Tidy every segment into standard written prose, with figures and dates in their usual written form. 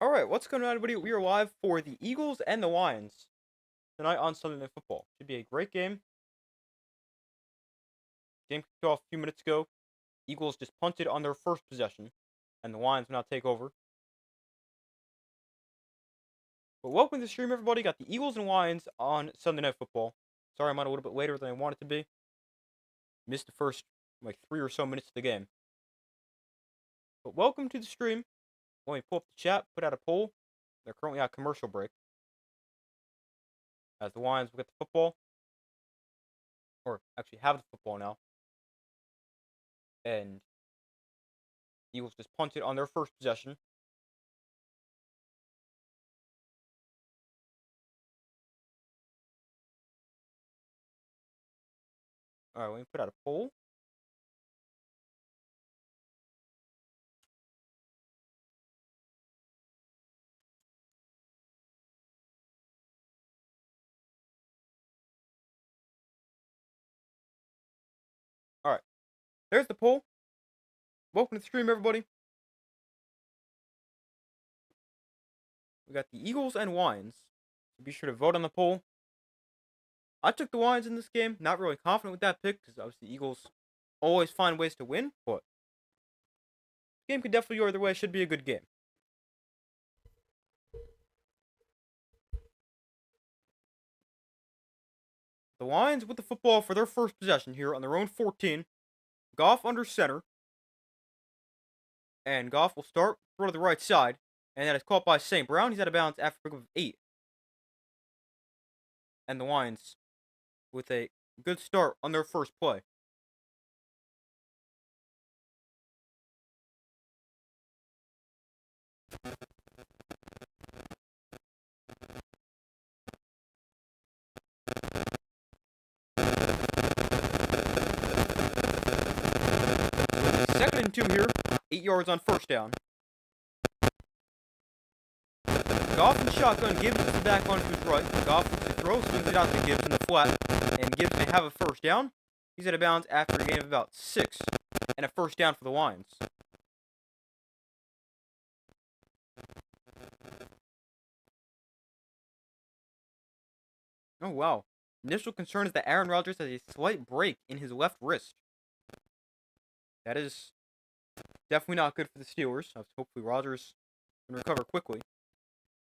All right, what's going on, everybody? We are live for the Eagles and the Lions tonight on Sunday Night Football. Should be a great game. Game kicked off a few minutes ago. Eagles just punted on their first possession, and the Lions will now take over. But welcome to the stream, everybody. Got the Eagles and Lions on Sunday Night Football. Sorry, I'm on a little bit later than I wanted to be. Missed the first 3 or so minutes of the game. But welcome to the stream. Let me pull up the chat, put out a poll. They're currently at commercial break. As the Lions will get the football. Or actually have the football now. And Eagles just punted on their first possession. All right, let me put out a poll. All right, there's the poll. Welcome to the stream, everybody. We got the Eagles and Lions. So be sure to vote on the poll. I took the Lions in this game. Not really confident with that pick because obviously the Eagles always find ways to win, but the game could definitely go either way. Should be a good game. The Lions with the football for their first possession here on their own 14. Goff under center. And Goff will start, throw to the right side. And that is caught by St. Brown. He's out of bounds after a pick of 8. And the Lions with a good start on their first play. Second and 2 here. 8 yards on first down. Goff in shotgun. Gibbs is back onto his right. Goff looks to throw, swings it out to Gibbs in the flat. And Gibbs may have a first down. He's out of bounds after a gain of about 6. And a first down for the Lions. Oh, wow. Initial concern is that Aaron Rodgers has a slight break in his left wrist. That is definitely not good for the Steelers. Hopefully Rodgers can recover quickly.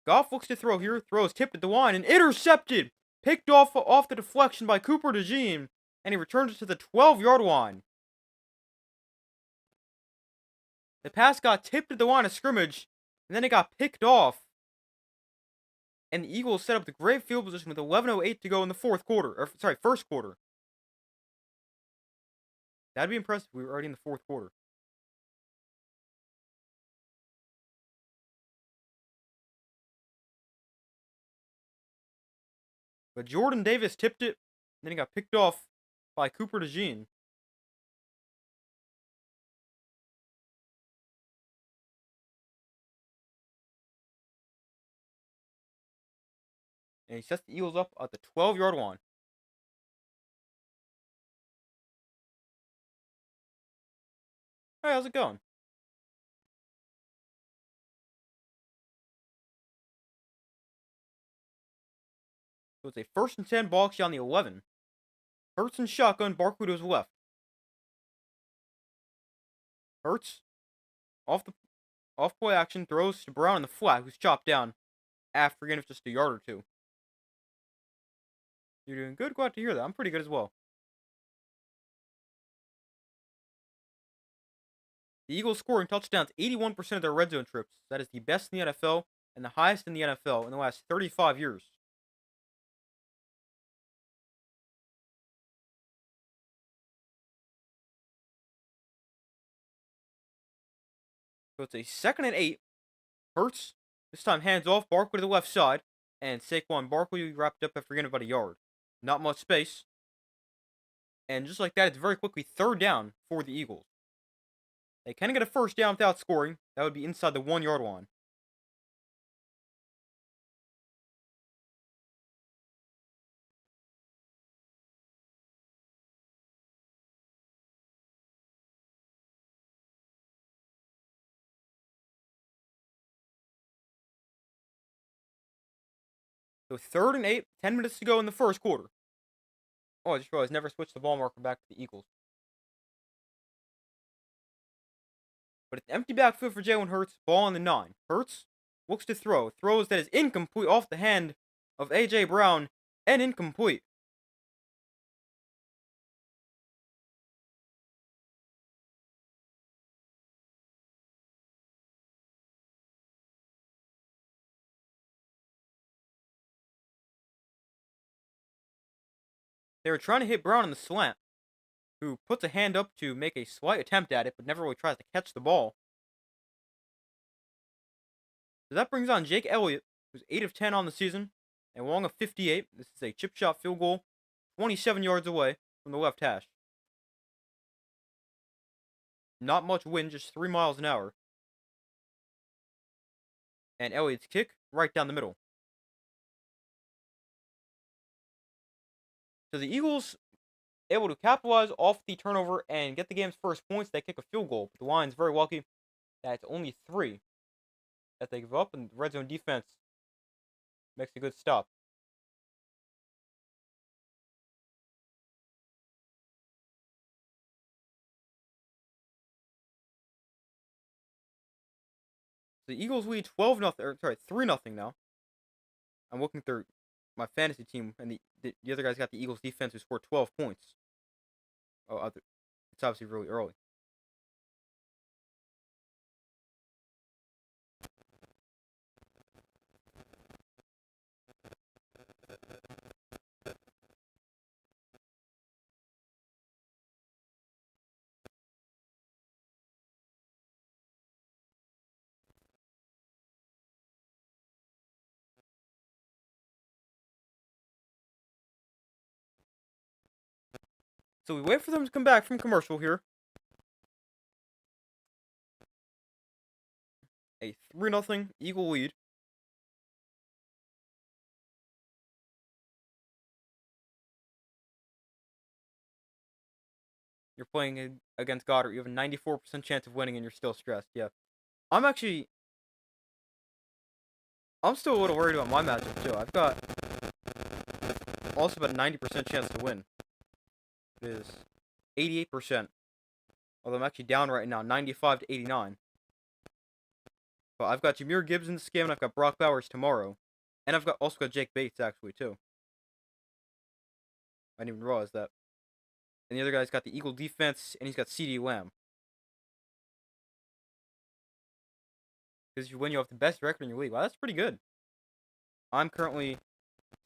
Goff looks to throw here. Throws tipped at the line and intercepted. Picked off the deflection by Cooper DeJean. And he returns it to the 12-yard line. The pass got tipped at the line of scrimmage. And then it got picked off. And the Eagles set up the great field position with 11:08 to go in the first quarter. That'd be impressive. We were already in the fourth quarter. But Jordan Davis tipped it. And then he got picked off by Cooper DeJean. And he sets the Eagles up at the 12-yard line. Hey, how's it going? So it's a 1st and 10 ball, actually on the 11. Hurts and shotgun, Barkley to his left. Hurts, off play action, throws to Brown in the flat, who's chopped down after a gain of just a yard or 2. You're doing good. Glad to hear that. I'm pretty good as well. The Eagles scoring touchdowns 81% of their red zone trips. That is the best in the NFL and the highest in the NFL in the last 35 years. So it's a 2nd and 8. Hurts, this time hands off, Barkley to the left side, and Saquon Barkley wrapped up after getting about a yard. Not much space. And just like that, it's very quickly 3rd down for the Eagles. They can get a first down without scoring. That would be inside the 1-yard line. So 3rd and 8, 10 minutes to go in the first quarter. Oh, I just realized never switched the ball marker back to the Eagles. But it's empty backfield for Jalen Hurts. Ball on the 9. Hurts looks to throw. Throws that is incomplete off the hand of A.J. Brown and incomplete. They were trying to hit Brown on the slant, who puts a hand up to make a slight attempt at it, but never really tries to catch the ball. So that brings on Jake Elliott, who's 8 of 10 on the season, and long of 58. This is a chip shot field goal, 27 yards away from the left hash. Not much wind, just 3 miles an hour. And Elliott's kick right down the middle. So the Eagles able to capitalize off the turnover and get the game's first points. They kick a field goal, but the Lions very lucky that it's only 3 that they give up, and the red zone defense makes a good stop. The Eagles lead 12-0, or sorry, 3-0 now. I'm looking through my fantasy team, and the other guys got the Eagles defense who scored 12 points. Oh, it's obviously really early. So we wait for them to come back from commercial here. A 3-0 Eagle lead. You're playing against Goddard. You have a 94% chance of winning, and you're still stressed. Yeah. I'm still a little worried about my matchup, too. I've got also about a 90% chance to win. It is 88%. Although I'm actually down right now, 95 to 89. But I've got Jahmyr Gibbs in this game, and I've got Brock Bowers tomorrow. And I've also got Jake Bates, actually, too. I didn't even realize that. And the other guy's got the Eagle defense, and he's got CeeDee Lamb. Because if you win, you have the best record in your league. Wow, that's pretty good. I'm currently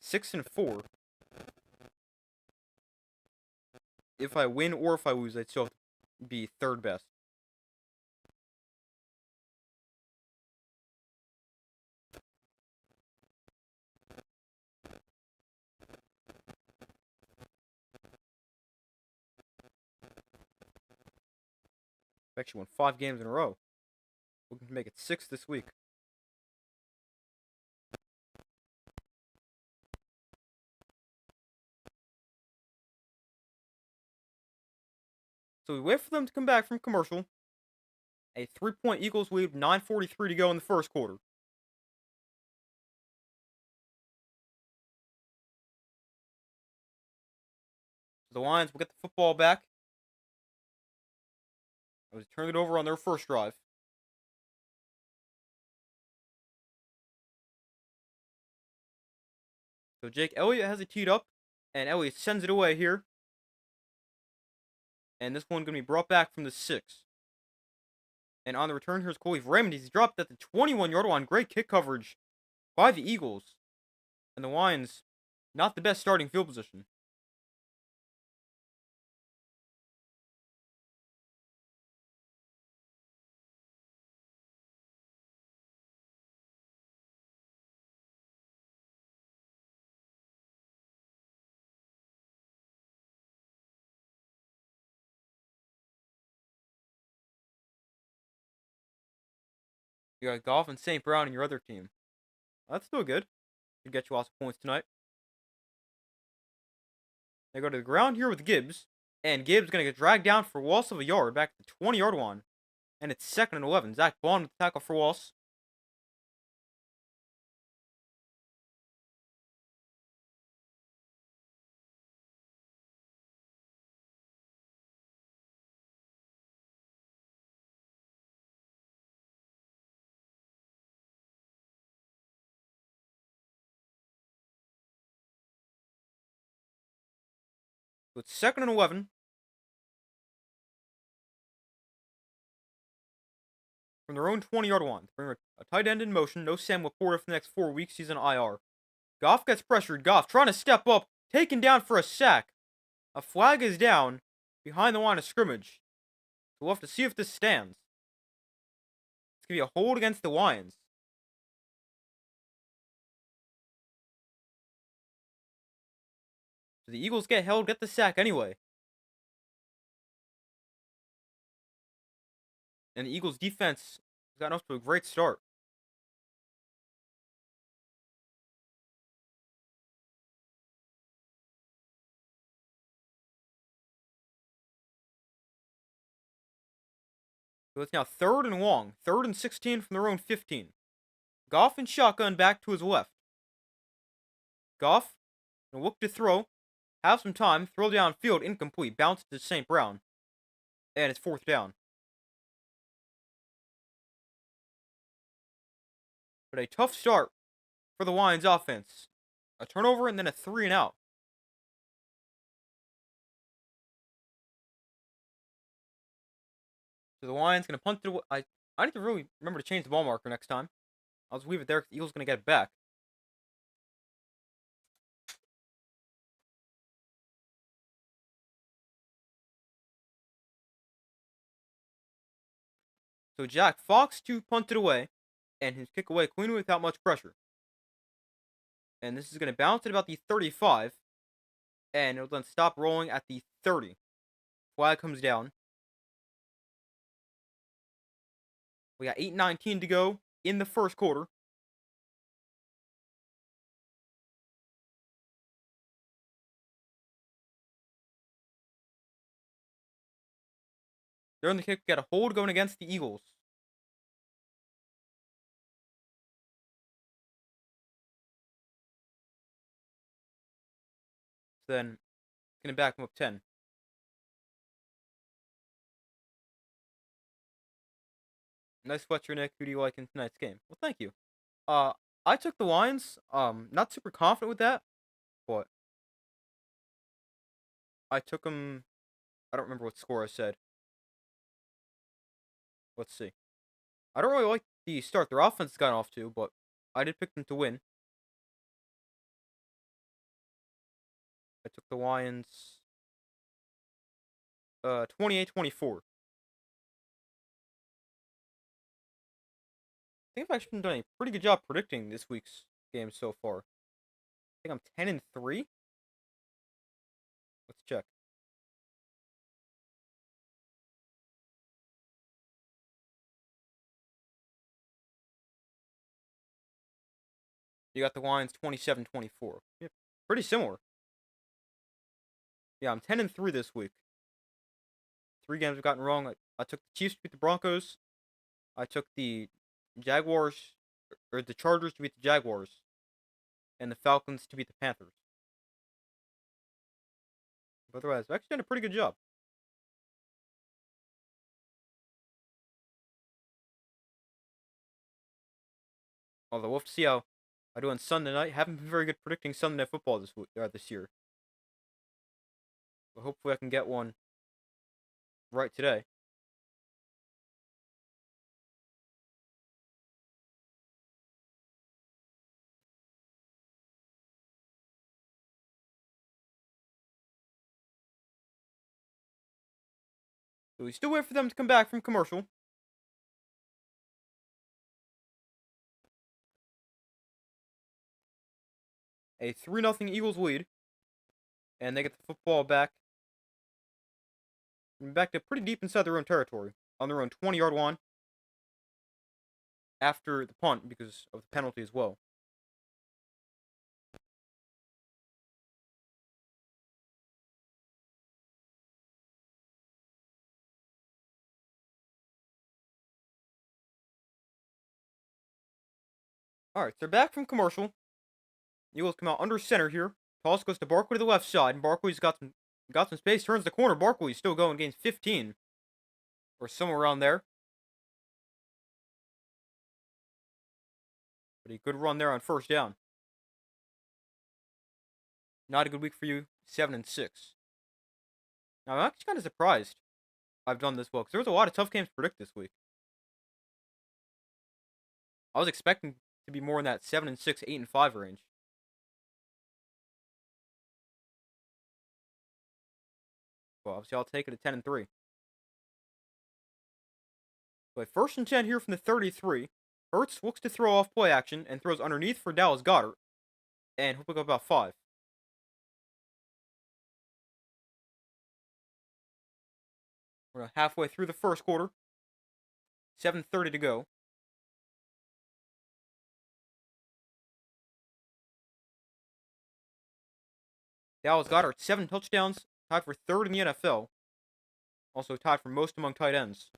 6-4. If I win or if I lose, I'd still have to be 3rd best. I've actually won 5 games in a row. Looking to make it 6 this week. So we wait for them to come back from commercial. A 3-point Eagles lead, 9:43 to go in the first quarter. So the Lions will get the football back. I was turned it over on their first drive. So Jake Elliott has it teed up, and Elliott sends it away here. And this one going to be brought back from the 6. And on the return, here's Khalif Raymond. He's dropped at the 21-yard line. Great kick coverage by the Eagles. And the Lions, not the best starting field position. You got Goff and St. Brown in your other team. Well, that's still good. Could get you lots of points tonight. They go to the ground here with Gibbs. And Gibbs going to get dragged down for loss of a yard back to the 20-yard line. And it's 2nd and 11. Zach Bond with the tackle for loss. So it's 2nd and 11. From their own 20-yard line. Bring a tight end in motion. No Sam Laporta for the next 4 weeks. He's on IR. Goff gets pressured. Goff trying to step up. Taken down for a sack. A flag is down behind the line of scrimmage. So we'll have to see if this stands. It's going to be a hold against the Lions. So the Eagles get held, get the sack anyway. And the Eagles defense has gotten off to a great start. So it's now 3rd and long. 3rd and 16 from their own 15. Goff and shotgun back to his left. Goff gonna look to throw. Have some time. Throw downfield. Incomplete. Bounce to St. Brown. And it's 4th down. But a tough start for the Lions offense. A turnover and then a 3 and out. So the Lions going to punt it away. I need to really remember to change the ball marker next time. I'll just leave it there because the Eagles going to get it back. So Jack Fox to punt it away. And his kick away cleanly without much pressure. And this is going to bounce at about the 35. And it'll then stop rolling at the 30. Flag comes down. We got 8:19 to go in the first quarter. During the kick, got a hold going against the Eagles. So then, going to back him up 10. Nice Fletcher, Nick. Who do you like in tonight's game? Well, thank you. I took the Lions. Not super confident with that, but I took them. I don't remember what score I said. Let's see. I don't really like the start their offense got off to, but I did pick them to win. I took the Lions 28-24. I think I've actually done a pretty good job predicting this week's game so far. I think I'm 10-3. Let's check. You got the Lions 27-24. Yeah, pretty similar. Yeah, I'm 10-3 this week. 3 games I've gotten wrong. I took the Chiefs to beat the Broncos. I took the Jaguars, or the Chargers to beat the Jaguars. And the Falcons to beat the Panthers. But otherwise, I've actually done a pretty good job. Although we'll have to see how I do on Sunday night. Haven't been very good predicting Sunday Night Football this year. But hopefully I can get one right today. So we still wait for them to come back from commercial. A 3-0 Eagles lead. And they get the football back. Back to pretty deep inside their own territory. On their own 20-yard line. After the punt because of the penalty as well. Alright, so they're back from commercial. Eagles come out under center here. Toss goes to Barkley to the left side, and Barkley's got some space, turns the corner. Barkley's still going, gains 15. Or somewhere around there. But a good run there on 1st down. Not a good week for you. 7-6. I'm actually kind of surprised I've done this well because there was a lot of tough games to predict this week. I was expecting to be more in that 7-6, 8-5 range. Well, obviously I'll take it at 10-3. But 1st and 10 here from the 33. Hurts looks to throw off play action and throws underneath for Dallas Goedert. And he'll pick up about 5. We're halfway through the first quarter. 7:30 to go. Dallas Goedert, 7 touchdowns, tied for 3rd in the NFL. Also tied for most among tight ends.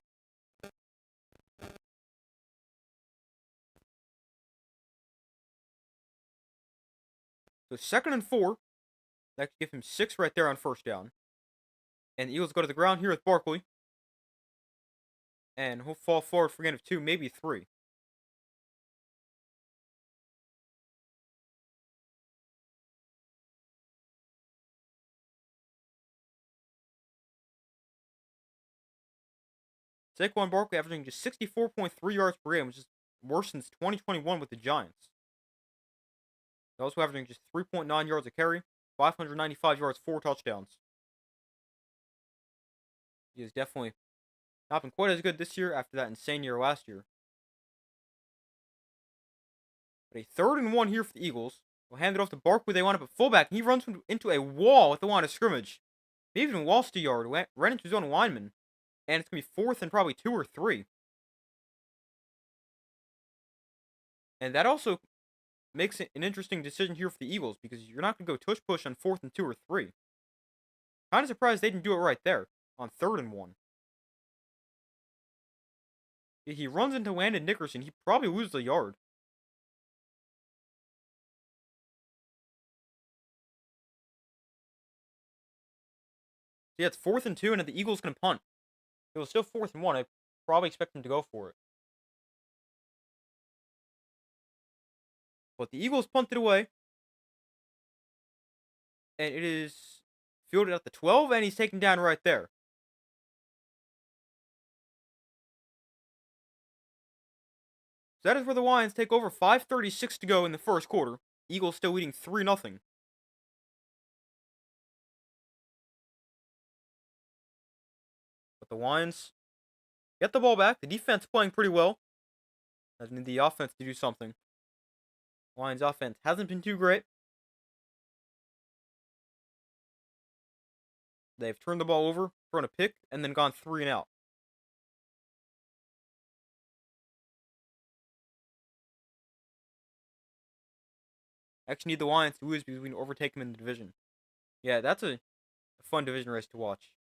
So 2nd and 4. That could give him 6 right there on 1st down. And the Eagles go to the ground here with Barkley. And he'll fall forward for a gain of 2, maybe 3. Saquon Barkley averaging just 64.3 yards per game, which is worse since 2021 with the Giants. He's also averaging just 3.9 yards a carry, 595 yards, 4 touchdowns. He has definitely not been quite as good this year after that insane year last year. But a 3rd and 1 here for the Eagles. We'll hand it off to Barkley. They want up at fullback, and he runs into a wall at the line of scrimmage. They even lost a yard, ran into his own lineman. And it's going to be 4th and probably 2 or 3. And that also makes it an interesting decision here for the Eagles because you're not going to go tush push on 4th and 2 or 3. Kind of surprised they didn't do it right there on 3rd and 1. If he runs into Landon Dickerson, he probably loses a yard. So yeah, it's 4th and 2, and the Eagles can punt. It was still 4th and 1. I probably expect them to go for it. But the Eagles punted away. And it is fielded at the 12, and he's taken down right there. So that is where the Lions take over. 5:36 to go in the first quarter. Eagles still leading 3-0. But the Lions get the ball back. The defense playing pretty well. I need the offense to do something. Lions offense hasn't been too great. They've turned the ball over, thrown a pick, and then gone 3 and out. I actually need the Lions to lose because we can overtake them in the division. Yeah, that's a fun division race to watch.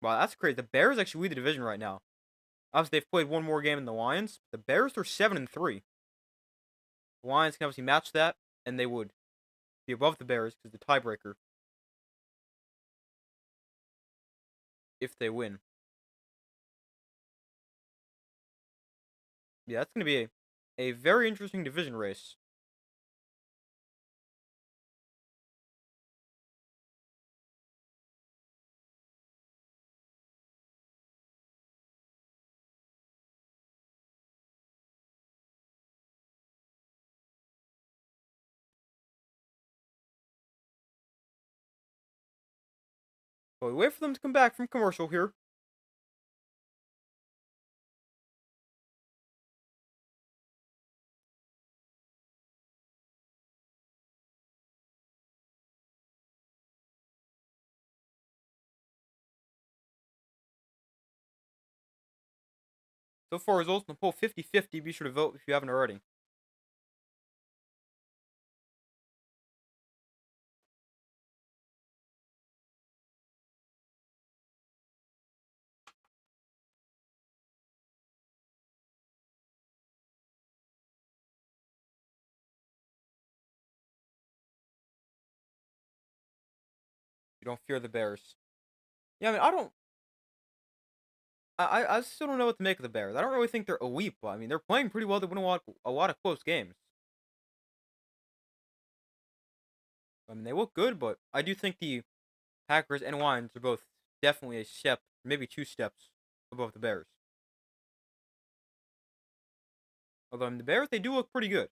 Wow, that's crazy. The Bears actually lead the division right now. Obviously, they've played one more game than the Lions. The Bears are 7-3. The Lions can obviously match that, and they would be above the Bears because the tiebreaker if they win. Yeah, that's going to be a very interesting division race. But we wait for them to come back from commercial here. So far, results in the poll 50-50. Be sure to vote if you haven't already. You don't fear the Bears. Yeah, I mean, I still don't know what to make of the Bears. I don't really think they're elite, but I mean they're playing pretty well. They win a lot of close games. I mean they look good, but I do think the Packers and Lions are both definitely a step, maybe two steps above the Bears. Although I mean, the Bears they do look pretty good.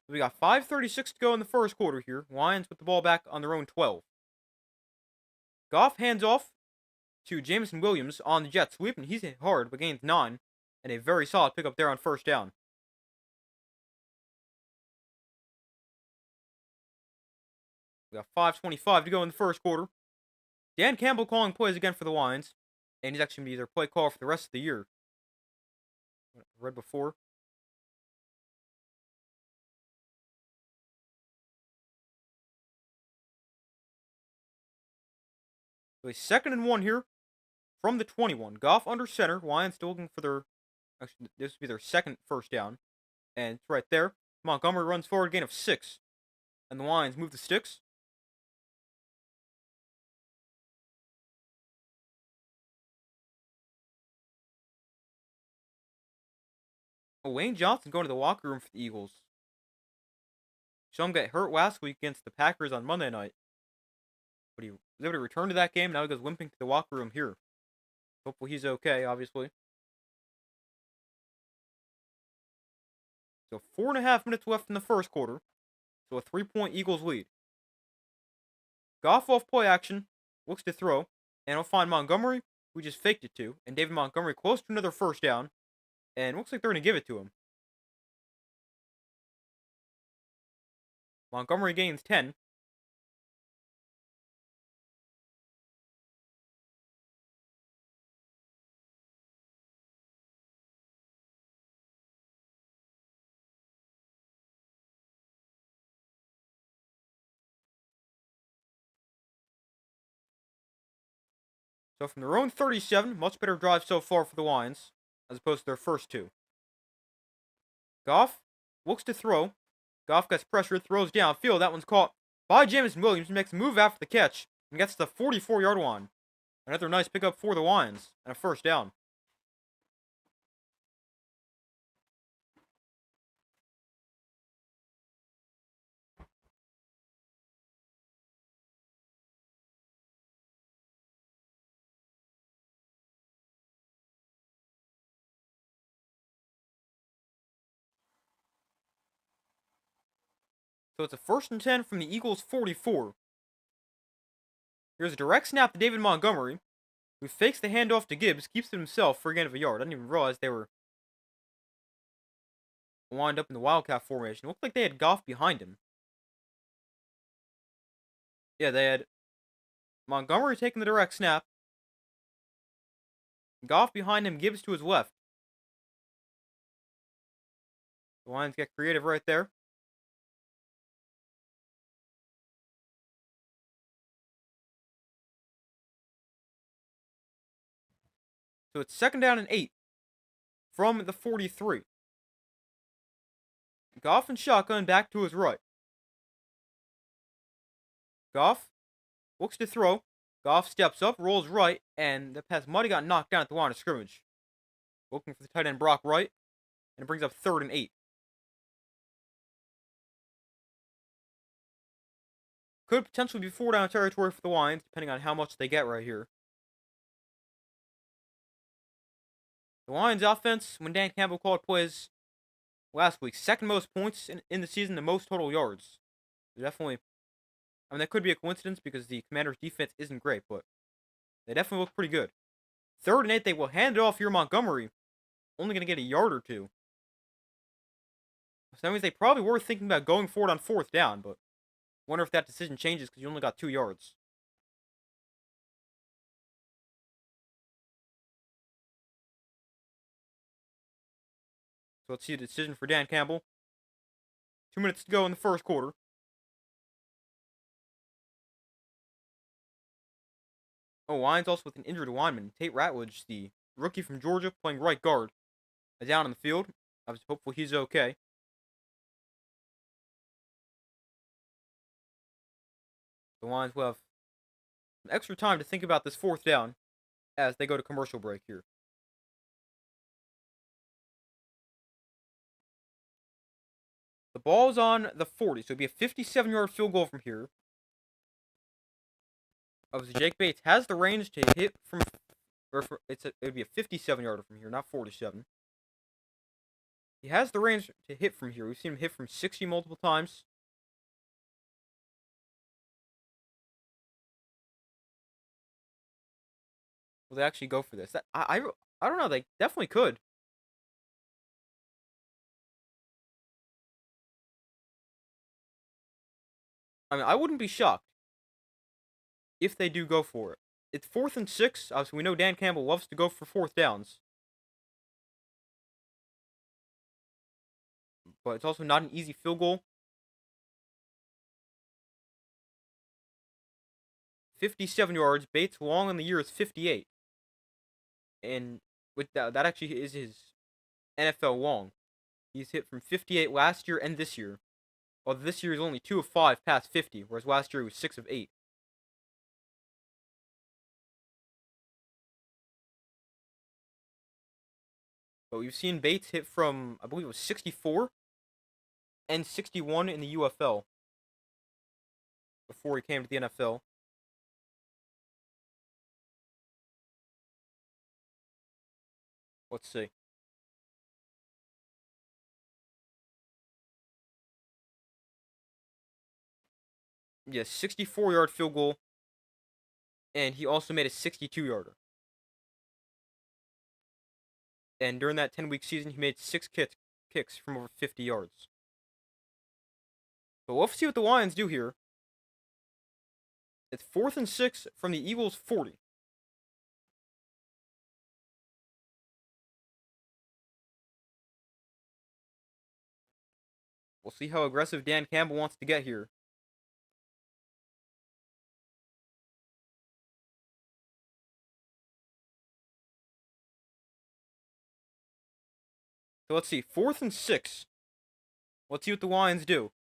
We got 5:36 to go in the first quarter here. Lions with the ball back on their own 12. Goff hands off to Jameson Williams on the jet sweep, and he's hit hard, but gains 9, and a very solid pickup there on first down. We got 5:25 to go in the first quarter. Dan Campbell calling plays again for the Lions, and he's actually going to be their play caller for the rest of the year. I read before. So a 2nd and 1 here from the 21. Goff under center. Lions still looking for their. Actually, this would be their second first down. And it's right there. Montgomery runs forward, gain of 6. And the Lions move the sticks. Oh, Wayne Johnson going to the locker room for the Eagles. Saw him get hurt last week against the Packers on Monday night. But he was able to return to that game. Now he goes limping to the locker room here. Hopefully he's okay, obviously. So 4.5 minutes left in the first quarter. So a 3-point Eagles lead. Goff off play action. Looks to throw. And he'll find Montgomery, who just faked it to. And David Montgomery close to another first down. And looks like they're going to give it to him. Montgomery gains 10. So from their own 37, much better drive so far for the Lions, as opposed to their first two. Goff looks to throw. Goff gets pressure, throws downfield. That one's caught by Jameson Williams, who makes a move after the catch and gets to the 44-yard line. Another nice pickup for the Lions and a first down. So it's a 1st and 10 from the Eagles' 44. Here's a direct snap to David Montgomery, who fakes the handoff to Gibbs, keeps it himself for a gain of a yard. I didn't even realize they were lined up in the Wildcat formation. It looked like they had Goff behind him. Yeah, they had Montgomery taking the direct snap. Goff behind him, Gibbs to his left. The Lions get creative right there. So it's 2nd down and 8 from the 43. Goff and shotgun back to his right. Goff looks to throw. Goff steps up, rolls right, and the pass might have got knocked down at the line of scrimmage. Looking for the tight end Brock Wright, and it brings up 3rd and 8. Could potentially be 4-down territory for the Lions, depending on how much they get right here. The Lions offense, when Dan Campbell called plays last week, 2nd most points in the season, the most total yards. Definitely, I mean, that could be a coincidence because the Commanders' defense isn't great, but they definitely look pretty good. 3rd and 8, they will hand it off here, Montgomery. Only going to get a yard or two. So that means they probably were thinking about going for it on 4th down, but wonder if that decision changes because you only got 2 yards. So let's see the decision for Dan Campbell. 2 minutes to go in the first quarter. Oh, Lions also with an injured lineman. Tate Ratledge, the rookie from Georgia, playing right guard, down on the field. I was hopeful he's okay. The Lions will have some extra time to think about this fourth down as they go to commercial break here. The ball's on the 40, so it'd be a 57-yard field goal from here. Obviously, Jake Bates has the range to hit from, it'd be a 57-yarder from here, not 47. He has the range to hit from here. We've seen him hit from 60 multiple times. Will they actually go for this? I don't know. They definitely could. I mean, I wouldn't be shocked if they do go for it. It's 4th and 6. Obviously, we know Dan Campbell loves to go for fourth downs. But it's also not an easy field goal. 57 yards. Bates' long on the year is 58. And with that actually is his NFL long. He's hit from 58 last year and this year. Although this year he's only 2 of 5 past 50, whereas last year he was 6 of 8. But we've seen Bates hit from, I believe it was 64 and 61 in the UFL before he came to the NFL. Let's see. Yes, 64-yard field goal. And he also made a 62-yarder. And during that 10-week season, he made 6 kicks from over 50 yards. But we'll have to see what the Lions do here. It's 4th and 6 from the Eagles' 40. We'll see how aggressive Dan Campbell wants to get here. So let's see, 4th and 6. Let's see what the Lions do.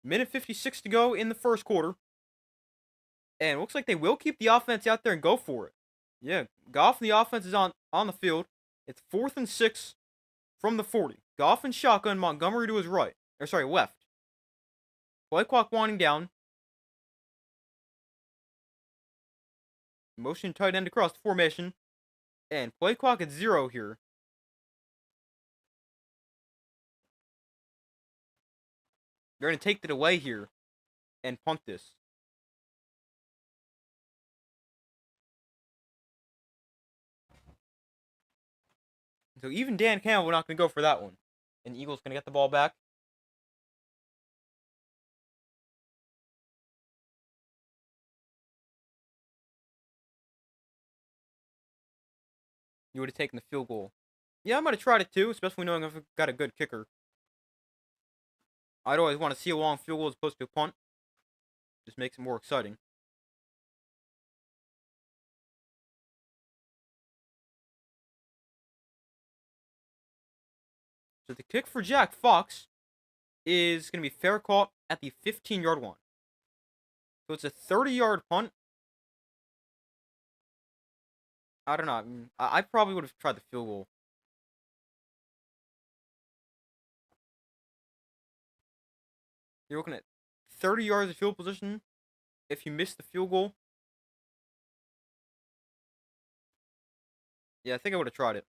Minute 56 to go in the first quarter. And it looks like they will keep the offense out there and go for it. Yeah, Goff and the offense is on the field. It's 4th and 6 from the 40. Goff and shotgun, Montgomery to his right. Left. Play clock winding down. Motion tight end across the formation. And play clock at 0 here. They're going to take it away here and punt this. So even Dan Campbell not going to go for that one. And the Eagles going to get the ball back. You would have taken the field goal. Yeah, I might have tried it too, especially knowing I've got a good kicker. I'd always want to see a long field goal as opposed to a punt. Just makes it more exciting. So the kick for Jack Fox is going to be fair caught at the 15-yard line. So it's a 30-yard punt. I don't know. I probably would have tried the field goal. You're looking at 30 yards of field position if you miss the field goal. Yeah, I think I would have tried it.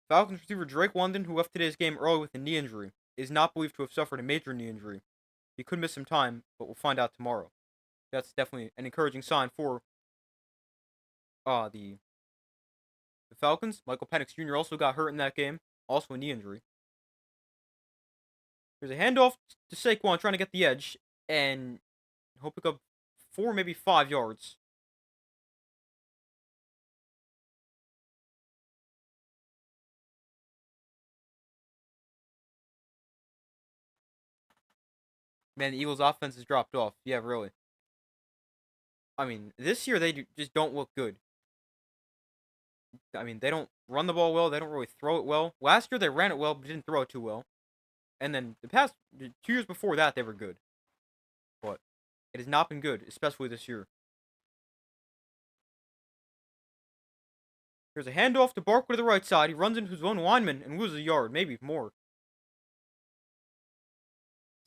Falcons receiver Drake London, who left today's game early with a knee injury, is not believed to have suffered a major knee injury. He could miss some time, but we'll find out tomorrow. That's definitely an encouraging sign for the Falcons. Michael Penix Jr. also got hurt in that game, also a knee injury. There's a handoff to Saquon trying to get the edge, and he'll pick up 4, maybe 5 yards. Man, the Eagles' offense has dropped off. Yeah, really. I mean, this year they just don't look good. I mean, they don't run the ball well. They don't really throw it well. Last year they ran it well, but didn't throw it too well. And then the past 2 years before that, they were good. But it has not been good, especially this year. Here's a handoff to Barkley to the right side. He runs into his own lineman and loses a yard, maybe more.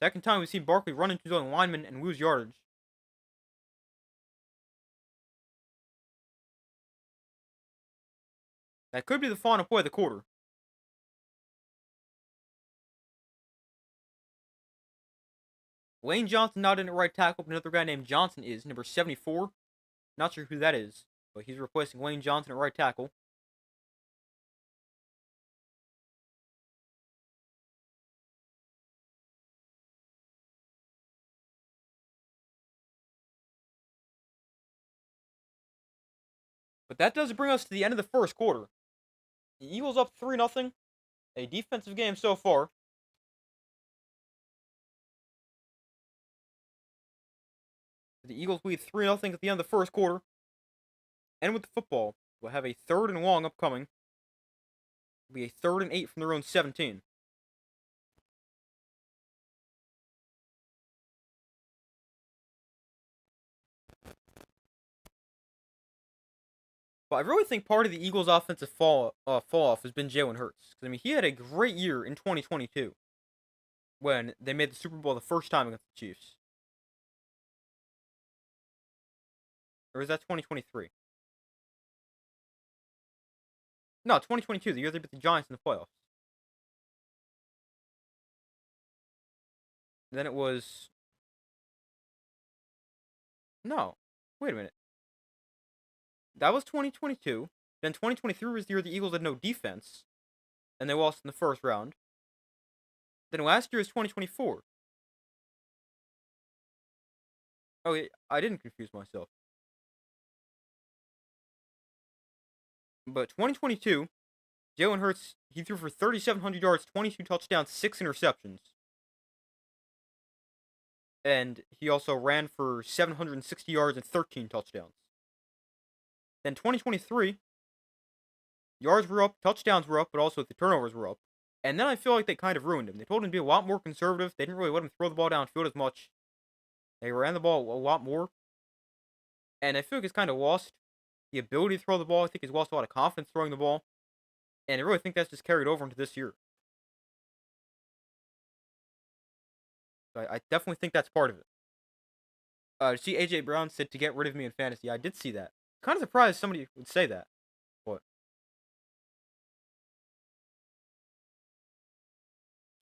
Second time we've seen Barkley run into his own lineman and lose yardage. That could be the final play of the quarter. Lane Johnson not in at right tackle, but another guy named Johnson is, number 74. Not sure who that is, but he's replacing Lane Johnson at right tackle. But that does bring us to the end of the first quarter. The Eagles up 3-0. A defensive game so far. The Eagles lead 3-0 at the end of the first quarter. And with the football, we'll have a 3rd and long upcoming. It'll be a 3rd and 8 from their own 17. But I really think part of the Eagles' offensive fall off has been Jalen Hurts. Because, I mean, he had a great year in 2022 when they made the Super Bowl the first time against the Chiefs. Or is that 2023? No, 2022, the year they beat the Giants in the playoffs. Then it was... No. Wait a minute. That was 2022. Then 2023 was the year the Eagles had no defense. And they lost in the first round. Then last year is 2024. Oh, yeah, I didn't confuse myself. But 2022, Jalen Hurts, he threw for 3,700 yards, 22 touchdowns, 6 interceptions. And he also ran for 760 yards and 13 touchdowns. Then 2023, yards were up, touchdowns were up, but also the turnovers were up. And then I feel like they kind of ruined him. They told him to be a lot more conservative. They didn't really let him throw the ball downfield as much. They ran the ball a lot more. And I feel like he's kind of lost the ability to throw the ball. I think he's lost a lot of confidence throwing the ball. And I really think that's just carried over into this year. I definitely think that's part of it. See, AJ Brown said to get rid of me in fantasy. I did see that. Kind of surprised somebody would say that. But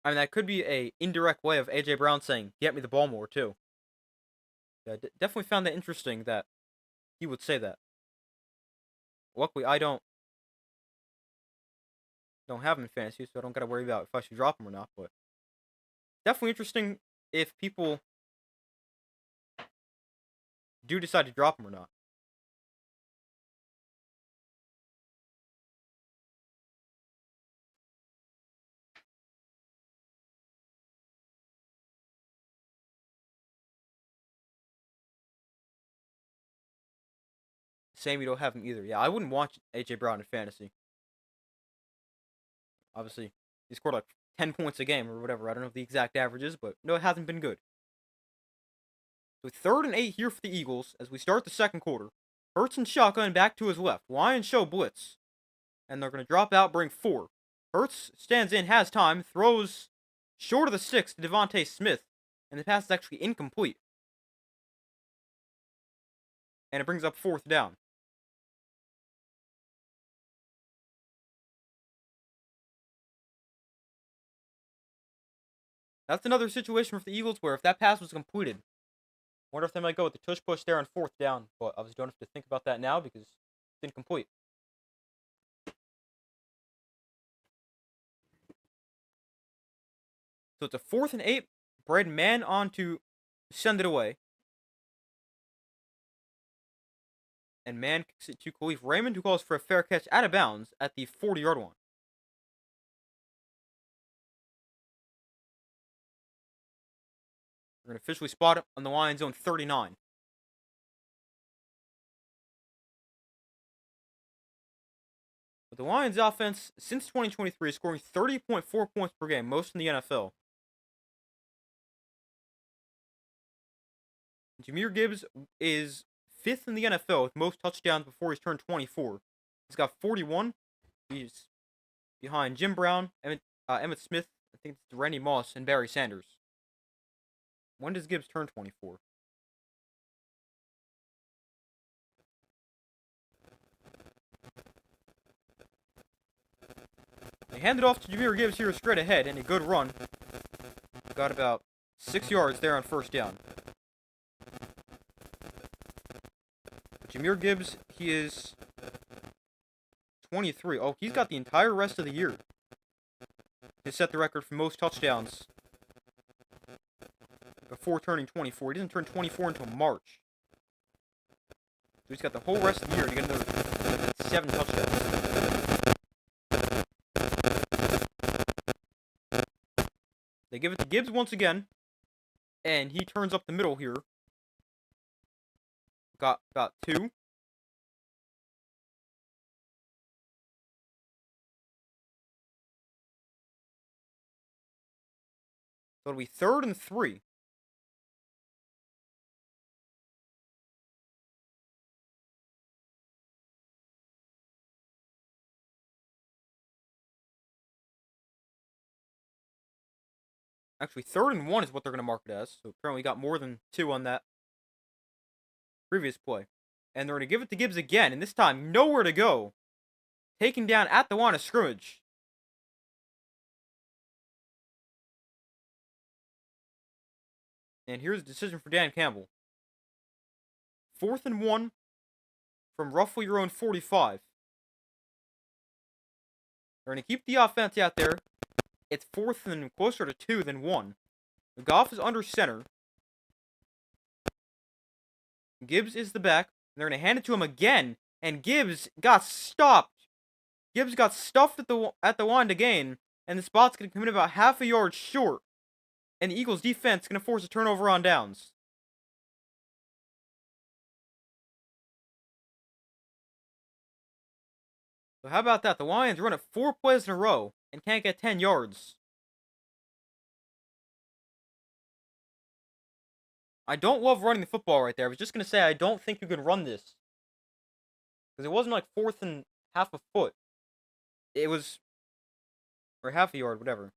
I mean, that could be a indirect way of AJ Brown saying, "Get me the ball more," too. Yeah, definitely found that interesting that he would say that. Luckily, I don't have him in fantasy, so I don't gotta worry about if I should drop him or not. But definitely interesting if people do decide to drop him or not. Same, you don't have him either. Yeah, I wouldn't watch AJ Brown in fantasy. Obviously, he scored like 10 points a game or whatever. I don't know the exact averages, but no, it hasn't been good. So 3rd and 8 here for the Eagles as we start the second quarter. Hurts and shotgun back to his left. Lions show blitz. And they're going to drop out, bring 4. Hurts stands in, has time, throws short of the 6 to Devontae Smith. And the pass is actually incomplete. And it brings up 4th down. That's another situation for the Eagles where if that pass was completed, wonder if they might go with the tush push there on 4th down. But I don't have to think about that now because it's incomplete. So it's a 4th and 8. Braden man on to send it away. And man kicks it to Khalif Raymond, who calls for a fair catch out of bounds at the 40-yard line. We're going to officially spot it on the Lions' own 39. But the Lions' offense, since 2023, is scoring 30.4 points per game, most in the NFL. Jahmyr Gibbs is 5th in the NFL with most touchdowns before he's turned 24. He's got 41. He's behind Jim Brown, Emmitt Smith, I think it's Randy Moss, and Barry Sanders. When does Gibbs turn 24? They hand it off to Jahmyr Gibbs here straight ahead, and a good run. Got about 6 yards there on first down. But Jahmyr Gibbs, he is 23. Oh, he's got the entire rest of the year to set the record for most touchdowns before turning 24. He doesn't turn 24 until March. So he's got the whole rest of the year to get another 7 touchdowns. They give it to Gibbs once again, and he turns up the middle here. Got 2. So it'll be 3rd and 3. Actually, 3rd and 1 is what they're going to mark it as. So apparently got more than 2 on that previous play. And they're going to give it to Gibbs again, and this time nowhere to go. Taken down at the line of scrimmage. And here's the decision for Dan Campbell. 4th and 1 from roughly your own 45. They're going to keep the offense out there. It's 4th and closer to 2 than 1. Goff is under center. Gibbs is the back. They're going to hand it to him again. And Gibbs got stopped. Gibbs got stuffed at the line to gain. And the spot's going to come in about half a yard short. And the Eagles defense is going to force a turnover on downs. So how about that? The Lions run it 4 plays in a row and can't get 10 yards. I don't love running the football right there. I was just going to say I don't think you can run this. Because it wasn't like 4th and half a foot. It was... Or half a yard, whatever.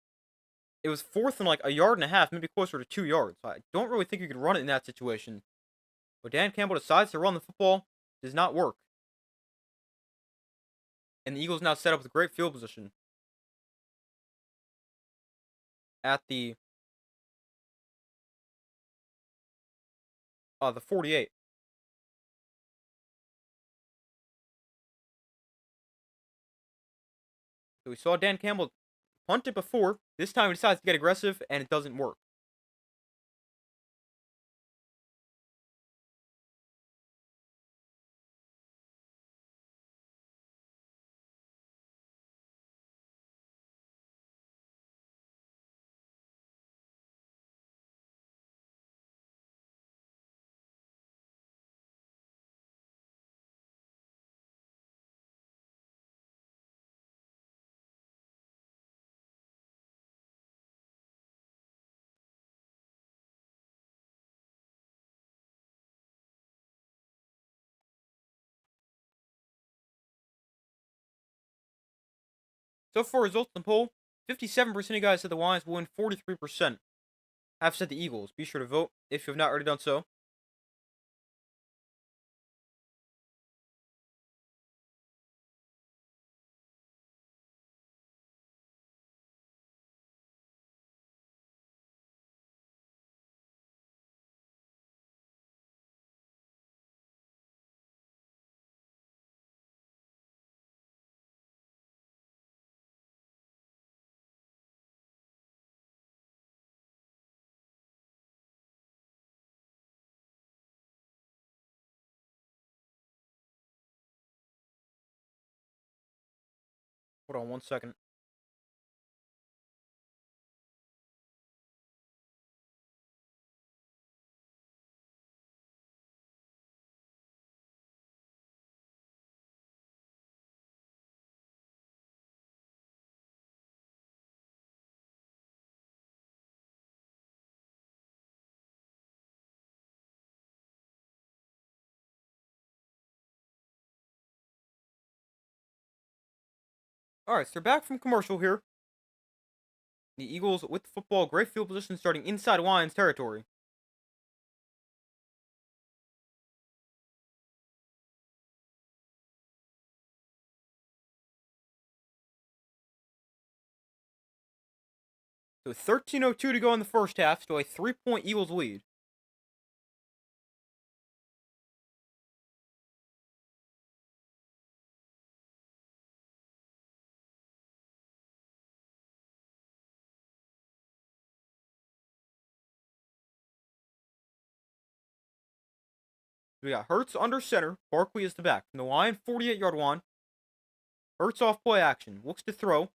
It was 4th and like a yard and a half, maybe closer to 2 yards. So I don't really think you could run it in that situation. But Dan Campbell decides to run the football. It does not work. And the Eagles now set up with great field position. At the 48. So we saw Dan Campbell punt it before. This time he decides to get aggressive, and it doesn't work. So far, results in the poll, 57% of you guys said the Lions will win, 43% have said the Eagles. Be sure to vote if you have not already done so. Hold on 1 second. Alright, so they're back from commercial here. The Eagles with the football, great field position starting inside Lions territory. So 13:02 to go in the first half, still a 3-point Eagles lead. We got Hurts under center, Barkley is the back. From the line, 48-yard line. Hurts off play action, looks to throw.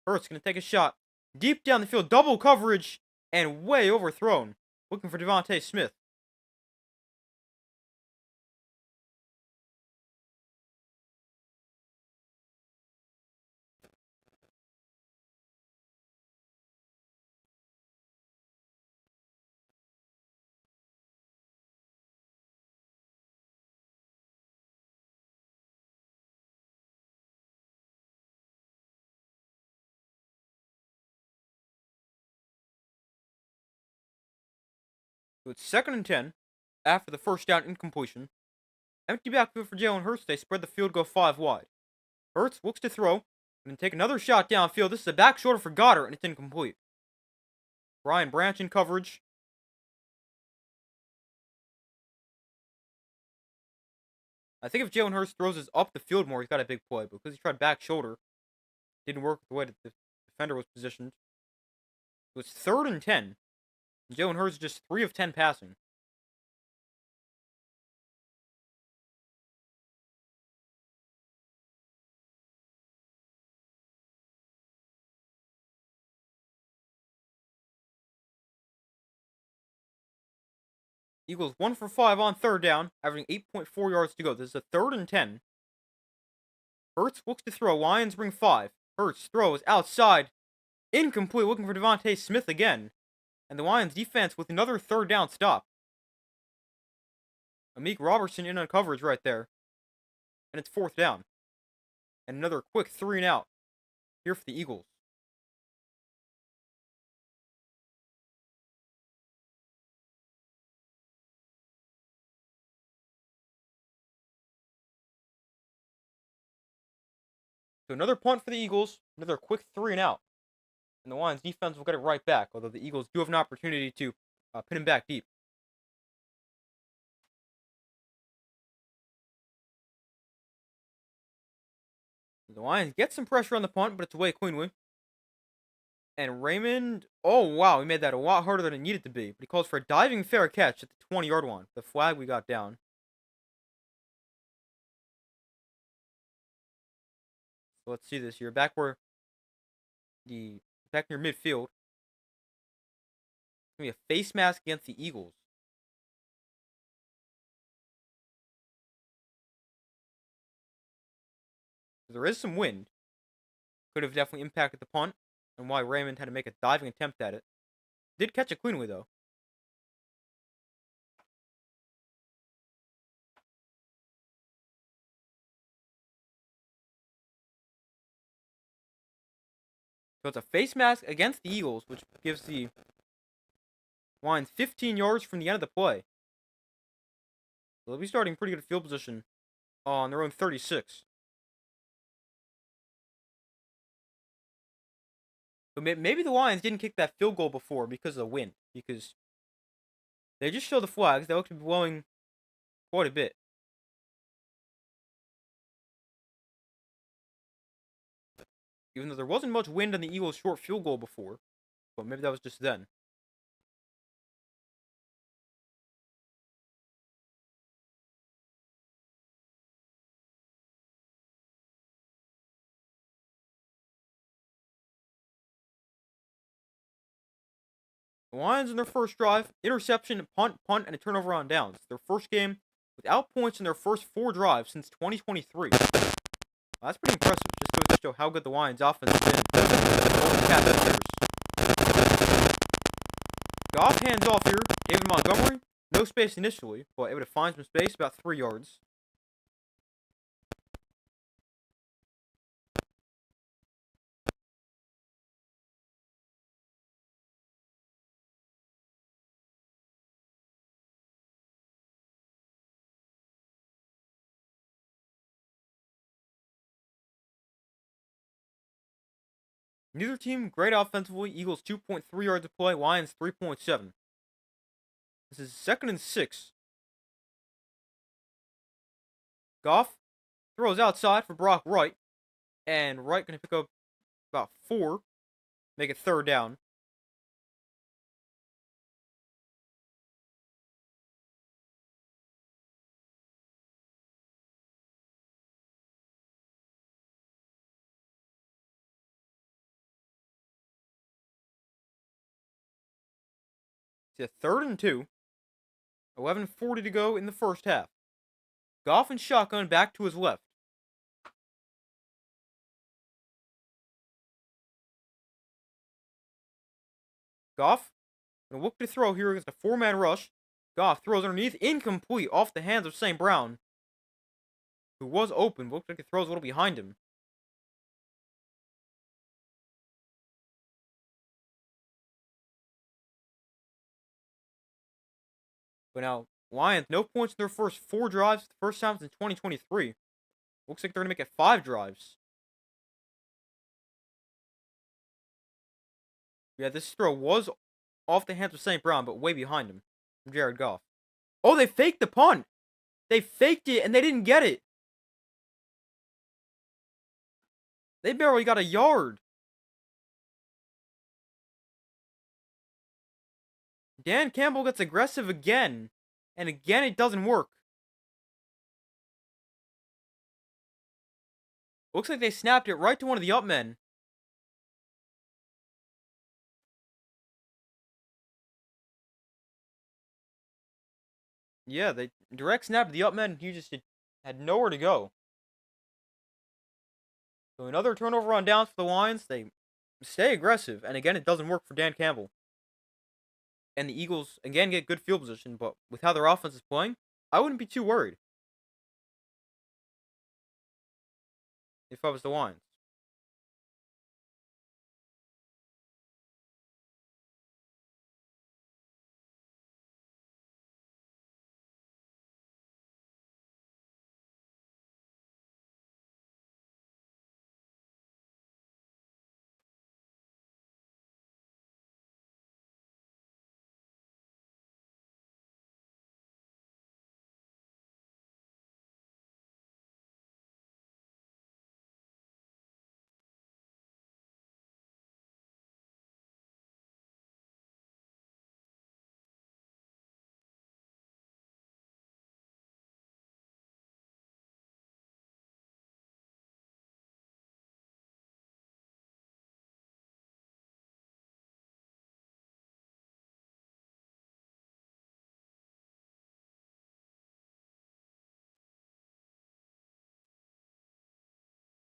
Hurts gonna take a shot. Deep down the field, double coverage, and way overthrown. Looking for Devontae Smith. So it's 2nd and 10 after the first down incompletion. Empty backfield for Jalen Hurts. They spread the field, go 5 wide. Hurts looks to throw, and then take another shot downfield. This is a back shoulder for Goddard, and it's incomplete. Brian Branch in coverage. I think if Jalen Hurts throws this up the field more, he's got a big play. But because he tried back shoulder, didn't work the way that the defender was positioned. So it's 3rd and 10. And Jalen Hurts is just 3 of 10 passing. Eagles 1 for 5 on 3rd down, averaging 8.4 yards to go. This is a 3rd and 10. Hurts looks to throw. Lions bring 5. Hurts throws outside. Incomplete, looking for Devontae Smith again. And the Lions defense with another 3rd down stop. Amik Robertson in on coverage right there. And it's 4th down. And another quick 3 and out here for the Eagles. So another punt for the Eagles. Another quick 3 and out. And the Lions defense will get it right back. Although the Eagles do have an opportunity to pin him back deep. The Lions get some pressure on the punt, but it's away cleanly. And Raymond, oh wow, he made that a lot harder than it needed to be. But he calls for a diving fair catch at the 20-yard line. The flag we got down. So let's see this here. Back near midfield. It's gonna be a face mask against the Eagles. There is some wind. Could have definitely impacted the punt, and why Raymond had to make a diving attempt at it. Did catch it cleanly though. So it's a face mask against the Eagles, which gives the Lions 15 yards from the end of the play. So they'll be starting pretty good field position on their own 36. But maybe the Lions didn't kick that field goal before because of the wind. Because they just show the flags. They look to be blowing quite a bit. Even though there wasn't much wind on the Eagles' short field goal before. But maybe that was just then. The Lions in their first drive, interception, punt, and a turnover on downs. Their first game without points in their first 4 drives since 2023. Well, that's pretty impressive. Just goes to show how good the Lions offense has been. Goff hands off here. David Montgomery, no space initially, but able to find some space, about 3 yards. Neither team great offensively. Eagles 2.3 yards to play. Lions 3.7. This is 2nd and 6. Goff throws outside for Brock Wright. And Wright going to pick up about 4. Make it 3rd down. It's a 3rd and 2. 11:40 to go in the first half. Goff and shotgun back to his left. Goff gonna look to throw here against a 4-man rush. Goff throws underneath, incomplete, off the hands of St. Brown, who was open. Looks like he throws a little behind him. But now, Lions, no points in their first 4 drives, the first time since 2023. Looks like they're gonna make it 5 drives. Yeah, this throw was off the hands of St. Brown, but way behind him from Jared Goff. Oh, they faked the punt! They faked it and they didn't get it! They barely got a yard. Dan Campbell gets aggressive again. And again, it doesn't work. Looks like they snapped it right to one of the up men. Yeah, they direct snapped the up men. He just had nowhere to go. So another turnover on downs for the Lions. They stay aggressive. And again, it doesn't work for Dan Campbell. And the Eagles, again, get good field position. But with how their offense is playing, I wouldn't be too worried if I was the Lions.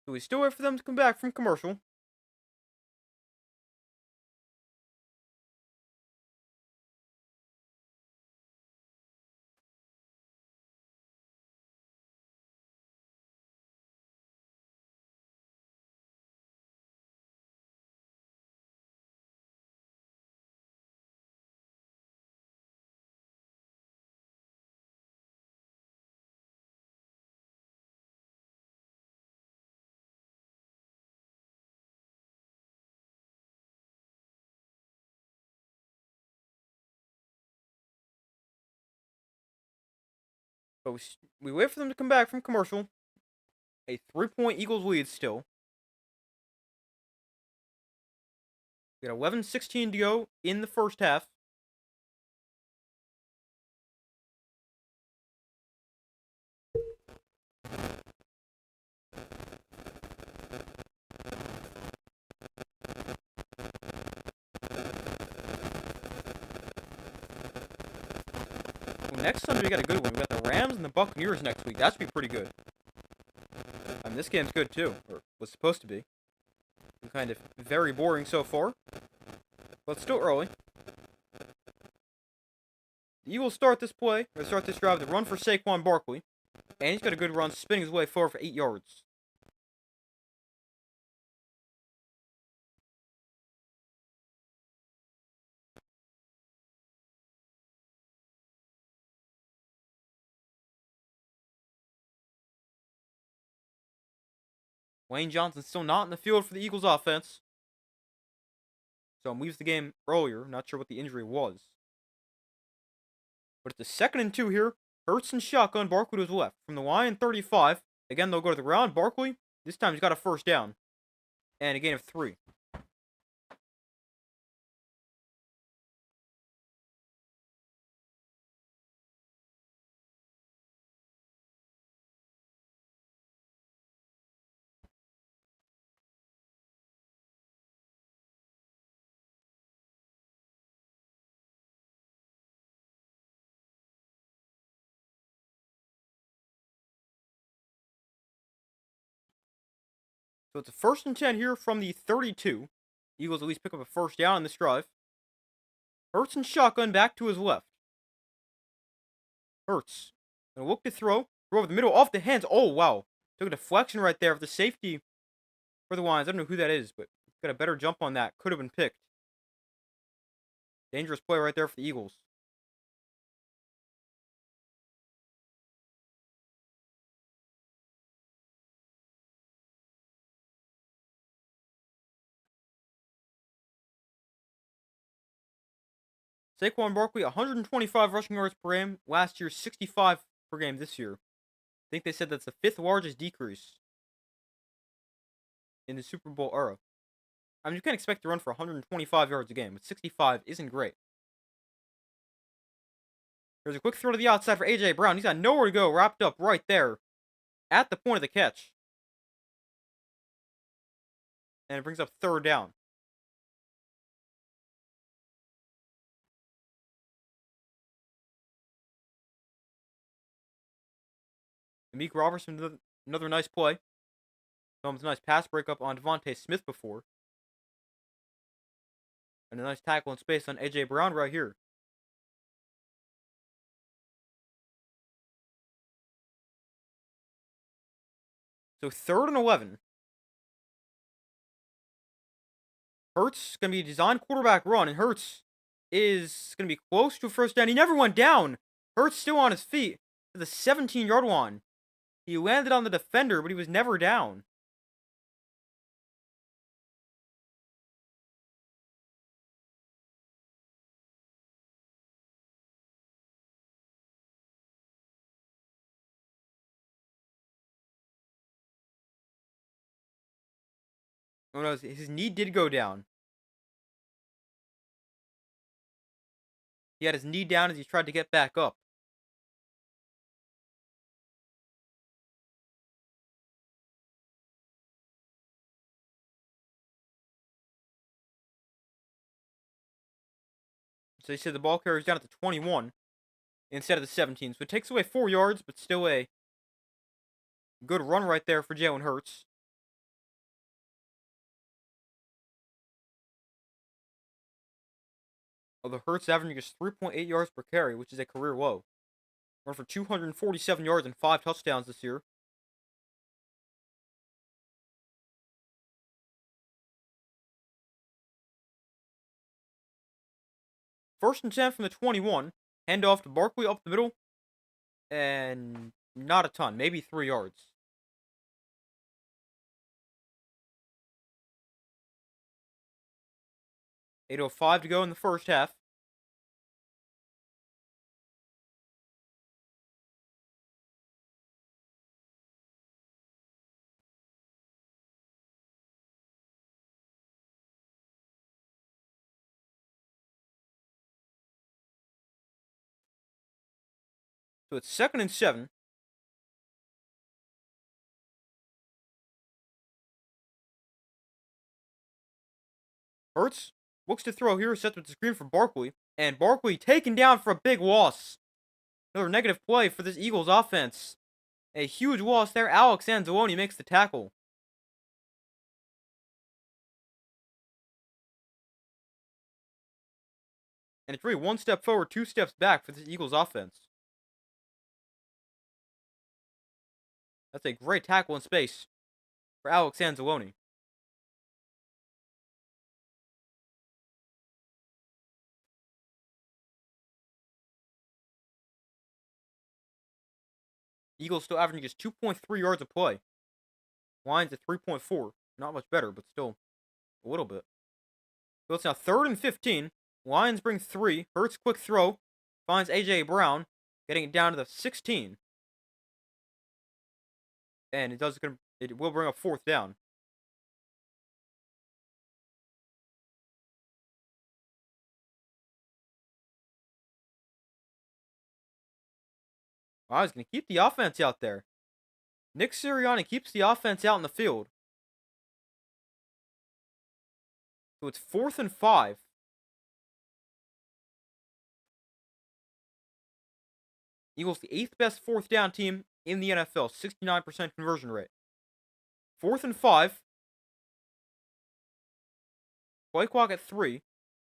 So we still wait for them to come back from commercial. But we wait for them to come back from commercial. A 3-point Eagles lead still. We got 11:16 to go in the first half. Well, next Sunday we got a good one. We got the Rams and the Buccaneers next week. That should be pretty good. I mean, this game's good too, or was supposed to be. Been kind of very boring so far, but still early. The Eagles start this play, or start this drive to run for Saquon Barkley, and he's got a good run, spinning his way forward for 8 yards. Wayne Johnson still not in the field for the Eagles offense. So leaves the game earlier. Not sure what the injury was. But it's a 2nd and 2 here. Hurts and shotgun. Barkley to his left. From the line, 35. Again, they'll go to the ground. Barkley, this time he's got a first down. And a gain of 3. So it's a 1st and 10 here from the 32. Eagles at least pick up a first down on this drive. Hurts and shotgun back to his left. Hurts. Gonna look to throw. Throw over the middle, off the hands. Oh, wow. Took a deflection right there of the safety for the Lions. I don't know who that is, but got a better jump on that. Could have been picked. Dangerous play right there for the Eagles. Saquon Barkley, 125 rushing yards per game. Last year, 65 per game this year. I think they said that's the 5th largest decrease in the Super Bowl era. I mean, you can't expect to run for 125 yards a game, but 65 isn't great. There's a quick throw to the outside for A.J. Brown. He's got nowhere to go, wrapped up right there at the point of the catch. And it brings up 3rd down. Meek Robertson, another nice play. Films a nice pass breakup on Devontae Smith before. And a nice tackle in space on A.J. Brown right here. So 3rd and 11. Hurts going to be a design quarterback run, and Hurts is going to be close to a first down. He never went down. Hurts still on his feet to the 17-yard line. He landed on the defender, but he was never down. Oh no, his knee did go down. He had his knee down as he tried to get back up. So he said the ball carries down at the 21 instead of the 17. So it takes away 4 yards, but still a good run right there for Jalen Hurts. Although Hurts averaging just 3.8 yards per carry, which is a career low. Run for 247 yards and 5 touchdowns this year. First and 10 from the 21. Hand off to Barkley up the middle. And not a ton, maybe 3 yards. .805 to go in the first half. So it's 2nd and 7. Hurts looks to throw here, sets with the screen for Barkley. And Barkley taken down for a big loss. Another negative play for this Eagles offense. A huge loss there. Alex Anzalone makes the tackle. And it's really 1 step forward, 2 steps back for this Eagles offense. That's a great tackle in space for Alex Anzalone. Eagles still averaging just 2.3 yards a play. Lions at 3.4. Not much better, but still a little bit. So it's now 3rd and 15. Lions bring 3. Hurts quick throw. Finds A.J. Brown. Getting it down to the 16. And it will bring up 4th down. Wow, he's going to keep the offense out there. Nick Sirianni keeps the offense out in the field. So it's 4th and 5. Eagles the 8th best 4th down team in the NFL, 69% conversion rate. 4th and 5. Play clock at 3.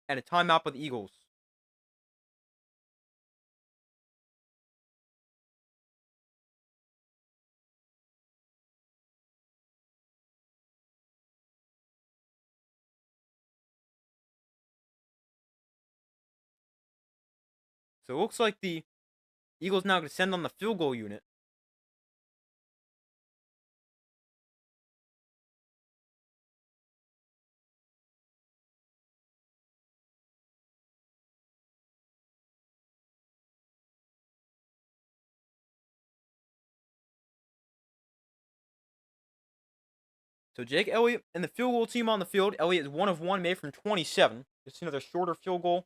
And a timeout by the Eagles. So it looks like the Eagles now going to send on the field goal unit. So Jake Elliott and the field goal team on the field. Elliott is 1 of 1, made from 27. Just another shorter field goal.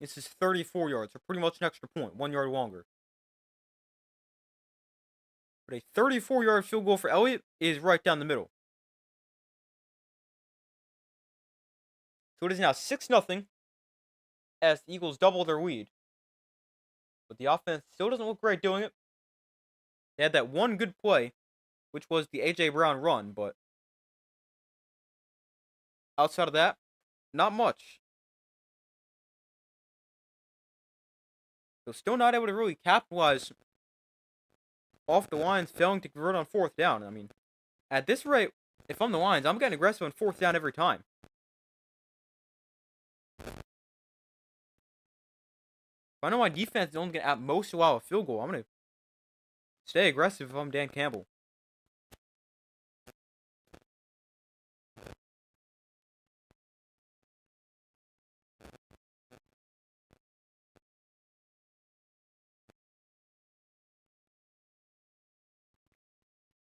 This is 34 yards, so pretty much an extra point, 1 yard longer. But a 34-yard field goal for Elliott is right down the middle. So it is now 6-0 as the Eagles double their lead. But the offense still doesn't look great doing it. They had that one good play, which was the A.J. Brown run, but outside of that, not much. So still not able to really capitalize off the Lions failing to convert on 4th down. I mean, at this rate, if I'm the Lions, I'm getting aggressive on 4th down every time. If I know my defense is only going to at most allow a field goal, I'm going to stay aggressive if I'm Dan Campbell.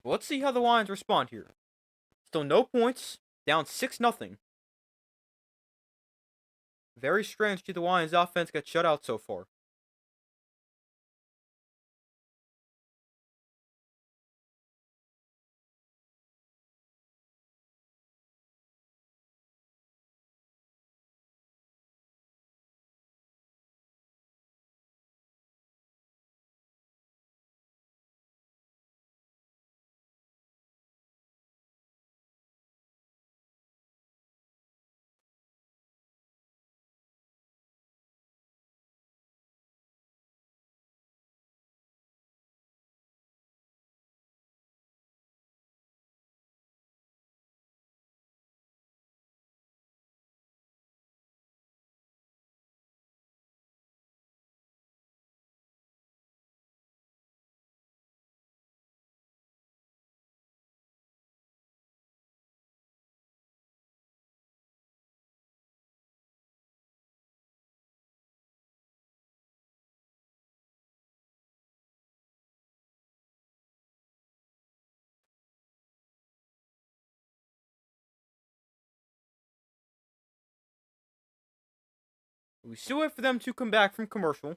Well, let's see how the Lions respond here. Still no points, down 6-0. Very strange to the Lions offense get shut out so far. We still wait for them to come back from commercial.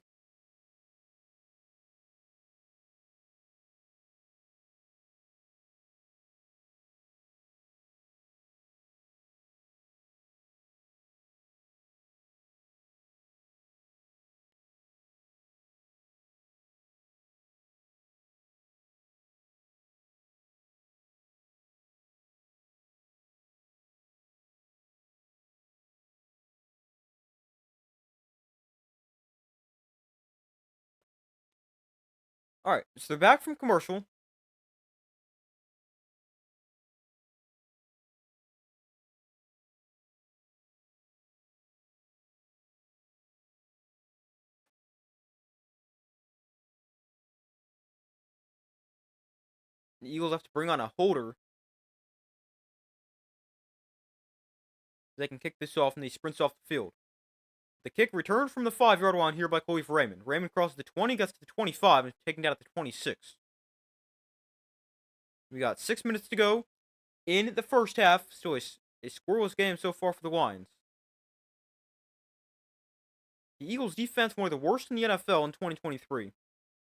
Alright, so they're back from commercial. The Eagles have to bring on a holder. They can kick this off, and he sprints off the field. The kick returned from the 5-yard line here by Kalif Raymond. Raymond crosses the 20, gets to the 25, and is taken down at the 26. We got 6 minutes to go in the first half. Still a scoreless game so far for the Lions. The Eagles' defense, one of the worst in the NFL in 2023.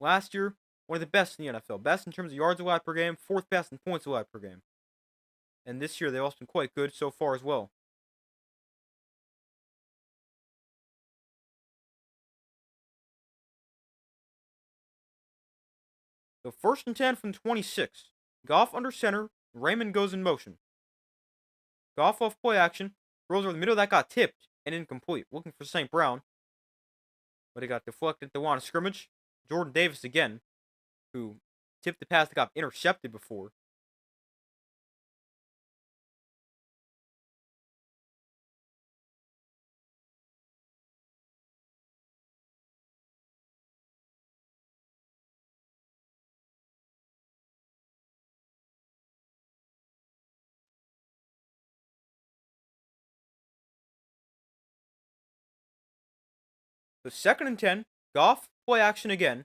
Last year, one of the best in the NFL. Best in terms of yards allowed per game, 4th best in points allowed per game. And this year, they've also been quite good so far as well. So 1st and 10 from 26. Goff under center. Raymond goes in motion. Goff off play action. Throws over the middle. That got tipped and incomplete. Looking for St. Brown. But it got deflected at the line of scrimmage. Jordan Davis again, who tipped the pass that got intercepted before. So 2nd and 10. Goff, play action again.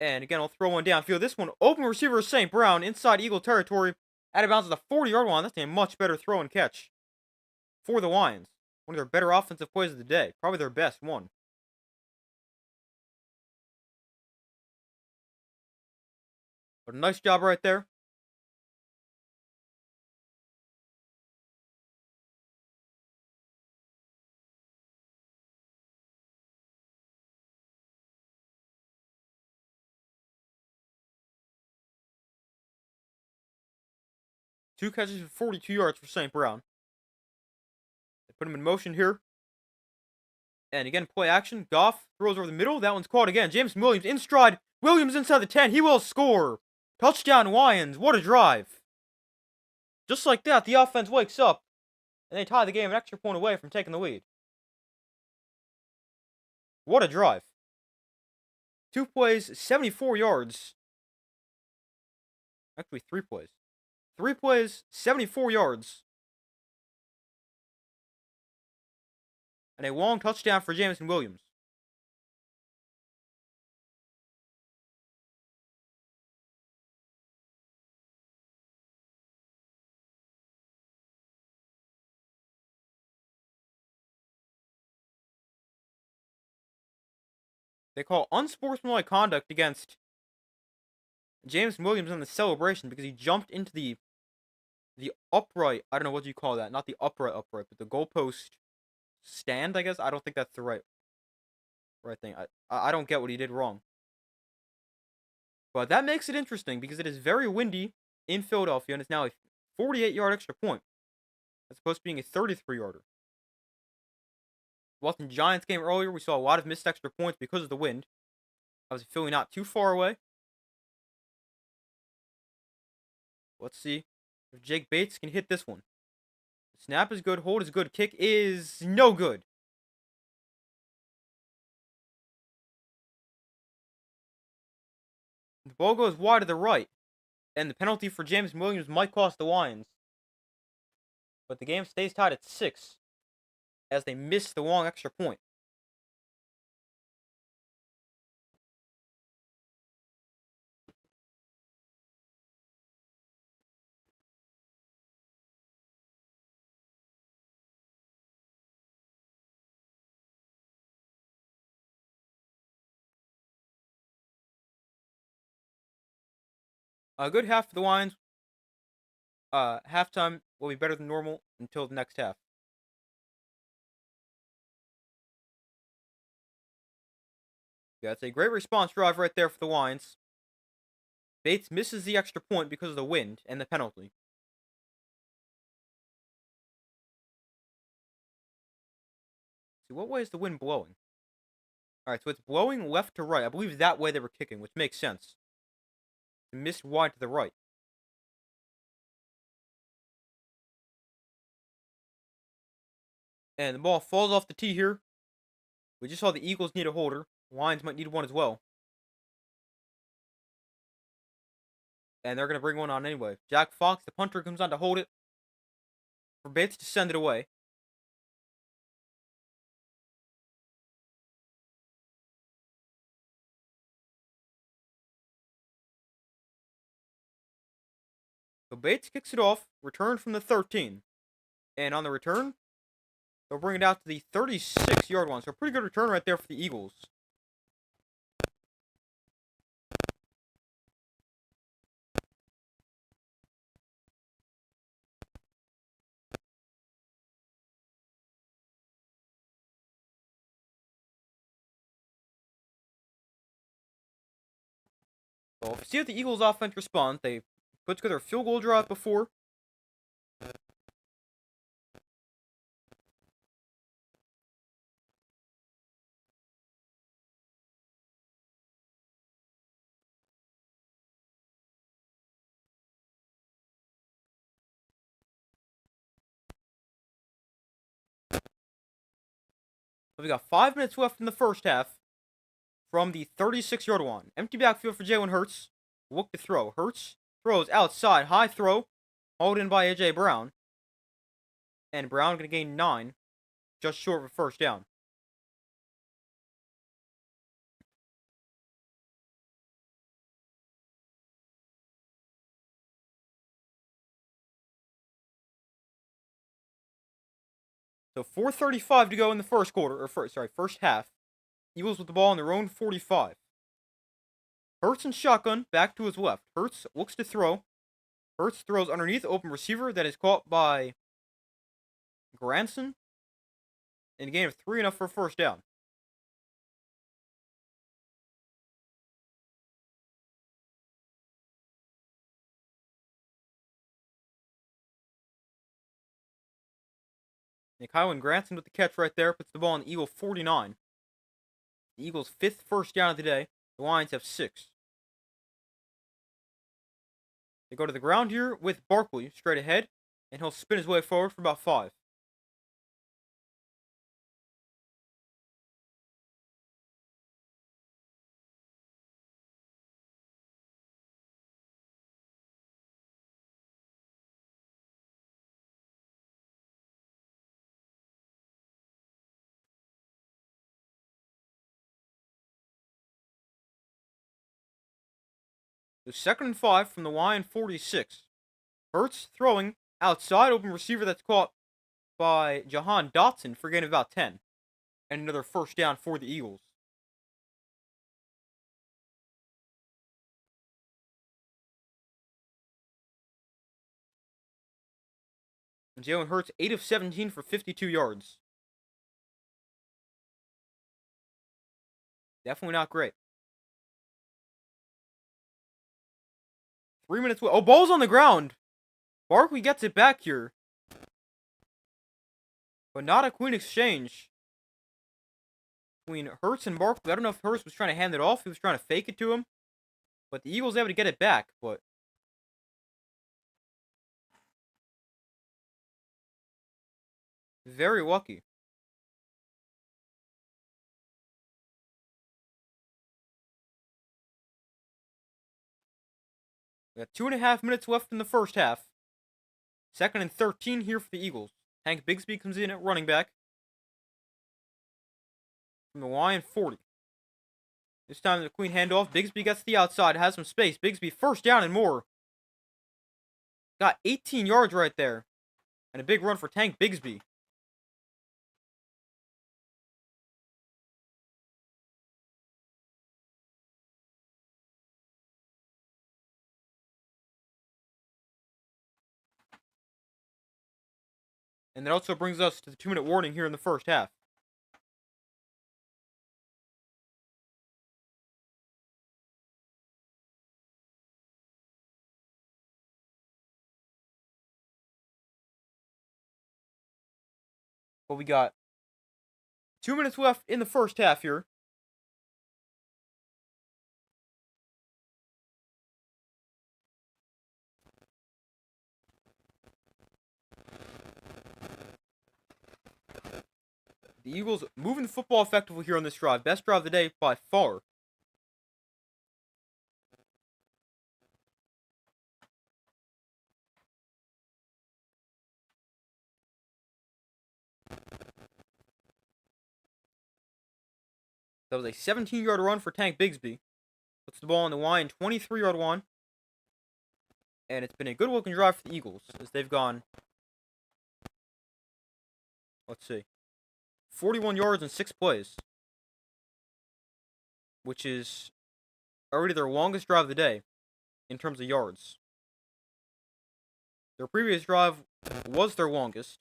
And again, I'll throw one downfield. This one, open receiver St. Brown inside Eagle territory. Out of bounds at the 40-yard line. That's a much better throw and catch for the Lions. One of their better offensive plays of the day. Probably their best one. But a nice job right there. Two catches for 42 yards for St. Brown. They put him in motion here. And again, play action. Goff throws over the middle. That one's caught again. Jameson Williams in stride. Williams inside the 10. He will score. Touchdown Lions. What a drive. Just like that, the offense wakes up. And they tie the game an extra point away from taking the lead. What a drive. 2 plays, 74 yards. Actually, 3 plays. 3 plays, 74 yards. And a long touchdown for Jameson Williams. They call unsportsmanlike conduct against Jameson Williams in the celebration because he jumped into the upright. I don't know what you call that. Not the upright, but the goalpost stand. I guess I don't think that's the right thing. I don't get what he did wrong. But that makes it interesting because it is very windy in Philadelphia, and it's now a 48-yard extra point as opposed to being a 33-yarder. Watching the Giants game earlier, we saw a lot of missed extra points because of the wind. I was Philly not too far away. Let's see if Jake Bates can hit this one. The snap is good, hold is good, kick is no good. The ball goes wide to the right, and the penalty for Jameson Williams might cost the Lions. But the game stays tied at 6 as they miss the long extra point. A good half for the Lions. Halftime will be better than normal until the next half. Yeah, it's a great response drive right there for the Lions. Bates misses the extra point because of the wind and the penalty. See, what way is the wind blowing? Alright, so it's blowing left to right. I believe that way they were kicking, which makes sense. It missed wide to the right. And the ball falls off the tee here. We just saw the Eagles need a holder. Lions might need one as well. And they're going to bring one on anyway. Jack Fox, the punter, comes on to hold it for Bates to send it away. So Bates kicks it off, return from the 13. And on the return, they'll bring it out to the 36-yard line. So a pretty good return right there for the Eagles. So if you see how the Eagles offense responds, they put together a field goal drive before. So we got 5 minutes left in the first half from the 36-yard line. Empty backfield for Jalen Hurts. Look to throw. Hurts throws outside. High throw. Hauled in by A.J. Brown. And Brown going to gain 9. Just short of a first down. So 4:35 to go in the first quarter, first half. Eagles with the ball on their own 45. Hurts and shotgun back to his left. Hurts looks to throw. Hurts throws underneath open receiver that is caught by Granson. And a gain of 3 enough for a first down. And Kylan Granson with the catch right there puts the ball on the Eagle 49. The Eagles' 5th first down of the day. The Lions have 6. They go to the ground here with Barkley straight ahead, and he'll spin his way forward for about 5. So 2nd and 5 from the Lion 46. Hurts throwing outside open receiver that's caught by Jahan Dotson for a gain of about 10. And another first down for the Eagles. And Jalen Hurts 8 of 17 for 52 yards. Definitely not great. 3 minutes. Oh, ball's on the ground. Barkley gets it back here. But not a clean exchange between Hurts and Barkley. I don't know if Hurts was trying to hand it off. He was trying to fake it to him. But the Eagles able to get it back. But very lucky. We got 2.5 minutes left in the first half. 2nd and 13 here for the Eagles. Tank Bigsby comes in at running back. From the Lion 40. This time the clean handoff. Bigsby gets to the outside. Has some space. Bigsby first down and more. Got 18 yards right there. And a big run for Tank Bigsby. And that also brings us to the 2-minute warning here in the first half. But we got 2 minutes left in the first half here. The Eagles moving the football effectively here on this drive. Best drive of the day by far. That was a 17-yard run for Tank Bigsby. Puts the ball on the Y and 23-yard one. And it's been a good-looking drive for the Eagles as they've gone, let's see, 41 yards in 6 plays, which is already their longest drive of the day in terms of yards. Their previous drive was their longest,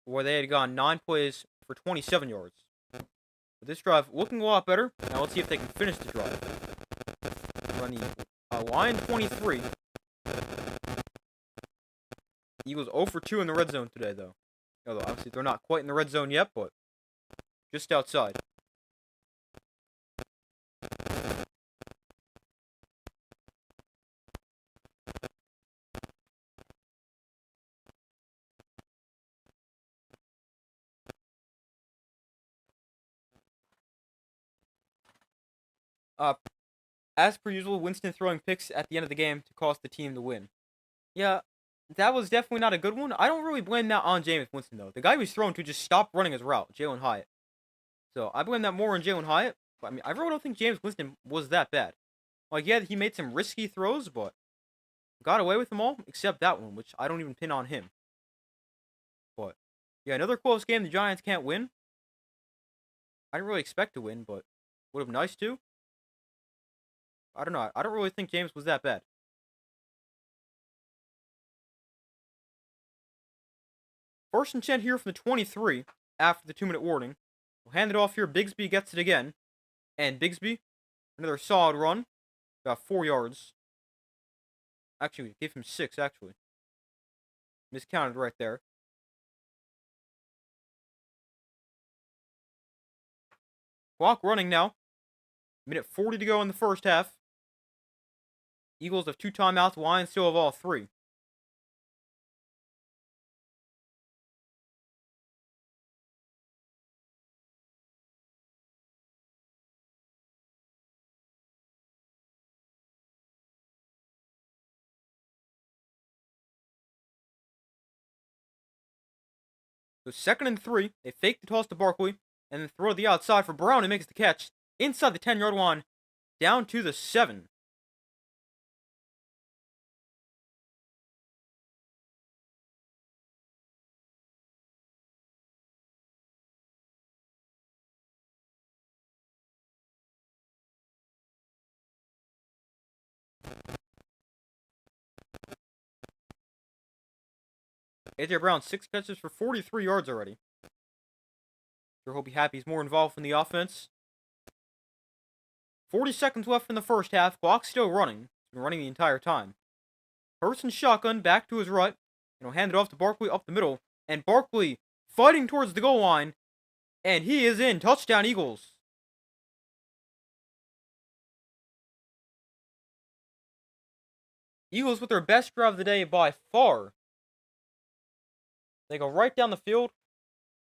where they had gone 9 plays for 27 yards. But this drive looking a lot better. Now let's see if they can finish the drive. Run the line 23. Eagles 0 for 2 in the red zone today, though. Although, obviously, they're not quite in the red zone yet, but just outside. As per usual, Winston throwing picks at the end of the game to cost the team the win. Yeah, that was definitely not a good one. I don't really blame that on Jameis Winston, though. The guy he was thrown to just stopped running his route, Jalen Hyatt. So I blame that more on Jalen Hyatt. But, I mean, I really don't think Jameis Winston was that bad. Like, yeah, he made some risky throws, but got away with them all, except that one, which I don't even pin on him. But, yeah, another close game the Giants can't win. I didn't really expect to win, but would have been nice to. I don't know. I don't really think James was that bad. First and 10 here from the 23 after the 2-minute warning. We'll hand it off here. Bigsby gets it again. And Bigsby, another solid run. About 4 yards. Actually, we gave him 6, actually. Miscounted right there. Clock running now. Minute 40 to go in the first half. Eagles have 2 timeouts. Lions still have all 3. So 2nd and 3. They fake the toss to Barkley. And then throw to the outside for Brown, who makes the catch. Inside the 10-yard line. Down to the 7. A.J. Brown, 6 catches for 43 yards already. Sure he'll be happy he's more involved in the offense. 40 seconds left in the first half. Clock's still running. It's been running the entire time. Hurts and shotgun back to his right. And he'll hand it off to Barkley up the middle. And Barkley fighting towards the goal line. And he is in. Touchdown, Eagles. Eagles with their best drive of the day by far. They go right down the field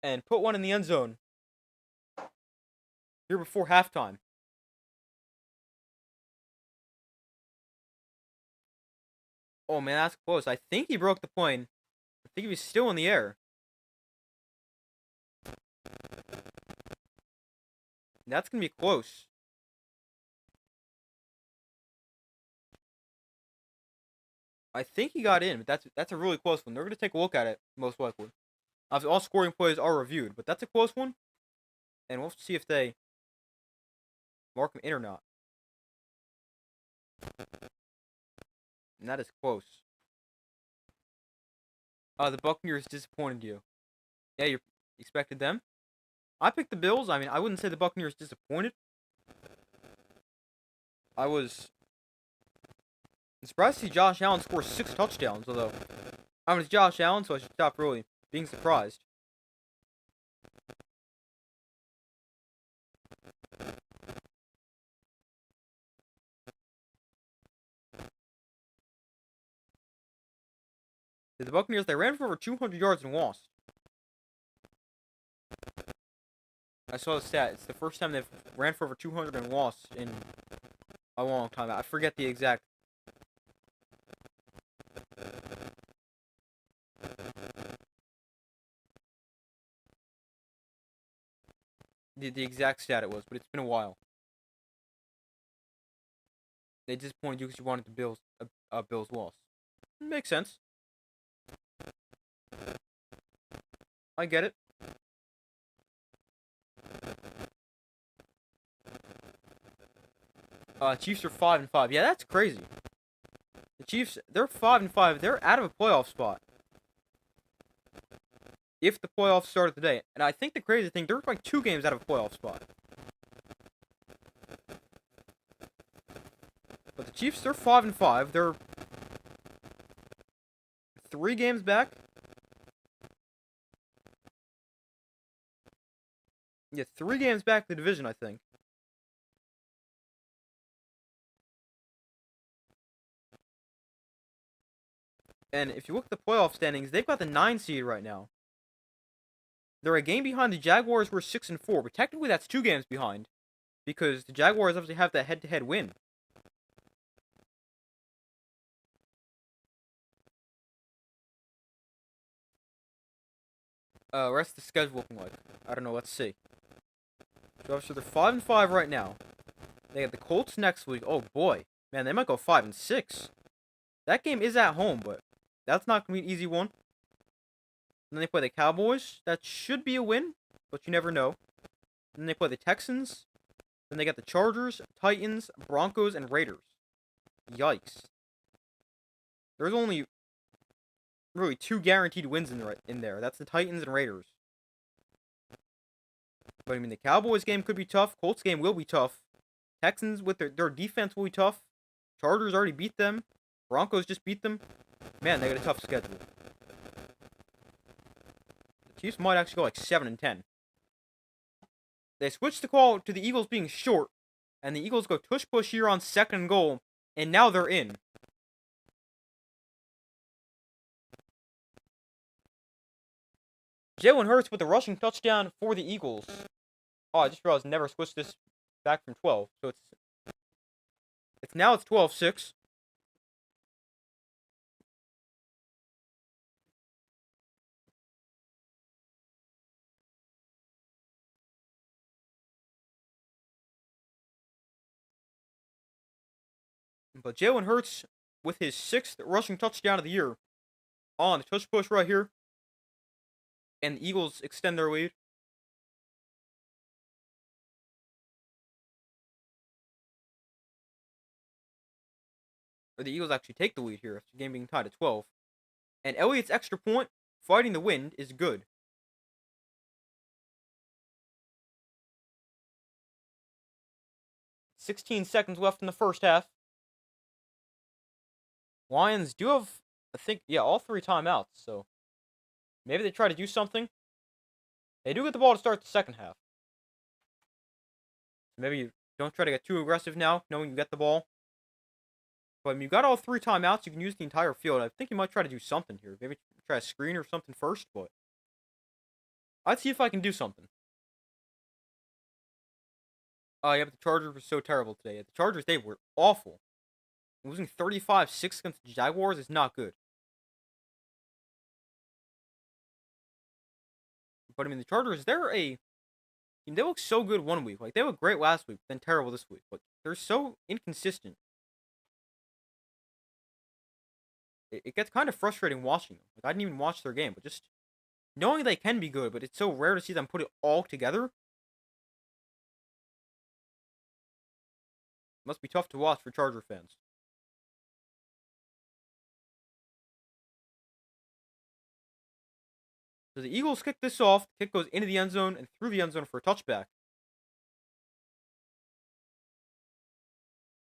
and put one in the end zone here before halftime. Oh man, that's close. I think he broke the plane. I think he was still in the air. That's going to be close. I think he got in, but that's a really close one. They're going to take a look at it, most likely. Obviously, all scoring plays are reviewed, but that's a close one. And we'll see if they mark him in or not. And that is close. The Buccaneers disappointed you. Yeah, you expected them. I picked the Bills. I mean, I wouldn't say the Buccaneers disappointed. I was surprised to see Josh Allen score 6 touchdowns, although I mean, it's Josh Allen, so I should stop really being surprised. The Buccaneers, they ran for over 200 yards and lost. I saw the stat. It's the first time they've ran for over 200 and lost in a long time. I forget the exact. the exact stat it was, but it's been a while. They disappointed you because you wanted the Bills loss. Makes sense. I get it. Chiefs are 5-5. Yeah, that's crazy. The Chiefs, they're 5-5. They're out of a playoff spot. If the playoffs started today, and I think the crazy thing, they're like 2 games out of a playoff spot. But the Chiefs, they're 5-5. They're 3 games back. Yeah, 3 games back in the division, I think. And if you look at the playoff standings, they've got the 9 seed right now. They're a game behind the Jaguars, who are 6-4, but technically that's 2 games behind, because the Jaguars obviously have that head-to-head win. Rest of the schedule looking like? I don't know. Let's see. So obviously they're 5-5 right now. They have the Colts next week. Oh boy, man, they might go 5-6. That game is at home, but that's not gonna be an easy one. And then they play the Cowboys. That should be a win, but you never know. Then they play the Texans. Then they got the Chargers, Titans, Broncos, and Raiders. Yikes. There's only really 2 guaranteed wins in there. That's the Titans and Raiders. But I mean, the Cowboys game could be tough. Colts game will be tough. Texans with their defense will be tough. Chargers already beat them. Broncos just beat them. Man, they got a tough schedule. The Chiefs might actually go like 7-10. They switched the call to the Eagles being short, and the Eagles go tush push here on 2nd and goal, and now they're in. Jalen Hurts with the rushing touchdown for the Eagles. Oh, I just realized I never switched this back from 12, so it's 12-6. But Jalen Hurts with his 6th rushing touchdown of the year on the tush push right here. And the Eagles extend their lead. Or the Eagles actually take the lead here after the game being tied at 12. And Elliott's extra point, fighting the wind, is good. "16 seconds left in the first half. Lions do have, I think, yeah, all 3 timeouts, so maybe they try to do something. They do get the ball to start the second half. Maybe you don't try to get too aggressive now, knowing you get the ball. But when you got all 3 timeouts, you can use the entire field. I think you might try to do something here. Maybe try a screen or something first, but I'd see if I can do something. Oh, yeah, but the Chargers were so terrible today. The Chargers, they were awful. Losing 35-6 against the Jaguars is not good. But, I mean, the Chargers, they look so good one week. Like, they look great last week, then terrible this week. But they're so inconsistent. It gets kind of frustrating watching them. Like, I didn't even watch their game, but just knowing they can be good, but it's so rare to see them put it all together. Must be tough to watch for Charger fans. So the Eagles kick this off. The kick goes into the end zone and through the end zone for a touchback.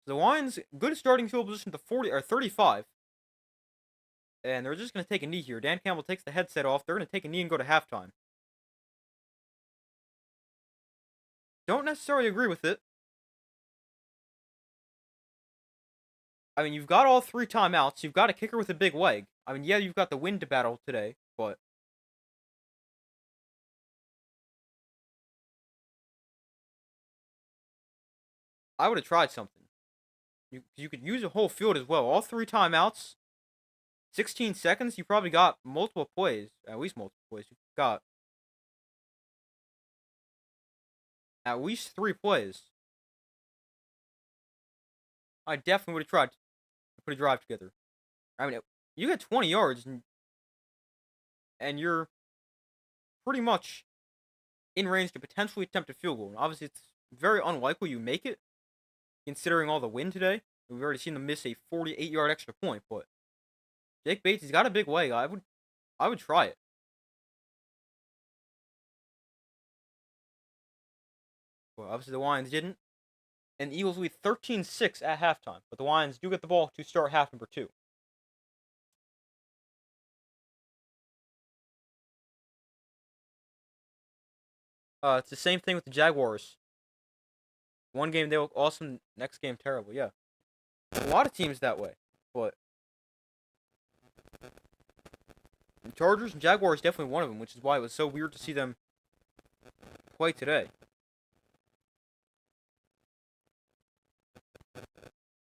So the Lions, good starting field position to 40 or 35. And they're just going to take a knee here. Dan Campbell takes the headset off. They're going to take a knee and go to halftime. Don't necessarily agree with it. I mean, you've got all 3 timeouts. You've got a kicker with a big leg. I mean, yeah, you've got the wind to battle today, but I would have tried something. You could use a whole field as well. All 3 timeouts, 16 seconds. You probably got multiple plays, at least multiple plays. You've got at least 3 plays, I definitely would have tried to put a drive together. I mean, you get 20 yards and you're pretty much in range to potentially attempt a field goal. And obviously, it's very unlikely you make it, considering all the wind today. We've already seen them miss a 48-yard extra point, but Jake Bates, he's got a big leg. I would try it. Well, obviously the Lions didn't. And the Eagles lead 13-6 at halftime. But the Lions do get the ball to start half number 2. It's the same thing with the Jaguars. One game they look awesome, next game terrible. Yeah, a lot of teams that way. But the Chargers and Jaguars definitely one of them, which is why it was so weird to see them play today.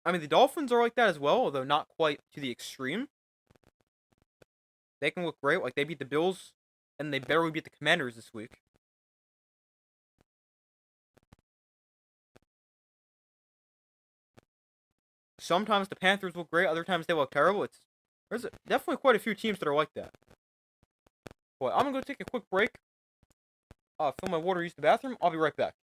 I mean, the Dolphins are like that as well, although not quite to the extreme. They can look great, like they beat the Bills, and they barely beat the Commanders this week. Sometimes the Panthers look great, other times they look terrible. There's definitely quite a few teams that are like that. But I'm gonna go take a quick break. Fill my water, use the bathroom. I'll be right back.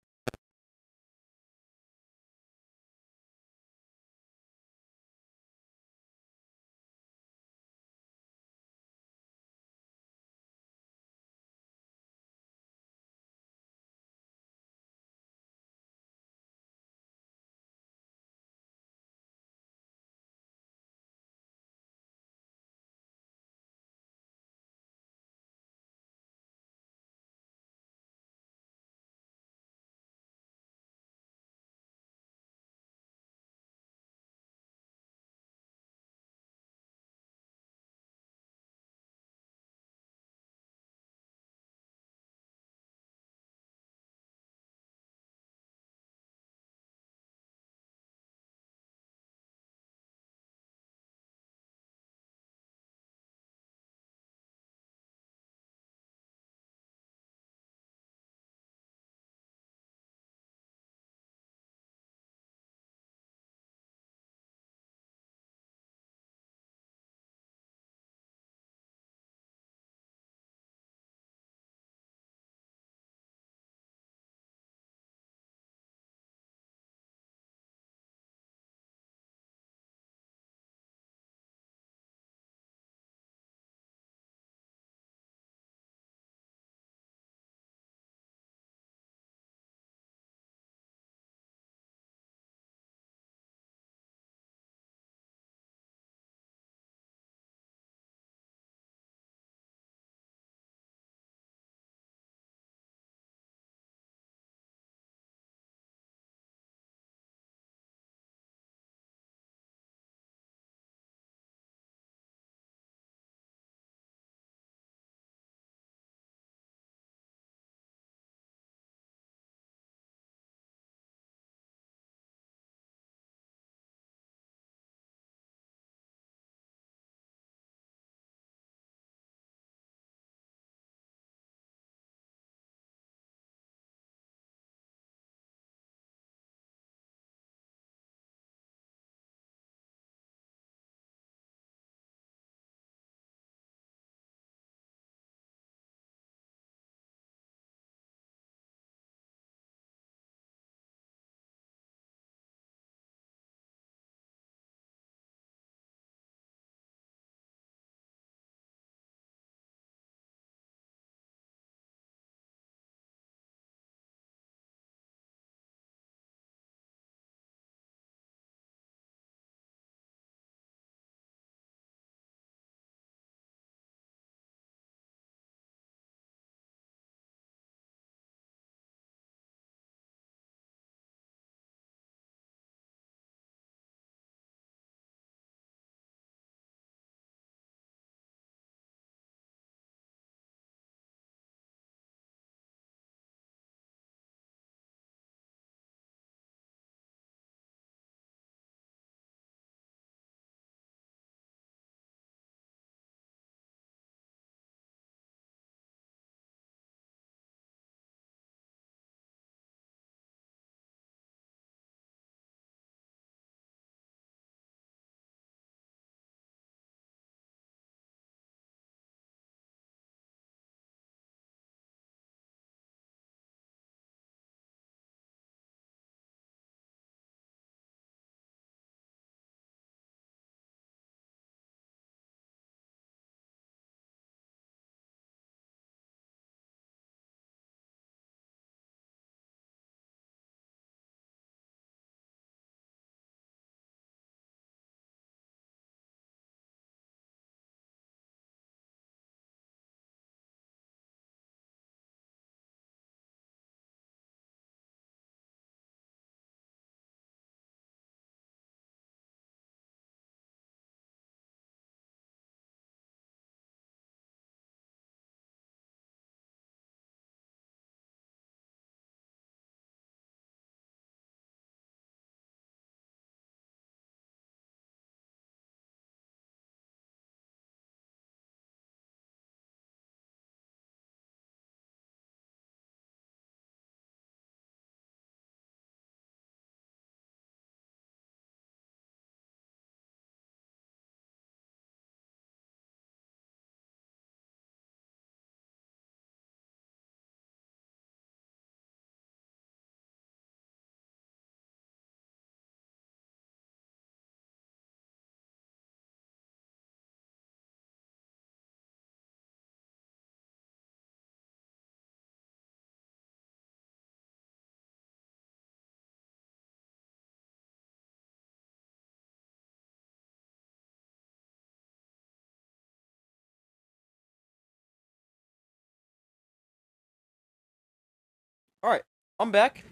Alright, I'm back.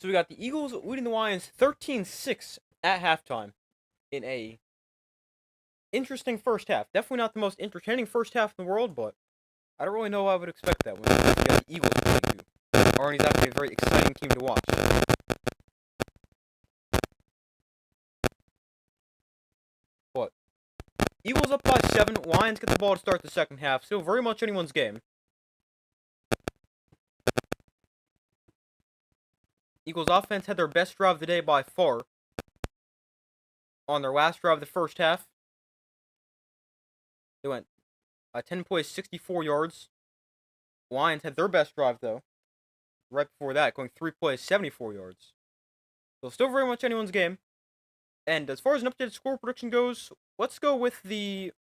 So we got the Eagles leading the Lions 13-6 at halftime in a interesting first half. Definitely not the most entertaining first half in the world, but I don't really know what I would expect that when you got the Eagles playing too. Aren't exactly a very exciting team to watch. But Eagles up by 7, Lions get the ball to start the second half. Still very much anyone's game. Eagles offense had their best drive of the day by far on their last drive of the first half. They went 10 plays, 64 yards. Lions had their best drive, though, right before that, going 3 plays, 74 yards. So still very much anyone's game. And as far as an updated score prediction goes, let's go with the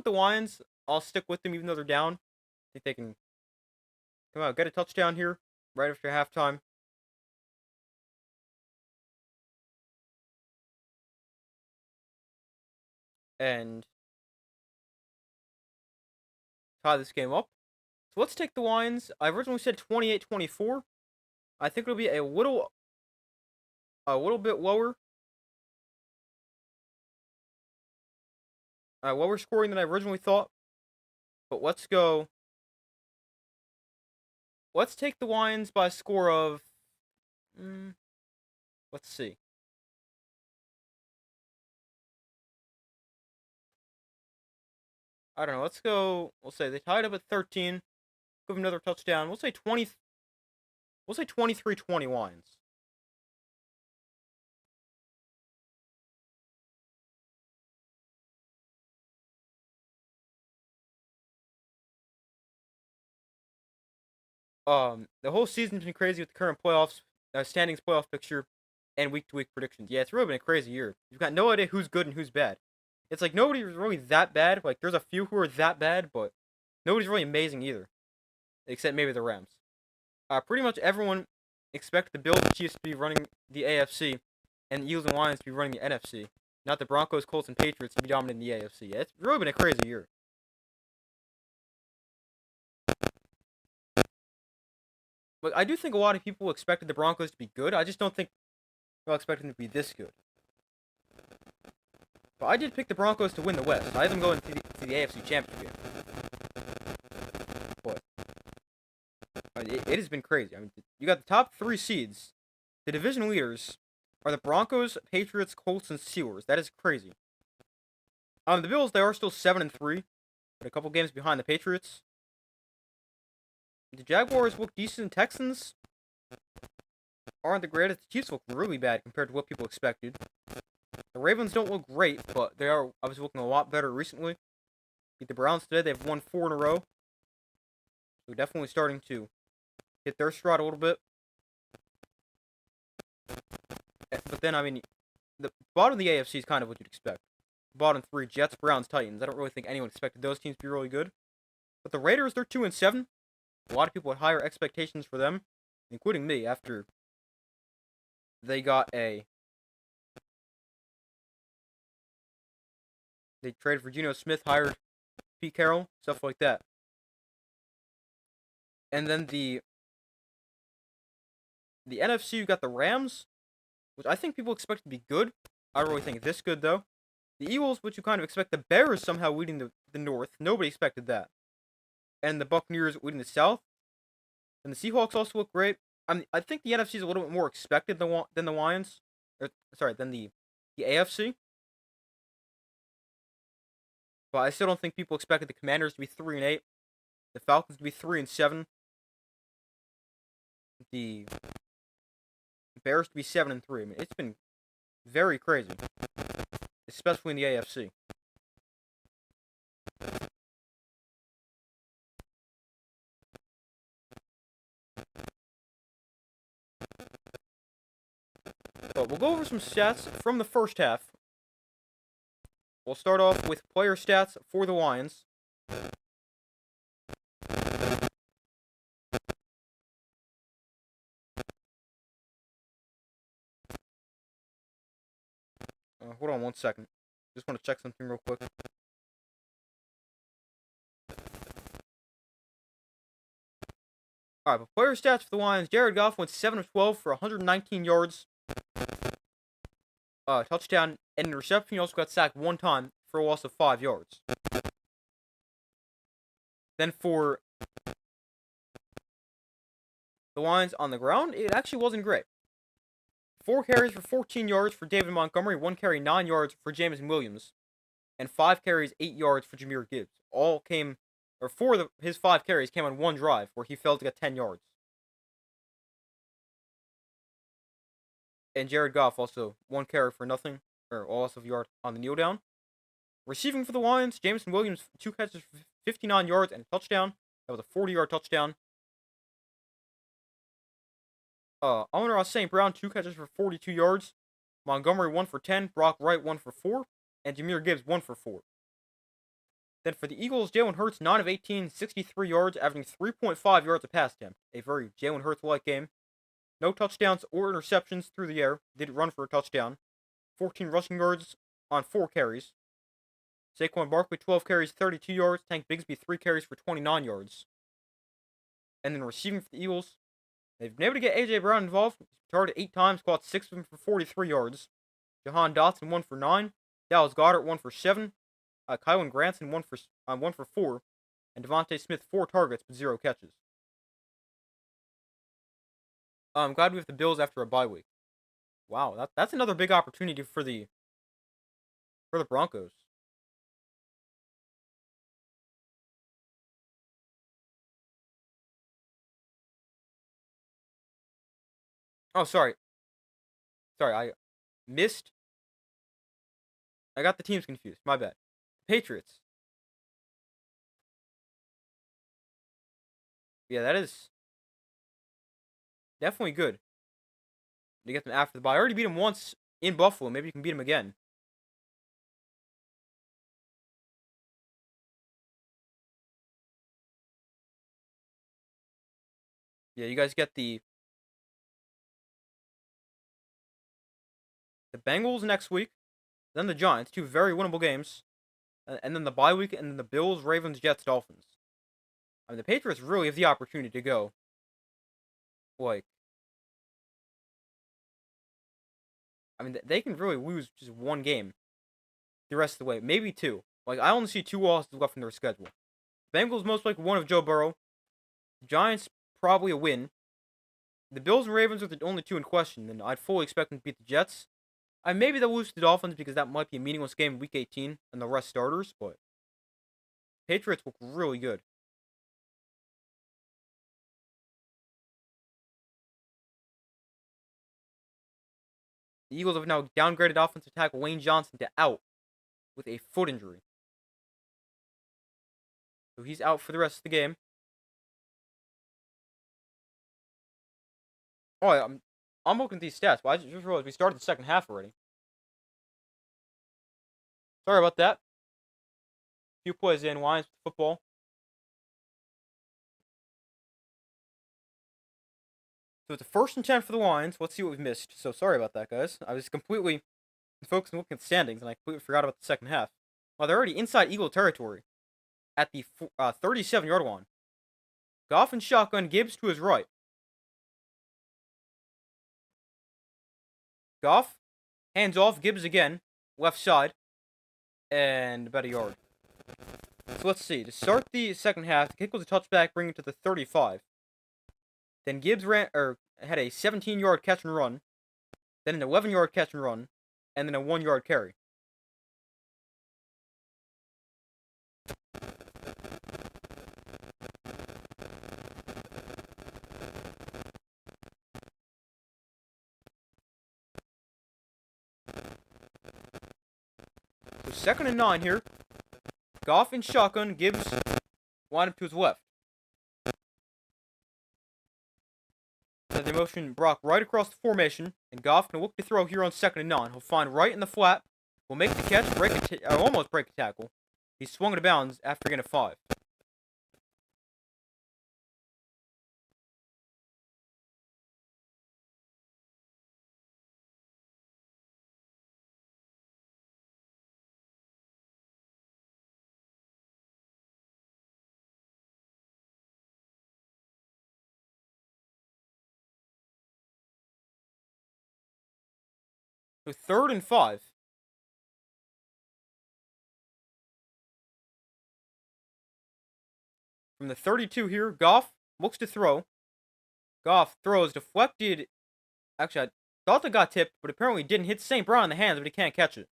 Lions. I'll stick with them even though they're down. I think they can come out, get a touchdown here right after halftime. And tie this game up. So let's take the Lions. I originally said 28-24. I think it'll be a little bit lower. Lower scoring than I originally thought. But let's go. Let's take the Lions by a score of. Let's see. I don't know. Let's go. We'll say they tied up at 13. Give them another touchdown. We'll say 20. We'll say 23-20 Lions. The whole season's been crazy with the current playoffs, standings playoff picture, and week-to-week predictions. Yeah, it's really been a crazy year. You've got no idea who's good and who's bad. It's like nobody's really that bad. Like, there's a few who are that bad, but nobody's really amazing either. Except maybe the Rams. Pretty much everyone expected the Bills and Chiefs to be running the AFC, and the Eagles and Lions to be running the NFC. Not the Broncos, Colts, and Patriots to be dominating the AFC. Yeah, it's really been a crazy year. But I do think a lot of people expected the Broncos to be good. I just don't think they're expecting them to be this good. But I did pick the Broncos to win the West. I had them going to the AFC Championship game. But it has been crazy. I mean, you got the top 3 seeds. The division leaders are the Broncos, Patriots, Colts, and Steelers. That is crazy. The Bills, they are still 7-3, but a couple games behind the Patriots. The Jaguars look decent. Texans aren't the greatest. The Chiefs look really bad compared to what people expected. The Ravens don't look great, but they are obviously looking a lot better recently. Beat the Browns today. They've won 4 in a row. So definitely starting to hit their stride a little bit. But then, I mean, the bottom of the AFC is kind of what you'd expect. Bottom 3, Jets, Browns, Titans. I don't really think anyone expected those teams to be really good. But the Raiders, they're 2-7. A lot of people had higher expectations for them, including me, after they got they traded for Geno Smith, hired Pete Carroll, stuff like that. And then the NFC, you got the Rams, which I think people expect to be good. I don't really think this good, though. The Eagles, which you kind of expect. The Bears somehow leading the North. Nobody expected that. And the Buccaneers leading the South. And the Seahawks also look great. I think the NFC is a little bit more expected than the Lions. Than the AFC. But I still don't think people expected the Commanders to be 3-8. The Falcons to be 3-7. The Bears to be 7-3. I mean, it's been very crazy, especially in the AFC. But we'll go over some stats from the first half. We'll start off with player stats for the Lions. Hold on one second. Just want to check something real quick. All right, but player stats for the Lions: Jared Goff went 7 of 12 for 119 yards, touchdown, and interception. He also got sacked one time for a loss of 5 yards. Then for the Lions on the ground, it actually wasn't great. 4 carries for 14 yards for David Montgomery, 1 carry, 9 yards for Jameson Williams, and 5 carries, 8 yards for Jahmyr Gibbs. His 5 carries came on one drive where he failed to get 10 yards. And Jared Goff also 1 carry for nothing, or loss of yard on the kneel down. Receiving for the Lions, Jameson Williams 2 catches for 59 yards and a touchdown. That was a 40-yard touchdown. Amon-Ra St. Brown 2 catches for 42 yards. Montgomery 1 for 10. Brock Wright 1 for 4. And Jahmyr Gibbs 1 for 4. Then for the Eagles, Jalen Hurts 9 of 18, 63 yards, averaging 3.5 yards a pass attempt. A very Jalen Hurts-like game. No touchdowns or interceptions through the air. Did run for a touchdown. 14 rushing yards on 4 carries. Saquon Barkley 12 carries, 32 yards. Tank Bigsby 3 carries for 29 yards. And then receiving for the Eagles, they've been able to get A.J. Brown involved. Targeted 8 times, caught 6 of them for 43 yards. Jahan Dotson 1 for 9. Dallas Goedert 1 for 7. Kylan Granson 1 for 4. And Devontae Smith 4 targets but 0 catches. I'm glad we have the Bills after a bye week. Wow, that's another big opportunity for the Broncos. Oh, sorry, I missed. I got the teams confused. My bad. Patriots. Yeah, that is definitely good to get them after the bye. I already beat them once in Buffalo. Maybe you can beat them again. Yeah, you guys get the Bengals next week, then the Giants, 2 very winnable games, and then the bye week, and then the Bills, Ravens, Jets, Dolphins. I mean, the Patriots really have the opportunity to go, like, I mean, they can really lose just 1 game the rest of the way, maybe 2. Like, I only see 2 losses left in their schedule. Bengals most likely 1 of Joe Burrow. Giants probably a win. The Bills and Ravens are the only 2 in question, and I'd fully expect them to beat the Jets. Maybe they'll lose to the Dolphins because that might be a meaningless game in Week 18 and they'll rest starters, but Patriots look really good. The Eagles have now downgraded offensive tackle Lane Johnson to out with a foot injury. So he's out for the rest of the game. Oh, yeah, I'm looking at these stats, but I just realized we started the second half already. Sorry about that. Few plays in, Lions with football. So it's a 1st and 10 for the Lions. Let's see what we've missed. So sorry about that, guys. I was completely focused on looking at the standings, and I completely forgot about the second half. Well, they're already inside Eagle territory at the 37-yard line. Goff and shotgun, Gibbs to his right. Goff, hands off, Gibbs again, left side, and about a yard. So let's see. To start the second half, the kick was a touchback, bringing it to the 35. Then Gibbs had a 17-yard catch and run, then an 11-yard catch and run, and then a 1-yard carry. So 2nd and 9 here. Goff in shotgun, Gibbs line up to his left. So they motion Brock right across the formation, and Goff can look to throw here on 2nd and 9. He'll find right in the flat, will make the catch, almost break a tackle. He swung it out of bounds after getting a 5. So 3rd and 5. From the 32 here, Goff looks to throw. Goff throws deflected. Actually, I thought it got tipped, but apparently didn't hit St. Brown in the hands, but he can't catch it.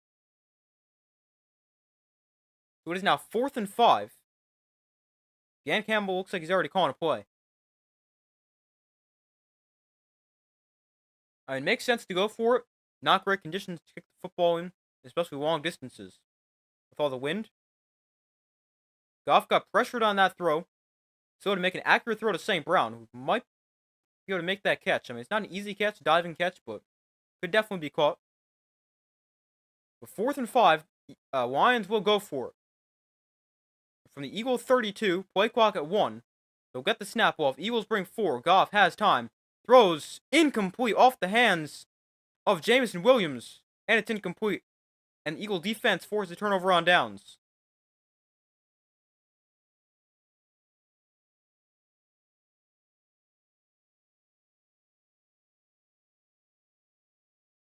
So it is now 4th and 5. Dan Campbell looks like he's already calling a play. I mean, it makes sense to go for it. Not great conditions to kick the football in, especially long distances with all the wind. Goff got pressured on that throw, so to make an accurate throw to St. Brown, who might be able to make that catch. I mean, it's not an easy catch, diving catch, but could definitely be caught. But 4th and 5, Lions will go for it. From the Eagle 32, play clock at 1. They'll get the snap off. Eagles bring 4. Goff has time. Throws incomplete off the hands of Jameson Williams. And it's incomplete. And Eagle defense forces a turnover on downs.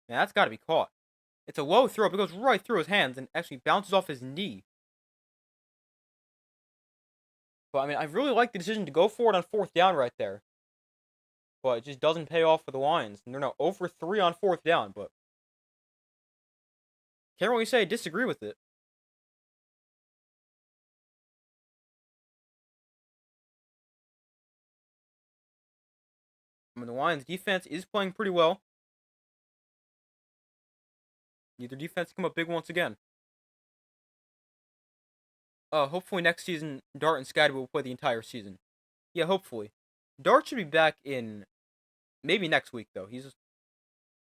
Now that's got to be caught. It's a low throw, but it goes right through his hands and actually bounces off his knee. But I mean, I really like the decision to go for it on 4th down right there. But it just doesn't pay off for the Lions. And they're now 0 for 3 on 4th down, but can't really say I disagree with it. I mean, the Lions defense is playing pretty well. Neither defense come up big once again. Hopefully next season, Dart and Skadby will play the entire season. Yeah, hopefully. Dart should be back in maybe next week, though. He's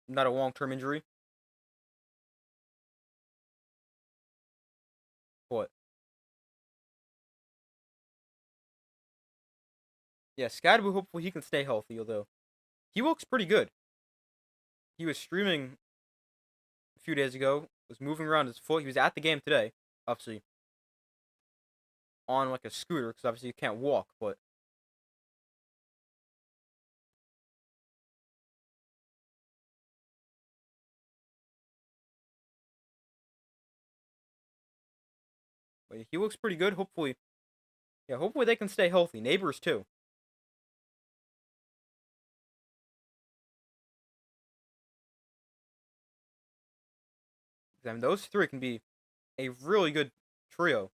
not a long-term injury. What? Yeah, Skadby, hopefully he can stay healthy, although he looks pretty good. He was streaming a few days ago, was moving around his foot. He was at the game today, obviously, on like a scooter, because obviously you can't walk, but he looks pretty good. Hopefully, yeah, hopefully they can stay healthy. Neighbors too. I mean, those 3 can be a really good trio.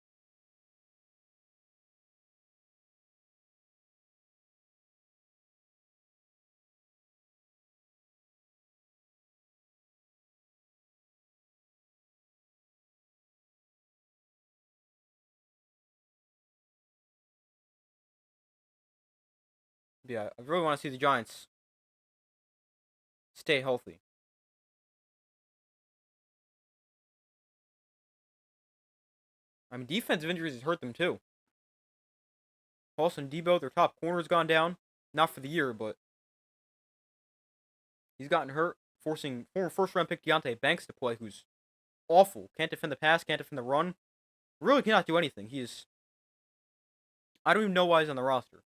Yeah, I really want to see the Giants stay healthy. I mean, defensive injuries has hurt them too. Paulson Debo, their top corner's gone down. Not for the year, but he's gotten hurt, forcing former first-round pick Deonte Banks to play, who's awful. Can't defend the pass, can't defend the run. Really cannot do anything. He is... I don't even know why he's on the roster.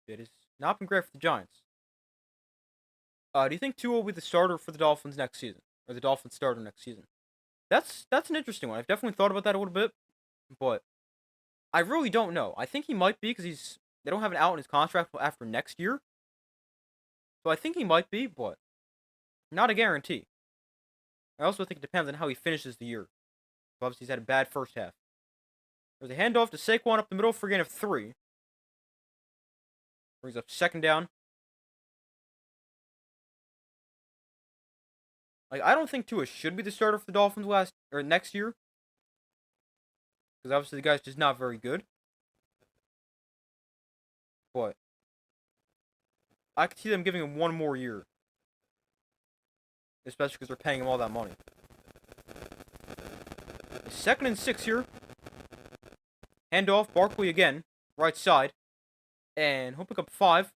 It has not been great for the Giants. Do you think Tua will be the starter for the Dolphins next season? Or the Dolphins starter next season? That's an interesting one. I've definitely thought about that a little bit. But I really don't know. I think he might be because they don't have an out in his contract after next year. So I think he might be, but not a guarantee. I also think it depends on how he finishes the year. Obviously, he's had a bad first half. There's a handoff to Saquon up the middle for a gain of 3. Brings up 2nd down. Like, I don't think Tua should be the starter for the Dolphins next year. Because obviously the guy's just not very good. But I could see them giving him 1 more year. Especially because they're paying him all that money. 2nd and 6 here. Handoff, Barkley again. Right side. And he'll pick up 5.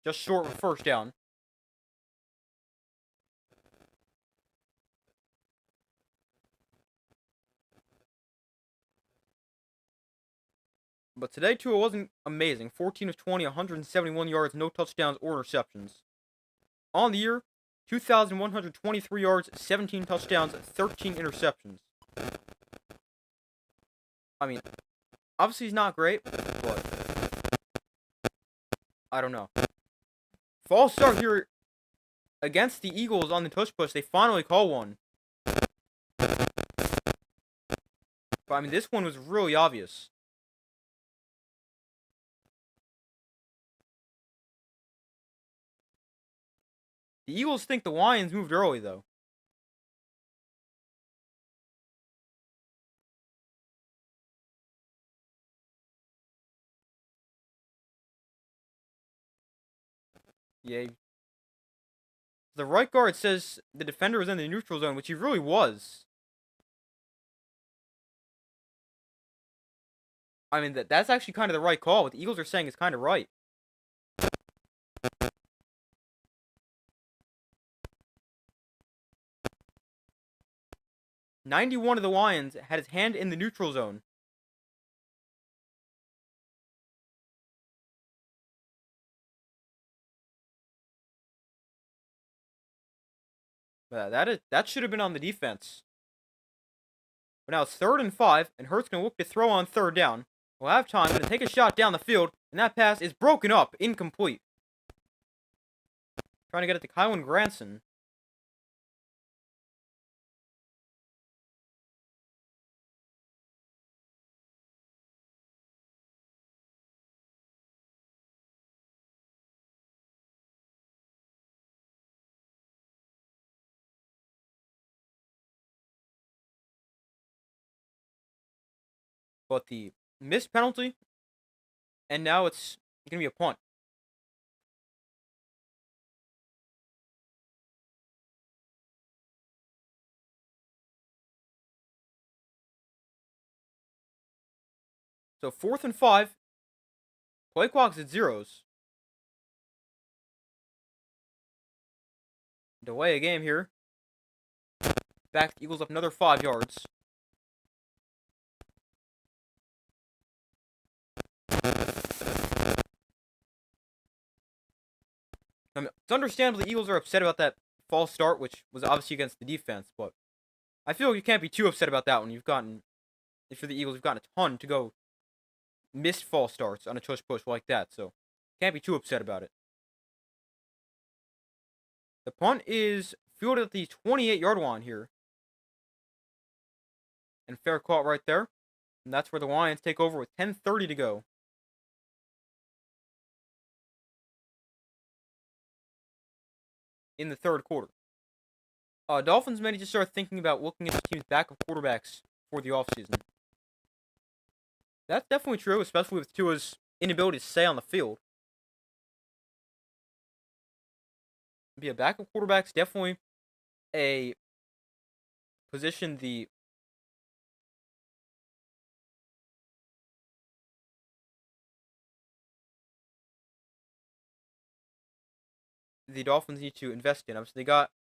Just short of a 1st down. But today, Tua wasn't amazing. 14 of 20, 171 yards, no touchdowns or interceptions. On the year, 2,123 yards, 17 touchdowns, 13 interceptions. I mean, obviously he's not great, but I don't know. False start here against the Eagles on the tush push. They finally call one. But I mean, this one was really obvious. The Eagles think the Lions moved early, though. Yeah. The right guard says the defender was in the neutral zone, which he really was. I mean, that's actually kind of the right call. What the Eagles are saying is kind of right. "91 of the Lions had his hand in the neutral zone." That should have been on the defense. But now it's 3rd and 5, and Hurts gonna look to throw on 3rd down. We'll have time, gonna take a shot down the field, and that pass is broken up, incomplete. Trying to get it to Kylan Granson. But the missed penalty, and now it's gonna be a punt. So 4th and 5. Play clock's at zeros. Delay a game here. Back, the Eagles up another 5 yards. I mean, it's understandable the Eagles are upset about that false start, which was obviously against the defense, but I feel like you can't be too upset about that one. If you're the Eagles, you've gotten a ton to go missed false starts on a tush push like that, so can't be too upset about it. The punt is fielded at the 28-yard line here. And fair caught right there. And that's where the Lions take over with 10:30 to go. In the 3rd quarter. Dolphins may need to start thinking about looking at the team's backup quarterbacks for the offseason. That's definitely true, especially with Tua's inability to stay on the field. Be a backup quarterback's definitely a position the Dolphins need to invest in. Obviously, they got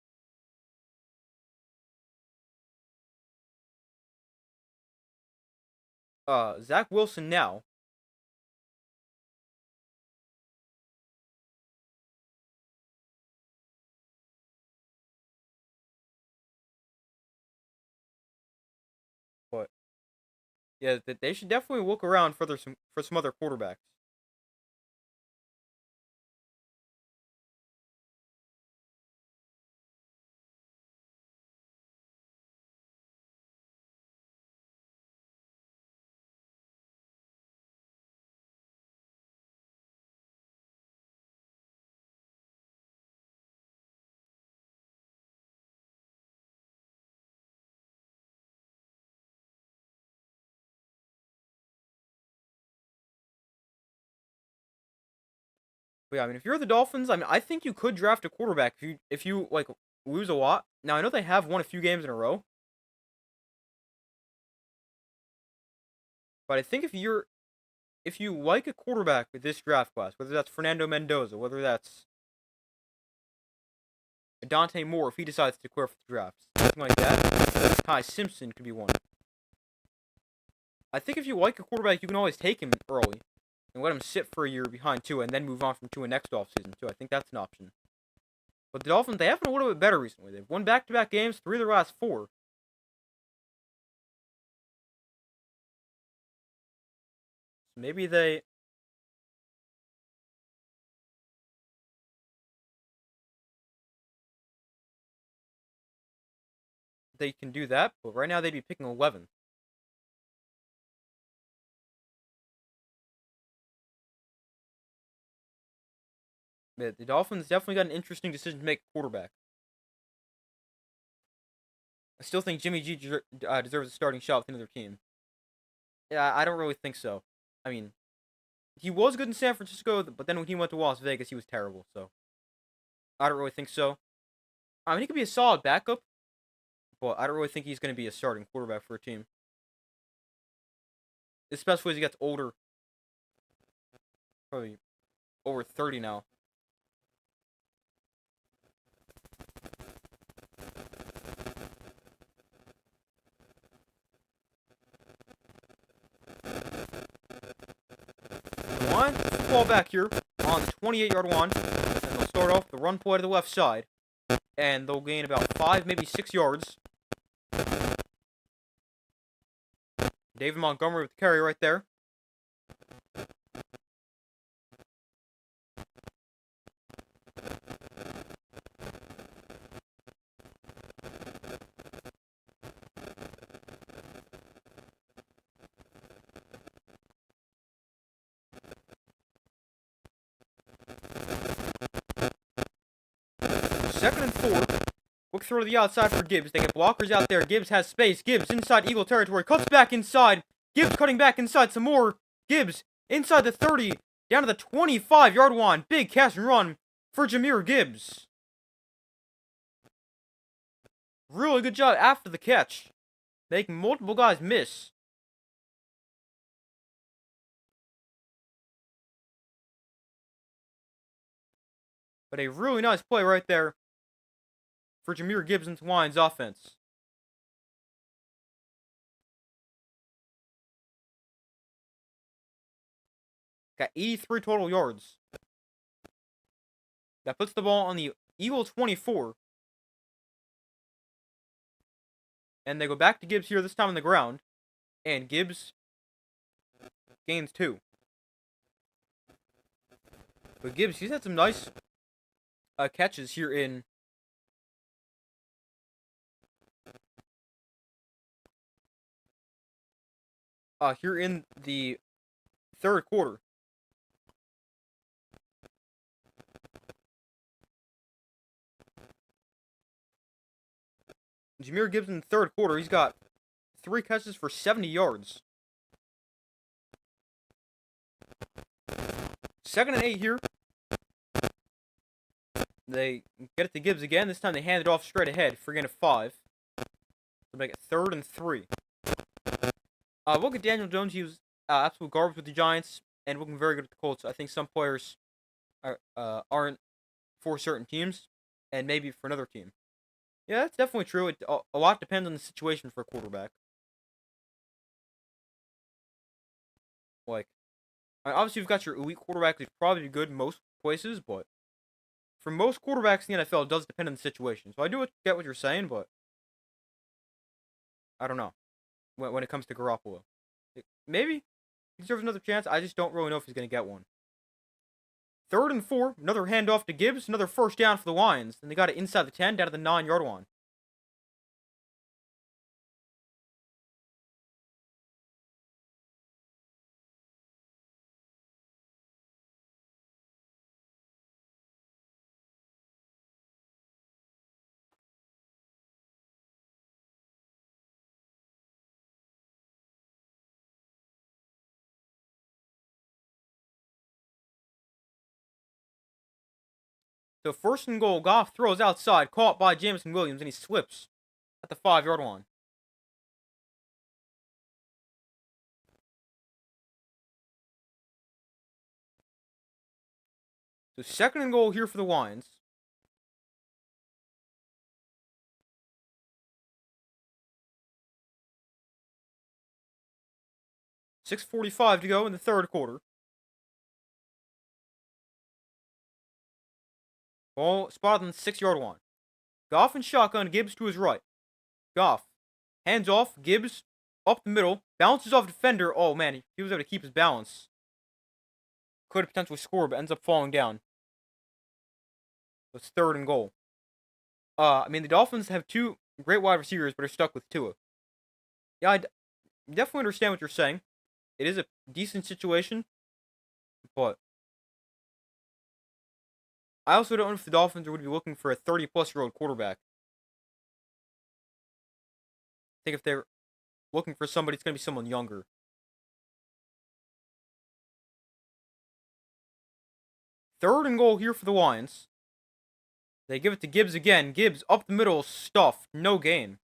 Zach Wilson now. But yeah, they should definitely look around for some other quarterbacks. But yeah, I mean, if you're the Dolphins, I mean, I think you could draft a quarterback if you like lose a lot. Now I know they have won a few games in a row, but I think if you like a quarterback with this draft class, whether that's Fernando Mendoza, whether that's Dante Moore, if he decides to clear for the drafts, something like that, Ty Simpson could be one. I think if you like a quarterback, you can always take him early and let him sit for a year behind Tua, and then move on from Tua next offseason too. I think that's an option. But the Dolphins, they have been a little bit better recently. They've won back-to-back games, 3 of their last 4. So maybe they can do that, but right now they'd be picking 11. Yeah, the Dolphins definitely got an interesting decision to make at quarterback. I still think Jimmy G deserves a starting shot with another team. Yeah, I don't really think so. I mean, he was good in San Francisco, but then when he went to Las Vegas, he was terrible. So I don't really think so. I mean, he could be a solid backup, but I don't really think he's going to be a starting quarterback for a team, especially as he gets older. Probably over 30 now. One ball back here on the 28-yard line, and they'll start off the run play to the left side, and they'll gain about 5, maybe 6 yards. David Montgomery with the carry right there. Second and 4. Quick throw to the outside for Gibbs. They get blockers out there. Gibbs has space. Gibbs inside Eagle territory. Cuts back inside. Gibbs cutting back inside some more. Gibbs inside the 30. Down to the 25-yard line. Big catch and run for Jahmyr Gibbs. Really good job after the catch. Making multiple guys miss. But a really nice play right there for Jahmyr Gibbs and Lions offense. Got 83 total yards. That puts the ball on the Eagle 24. And they go back to Gibbs here, this time on the ground. And Gibbs gains 2. But Gibbs, he's had some nice catches here in the third quarter. Jahmyr Gibbs in the third quarter, he's got 3 catches for 70 yards. Second and 8 here. They get it to Gibbs again. This time they hand it off straight ahead for a gain of 5. To make it 3rd and 3. Look at Daniel Jones. He was absolute garbage with the Giants and looking very good with the Colts. I think some players aren't for certain teams and maybe for another team. Yeah, that's definitely true. A lot depends on the situation for a quarterback. Like, obviously you've got your elite quarterback who's probably good most places, but for most quarterbacks in the NFL, it does depend on the situation. So I do get what you're saying, but I don't know when it comes to Garoppolo. Maybe he deserves another chance. I just don't really know if he's going to get one. 3rd and 4. Another handoff to Gibbs. Another first down for the Lions. And they got it inside the 10, down to the 9-yard line. So 1st and goal. Goff throws outside. Caught by Jameson Williams. And he slips at the 5-yard line. So 2nd and goal here for the Lions. .6:45 to go in the third quarter. Ball spotted on the 6-yard line. Goff and shotgun, Gibbs to his right. Goff. Hands off, Gibbs up the middle. Bounces off defender. Oh man, he was able to keep his balance. Could have potentially scored, but ends up falling down. So it's 3rd and goal. I mean, the Dolphins have 2 great wide receivers, but are stuck with Tua. Yeah, I definitely understand what you're saying. It is a decent situation, but I also don't know if the Dolphins would be looking for a 30-plus-year-old quarterback. I think if they're looking for somebody, it's going to be someone younger. 3rd and goal here for the Lions. They give it to Gibbs again. Gibbs up the middle, stuffed, no gain.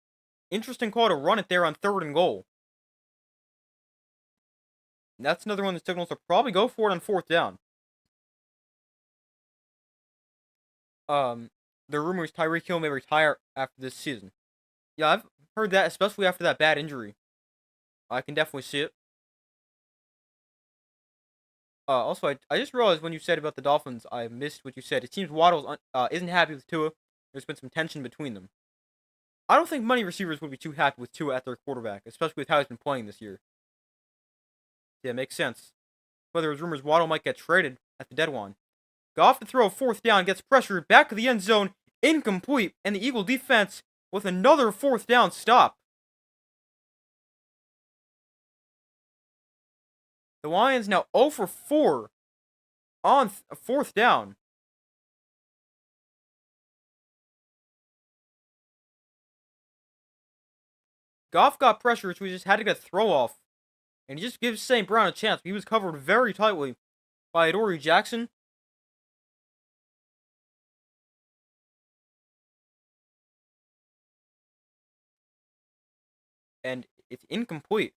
Interesting call to run it there on 3rd and goal. And that's another one of the signals to probably go for it on 4th down. The rumors Tyreek Hill may retire after this season. Yeah, I've heard that, especially after that bad injury. I can definitely see it. Also, I just realized when you said about the Dolphins, I missed what you said. It seems Waddle isn't happy with Tua. There's been some tension between them. I don't think many receivers would be too happy with Tua at their quarterback, especially with how he's been playing this year. Yeah, makes sense. Whether there's rumors Waddle might get traded at the deadline. Goff to throw 4th down, gets pressured, back of the end zone, incomplete, and the Eagle defense with another 4th down stop. The Lions now 0 for 4 on 4th down. Goff got pressure, so he just had to get a throw off. And he just gives St. Brown a chance. He was covered very tightly by Adoree Jackson. And it's incomplete.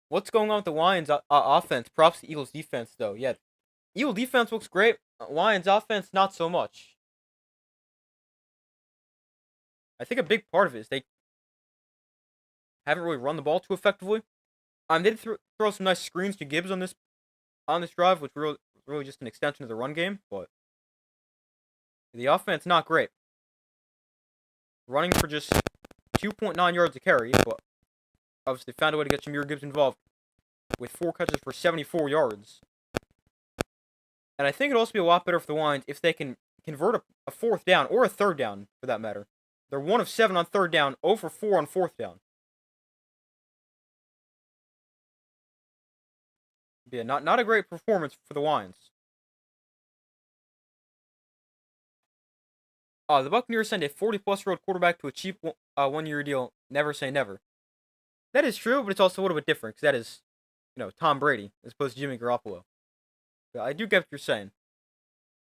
What's going on with the Lions offense? Props to Eagles defense, though. Yeah, Eagle defense looks great. Lions offense, not so much. I think a big part of it is they haven't really run the ball too effectively. They did throw some nice screens to Gibbs on this drive, which was really just an extension of the run game. But the offense not great. Running for just 2.9 yards a carry, but obviously found a way to get Jahmyr Gibbs involved with 4 catches for 74 yards. And I think it'd also be a lot better for the Lions if they can convert a 4th down, or a 3rd down, for that matter. They're 1 of 7 on 3rd down, 0 for 4 on 4th down. But yeah, not a great performance for the Lions. The Buccaneers send a 40-plus-year-old quarterback to a cheap 1-year deal. Never say never. That is true, but it's also a little bit different, because that is, Tom Brady, as opposed to Jimmy Garoppolo. But I do get what you're saying.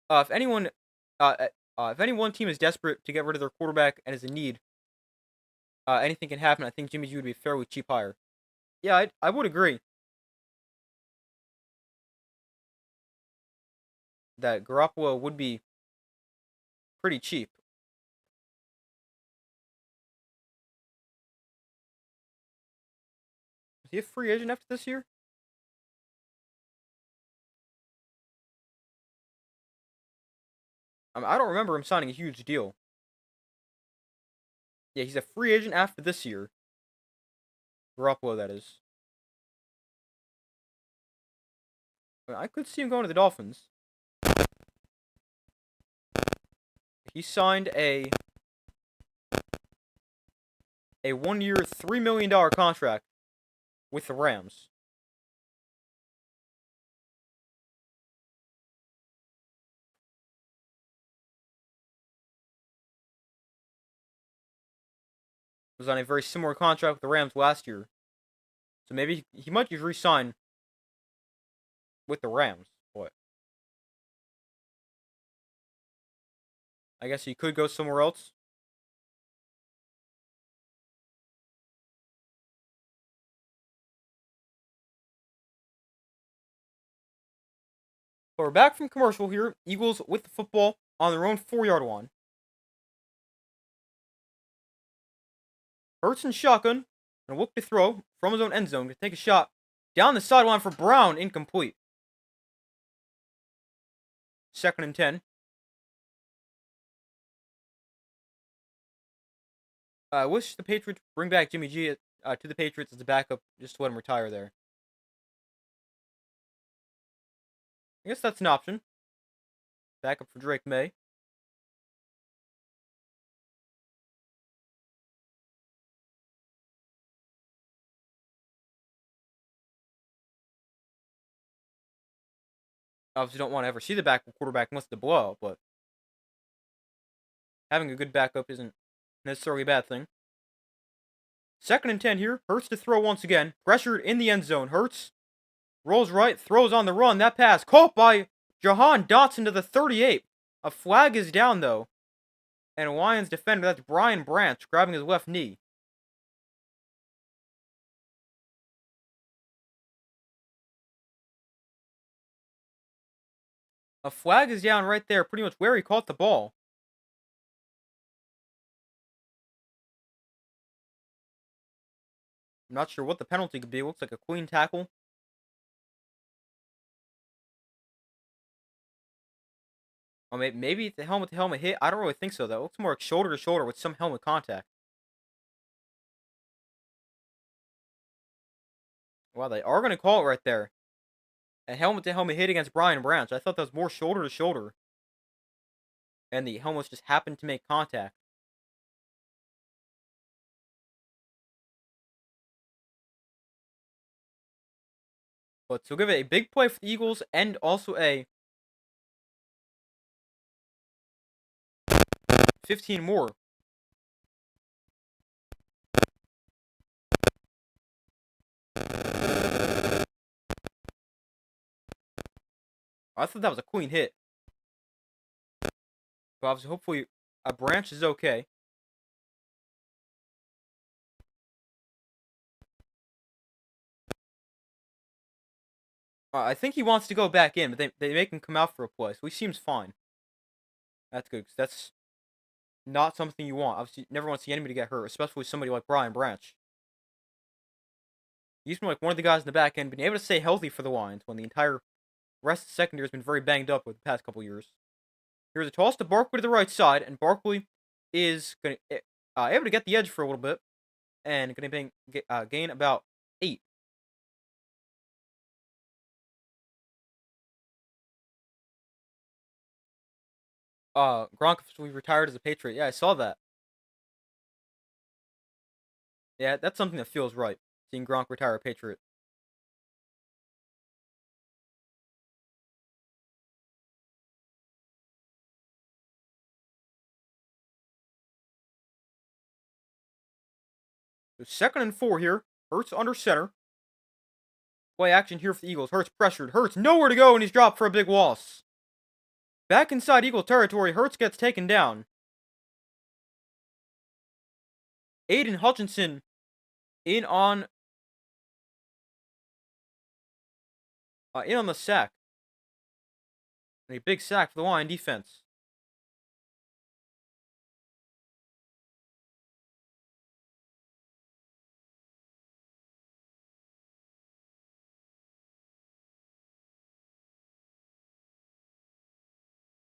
If any one team is desperate to get rid of their quarterback and is in need, anything can happen. I think Jimmy G would be a fairly cheap hire. Yeah, I would agree that Garoppolo would be pretty cheap. Is he a free agent after this year? I don't remember him signing a huge deal. Yeah, he's a free agent after this year. Garoppolo, that is. I could see him going to the Dolphins. He signed a 1-year, $3 million contract with the Rams. Was on a very similar contract with the Rams last year. So maybe he might just re-sign with the Rams. What? I guess he could go somewhere else. But we're back from commercial here. Eagles with the football on their own 4-yard line. Hurts and shotgun. And look to throw from his own end zone to take a shot down the sideline for Brown. Incomplete. 2nd and 10. I wish the Patriots bring back Jimmy G to the Patriots as a backup, just to let him retire there. I guess that's an option. Backup for Drake May. Obviously, don't want to ever see the backup quarterback unless the blowout, but having a good backup isn't necessarily a bad thing. 2nd and 10 here. Hurts to throw once again. Pressured in the end zone. Hurts rolls right, throws on the run. That pass caught by Jahan Dotson to the 38. A flag is down, though. And a Lions defender, that's Brian Branch, grabbing his left knee. A flag is down right there, pretty much where he caught the ball. I'm not sure what the penalty could be. It looks like a clean tackle. Or maybe the helmet-to-helmet hit. I don't really think so, though. It looks more like shoulder-to-shoulder with some helmet contact. Wow, they are going to call it right there. A helmet-to-helmet hit against Brian Branch. I thought that was more shoulder-to-shoulder. And the helmets just happened to make contact. But to give it a big play for the Eagles and also a 15 more. I thought that was a clean hit. But obviously, hopefully, a Branch is okay. I think he wants to go back in, but they make him come out for a play, so he seems fine. That's good, because that's not something you want. Obviously, you never want to see anybody get hurt, especially somebody like Brian Branch. He's been like one of the guys in the back end, been able to stay healthy for the Lions when the entire rest of the secondary has been very banged up with the past couple years. Here's a toss to Barkley to the right side, and Barkley is going to able to get the edge for a little bit, and going to gain about 8. Gronk officially retired as a Patriot. Yeah, I saw that. Yeah, that's something that feels right, seeing Gronk retire a Patriot. So 2nd and 4 here. Hurts under center. Play action here for the Eagles. Hurts pressured. Hurts nowhere to go, and he's dropped for a big loss. Back inside Eagle territory, Hurts gets taken down. Aiden Hutchinson in on the sack. And a big sack for the Lion defense.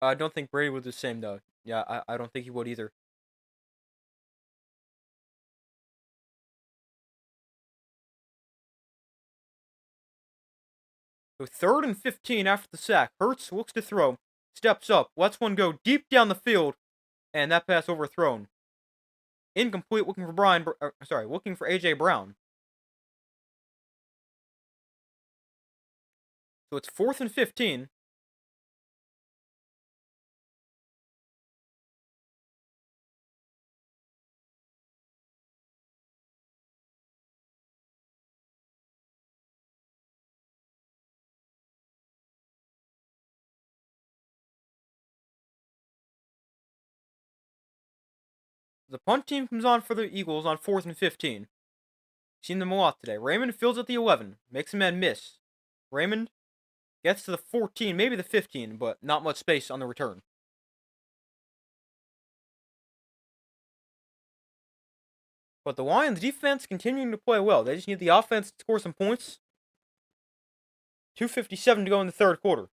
I don't think Brady would do the same, though. Yeah, I don't think he would either. So 3rd and 15 after the sack. Hurts looks to throw. Steps up. Lets one go deep down the field. And that pass overthrown. Incomplete, looking for A.J. Brown. So it's 4th and 15. The punt team comes on for the Eagles on 4th and 15. Seen them a lot today. Raymond fields at the 11. Makes a man miss. Raymond gets to the 14, maybe the 15, but not much space on the return. But the Lions defense continuing to play well. They just need the offense to score some points. 2:57 to go in the 3rd quarter.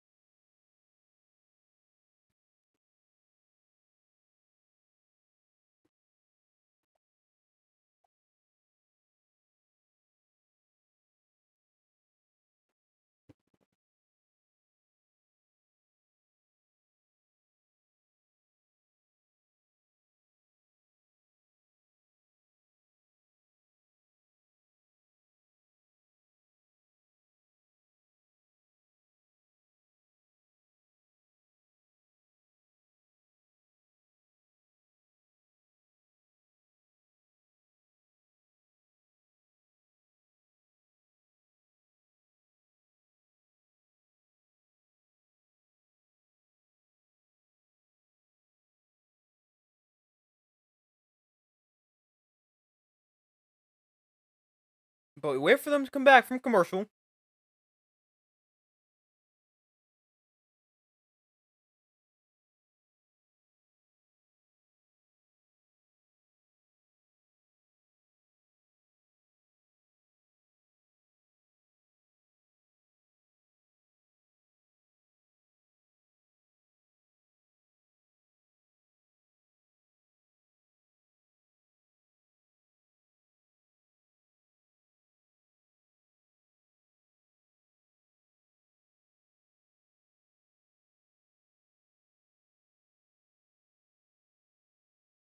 But we wait for them to come back from commercial.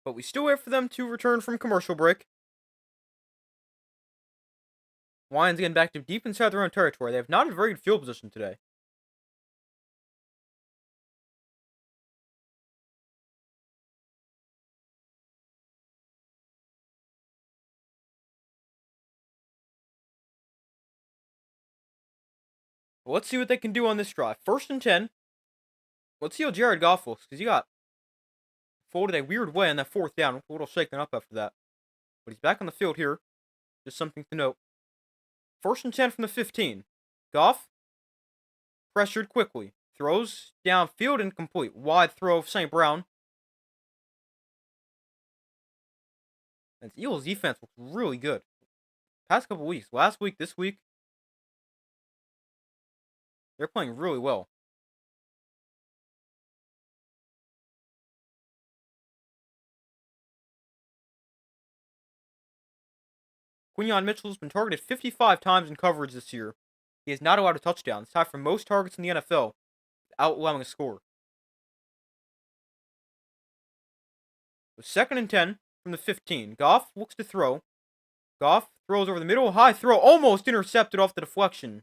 But we still wait for them to return from commercial break. Lions getting back to deep inside their own territory. They have not a very good field position today. But let's see what they can do on this drive. 1st and 10. Let's see how Jared Goff looks, because he got folded a weird way on that 4th down. A little shaken up after that. But he's back on the field here. Just something to note. 1st and 10 from the 15. Goff pressured quickly. Throws downfield incomplete. Wide throw of St. Brown. And the Eagles defense looks really good. Past couple weeks. Last week, this week. They're playing really well. Quinyon Mitchell's been targeted 55 times in coverage this year. He has not allowed a touchdown. It's tied for most targets in the NFL without allowing a score. So 2nd and 10 from the 15. Goff looks to throw. Goff throws over the middle. High throw. Almost intercepted off the deflection.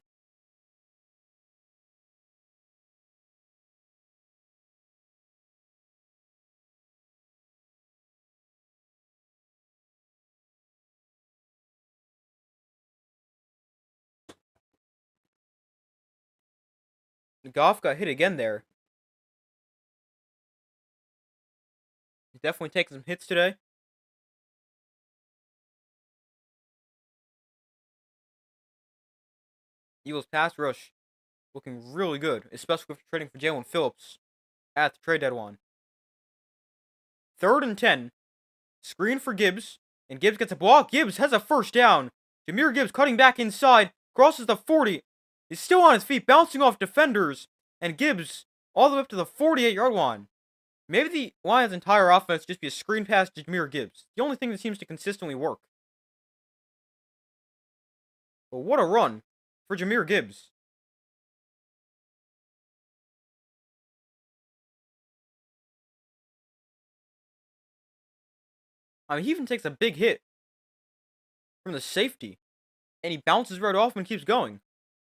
Goff got hit again there. He's definitely taking some hits today. Eagles pass rush looking really good, especially if trading for Jalen Phillips at the trade deadline. 3rd and 10. Screen for Gibbs, and Gibbs gets a block. Gibbs has a 1st down. Jahmyr Gibbs cutting back inside, crosses the 40. He's still on his feet, bouncing off defenders, and Gibbs all the way up to the 48-yard line. Maybe the Lions' entire offense just be a screen pass to Jahmyr Gibbs. The only thing that seems to consistently work. But what a run for Jahmyr Gibbs. I mean, he even takes a big hit from the safety, and he bounces right off and keeps going.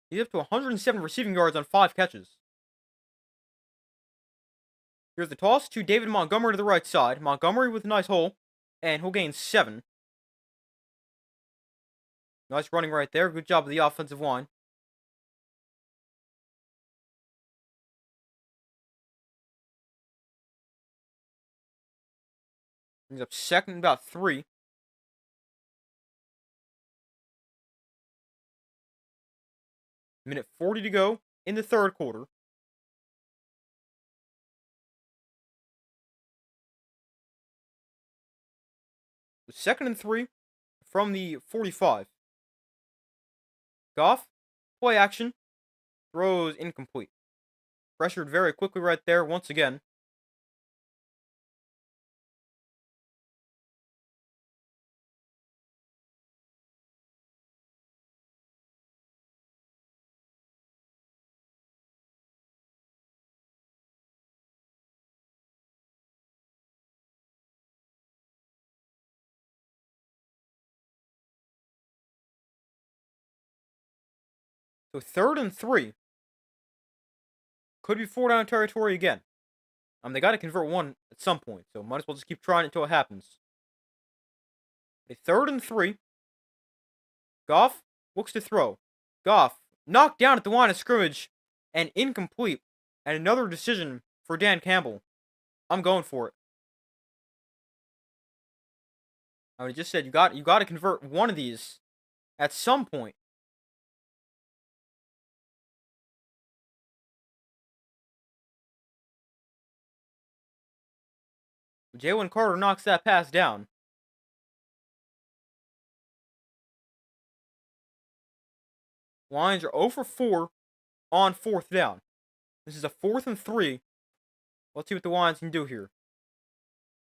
He's up to 107 receiving yards on 5 catches. Here's the toss to David Montgomery to the right side. Montgomery with a nice hole, and he'll gain 7. Nice running right there. Good job of the offensive line. He's up 2nd and about 3. Minute 40 to go in the 3rd quarter. So 2nd and 3 from the 45. Goff, play action, throws incomplete. Pressured very quickly right there once again. So 3rd and 3. Could be 4-down territory again. They got to convert one at some point, so might as well just keep trying it until it happens. A 3rd and 3. Goff looks to throw. Goff knocked down at the line of scrimmage and incomplete. And another decision for Dan Campbell. I'm going for it. I just said you got to convert one of these at some point. Jalen Carter knocks that pass down. Lions are 0 for 4 on 4th down. This is a 4th and 3. Let's see what the Lions can do here.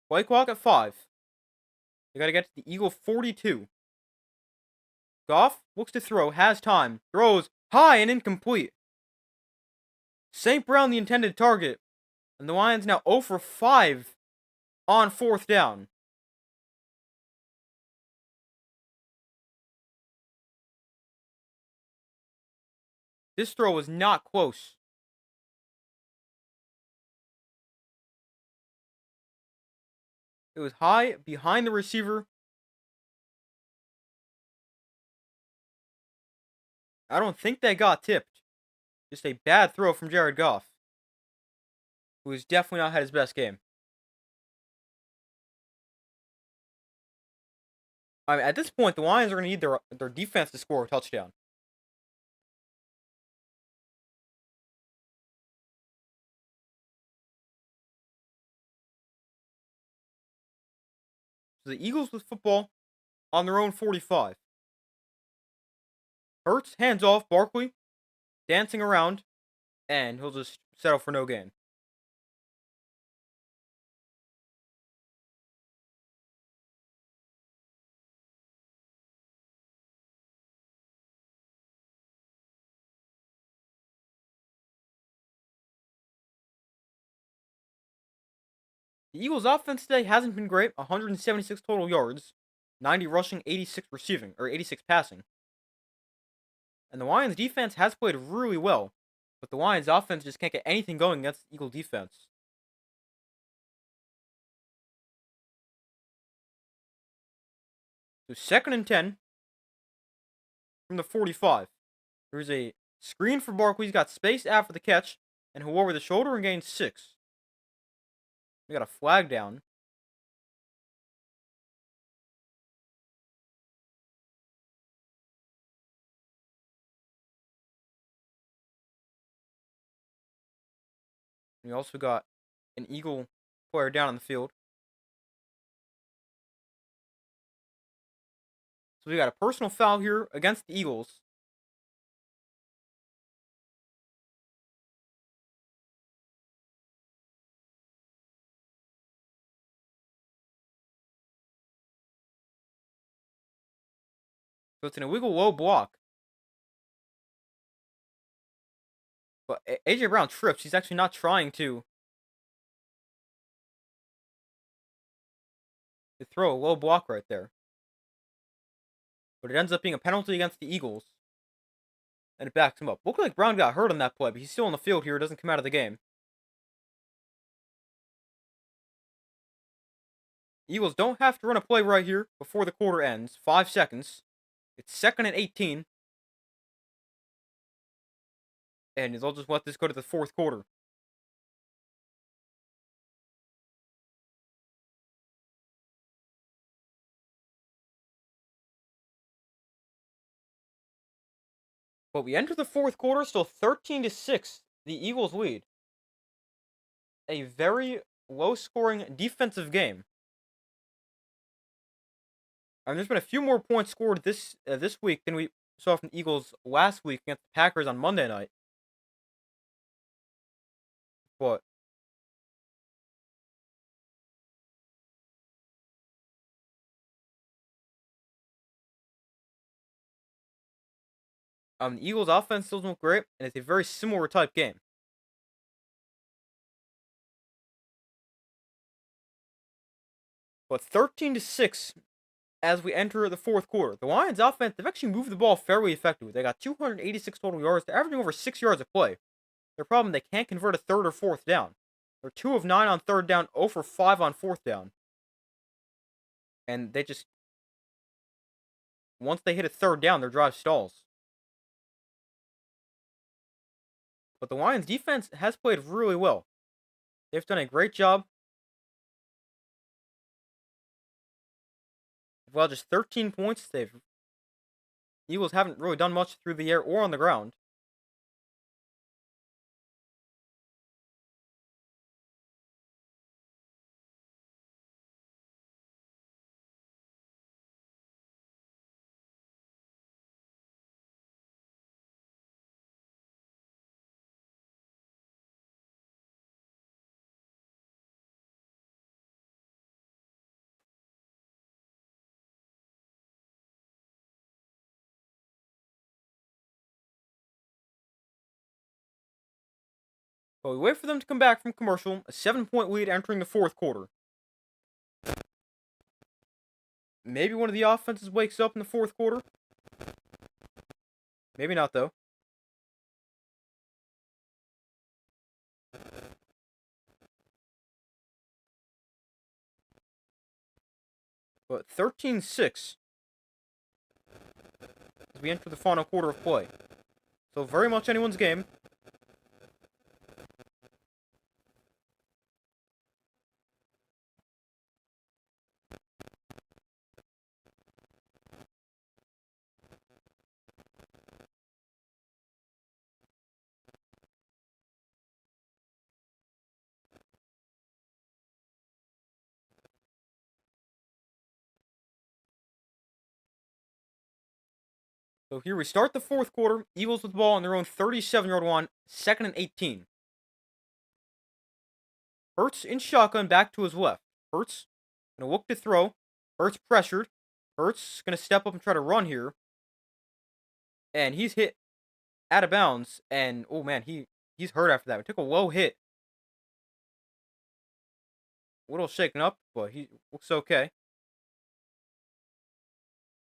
Play clock at 5. They got to get to the Eagle 42. Goff looks to throw, has time, throws high and incomplete. St. Brown the intended target, and the Lions now 0 for 5 on 4th down. This throw was not close. It was high behind the receiver. I don't think they got tipped. Just a bad throw from Jared Goff, who has definitely not had his best game. I mean, at this point, the Lions are going to need their defense to score a touchdown. So the Eagles with football on their own 45. Hurts, hands off, Barkley, dancing around, and he'll just settle for no gain. The Eagles' offense today hasn't been great. 176 total yards, 90 rushing, 86 receiving, or 86 passing. And the Lions' defense has played really well, but the Lions' offense just can't get anything going against the Eagle defense. So 2nd and 10 from the 45. There's a screen for Barkley. He's got space after the catch, and he'll over the shoulder and gain 6. We got a flag down. We also got an Eagle player down on the field. So we got a personal foul here against the Eagles. So it's an illegal low block. But AJ Brown trips. He's actually not trying to throw a low block right there. But it ends up being a penalty against the Eagles. And it backs him up. Looked like Brown got hurt on that play, but he's still on the field here. Doesn't come out of the game. Eagles don't have to run a play right here before the quarter ends. 5 seconds. It's 2nd and 18. And they'll just let this go to the 4th quarter. But we enter the 4th quarter, still 13-6. The Eagles lead. A very low-scoring defensive game. I mean, there's been a few more points scored this week than we saw from the Eagles last week against the Packers on Monday night. But the Eagles' offense still doesn't look great, and it's a very similar type game. But 13-6 as we enter the 4th quarter. The Lions' offense, they've actually moved the ball fairly effectively. They got 286 total yards. They're averaging over 6 yards a play. Their problem, they can't convert a 3rd or 4th down. They're 2 of 9 on 3rd down, 0 for 5 on 4th down. And they just, once they hit a 3rd down, their drive stalls. But the Lions' defense has played really well. They've done a great job. Well, just 13 points. They've Eagles haven't really done much through the air or on the ground. But we wait for them to come back from commercial, a 7-point lead entering the fourth quarter. Maybe one of the offenses wakes up in the fourth quarter. Maybe not, though. But 13-6 as we enter the final quarter of play. So very much anyone's game. So here we start the fourth quarter. Eagles with the ball on their own 37-yard line, 2nd and 18. Hurts in shotgun back to his left. Hurts gonna look to throw. Hurts pressured. Hurts gonna step up and try to run here. And he's hit out of bounds. And oh man, he's hurt after that. He took a low hit. A little shaken up, but he looks okay.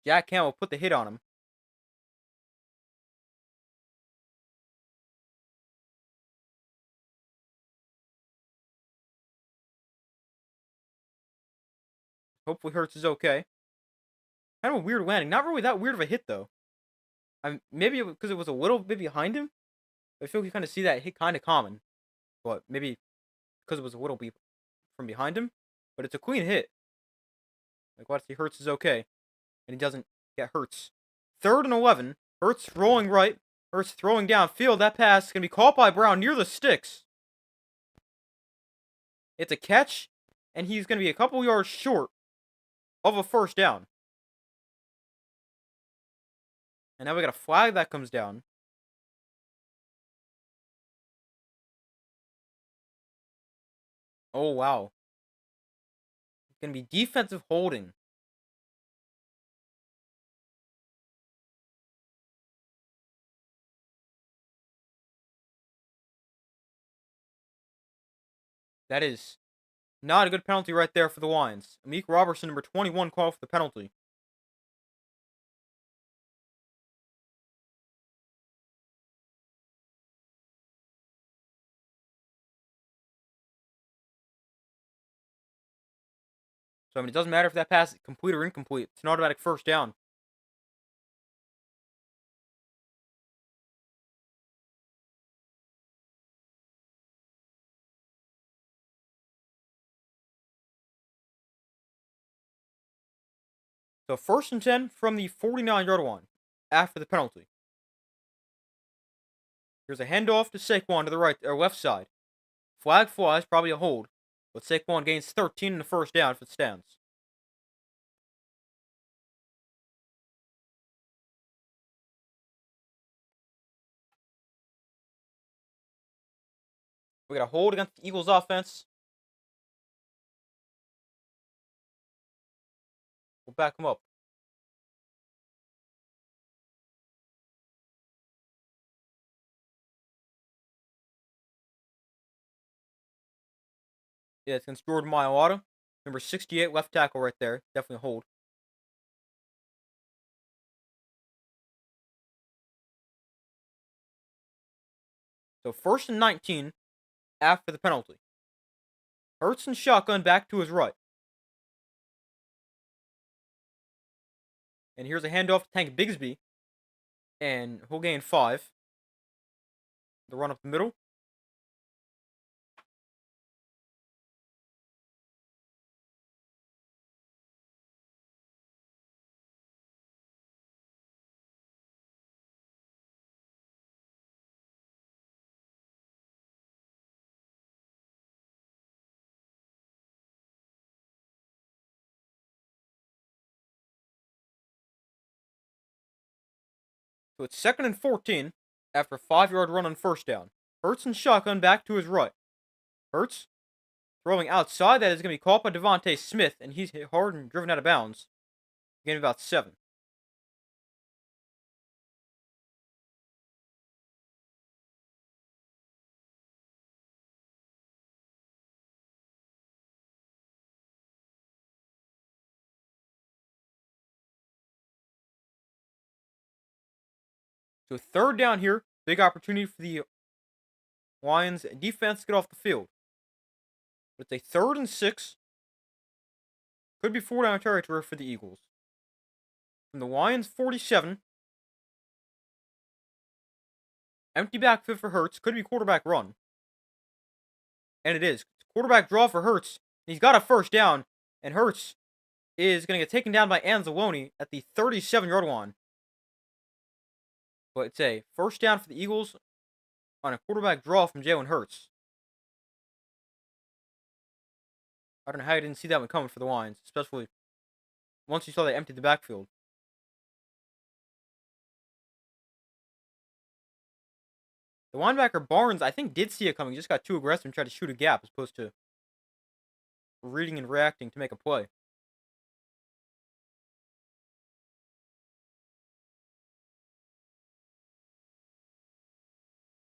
Jack Campbell put the hit on him. Hopefully Hurts is okay. Kind of a weird landing. Not really that weird of a hit though. Maybe because it was a little bit behind him. I feel like you kind of see that hit kind of common, but maybe because it was a little bit from behind him. But it's a clean hit. Like let's see, Hurts is okay, and he doesn't get Hurts. 3rd and 11. Hurts rolling right. Hurts throwing downfield. That pass is gonna be caught by Brown near the sticks. It's a catch, and he's gonna be a couple yards short of a first down. And now we got a flag that comes down. Oh, wow. It's going to be defensive holding. That is not a good penalty right there for the Lions. Amik Robertson, number 21, called for the penalty. So, it doesn't matter if that pass is complete or incomplete. It's an automatic first down. So, 1st and 10 from the 49-yard line after the penalty. Here's a handoff to Saquon to the right or left side. Flag flies, probably a hold, but Saquon gains 13 in the first down if it stands. We got a hold against the Eagles offense. We'll back him up. Yeah, it's against Jordan Mailata. Number 68, left tackle right there. Definitely a hold. So 1st and 19 after the penalty. Hurts and shotgun back to his right. And here's a handoff to Tank Bigsby. And he'll gain 5. The run up the middle. So it's 2nd and 14 after a 5-yard run on first down. Hurts and shotgun back to his right. Hurts throwing outside, that is going to be caught by Devontae Smith, and he's hit hard and driven out of bounds. Gain about 7. So 3rd down here, big opportunity for the Lions defense to get off the field. But it's a 3rd and 6. Could be 4-down territory for the Eagles. From the Lions 47. Empty backfield for Hurts. Could be quarterback run. And it is. It's quarterback draw for Hurts. He's got a first down. And Hurts is going to get taken down by Anzalone at the 37-yard line. But it's a first down for the Eagles on a quarterback draw from Jalen Hurts. I don't know how you didn't see that one coming for the Lions, especially once you saw they emptied the backfield. The linebacker Barnes, I think, did see it coming. He just got too aggressive and tried to shoot a gap as opposed to reading and reacting to make a play.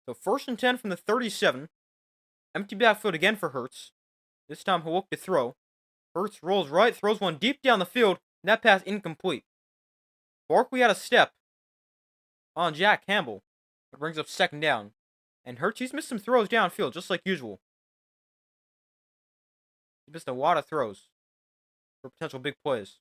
So 1st and 10 from the 37. Empty backfield again for Hurts. This time he'll look to throw. Hurts rolls right, throws one deep down the field, and that pass incomplete. Barkley had a step on Jack Campbell. It brings up 2nd down. And Hurts, he's missed some throws downfield, just like usual. He missed a lot of throws for potential big plays.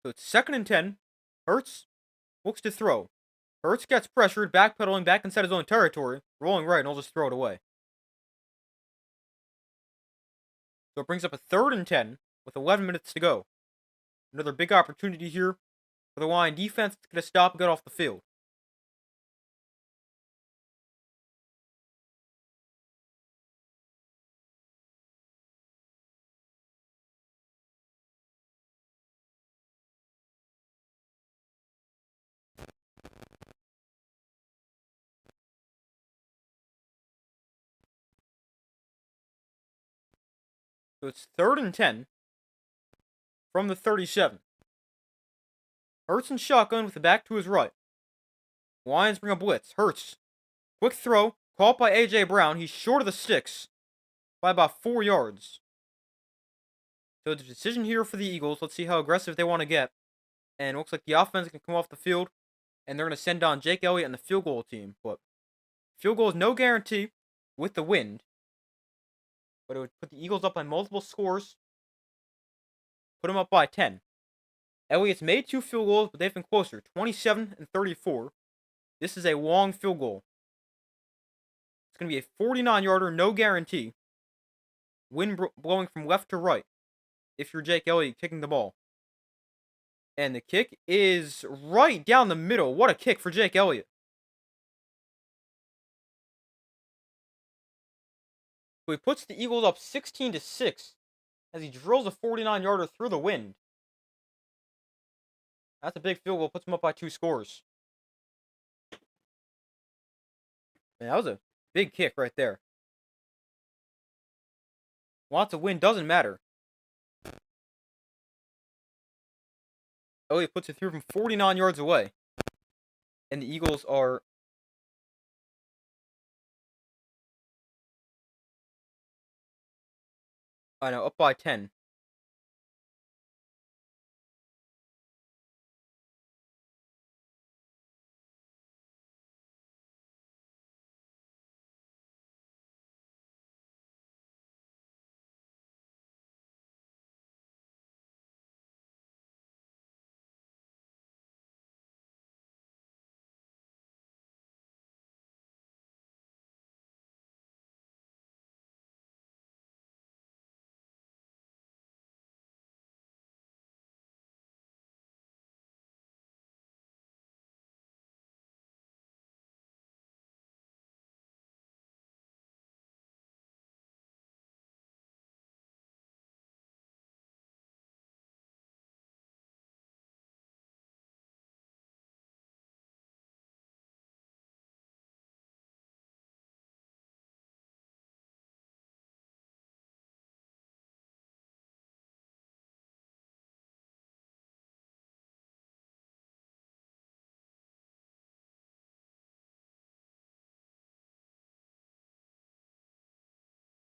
So it's 2nd and 10. Hurts looks to throw. Hurts gets pressured, backpedaling back inside his own territory, rolling right, and he'll just throw it away. So it brings up a 3rd and 10 with 11 minutes to go. Another big opportunity here for the Lion defense to get a stop and get off the field. So it's 3rd and 10 from the 37. Hurts and shotgun with the back to his right. Lions bring a blitz. Hurts. Quick throw. Caught by A.J. Brown. He's short of the sticks by about 4 yards. So the decision here for the Eagles. Let's see how aggressive they want to get. And it looks like the offense can come off the field. And they're going to send on Jake Elliott and the field goal team. But field goal is no guarantee with the wind. But it would put the Eagles up by multiple scores. Put them up by 10. Elliott's made 2 field goals, but they've been closer. 27 and 34. This is a long field goal. It's going to be a 49-yarder, no guarantee. Wind blowing from left to right. If you're Jake Elliott kicking the ball. And the kick is right down the middle. What a kick for Jake Elliott. So he puts the Eagles up 16-6 as he drills a 49-yarder through the wind. That's a big field goal. Puts him up by 2 scores. Man, that was a big kick right there. Lots of wind doesn't matter. Elliott puts it through from 49 yards away. And the Eagles are up by 10.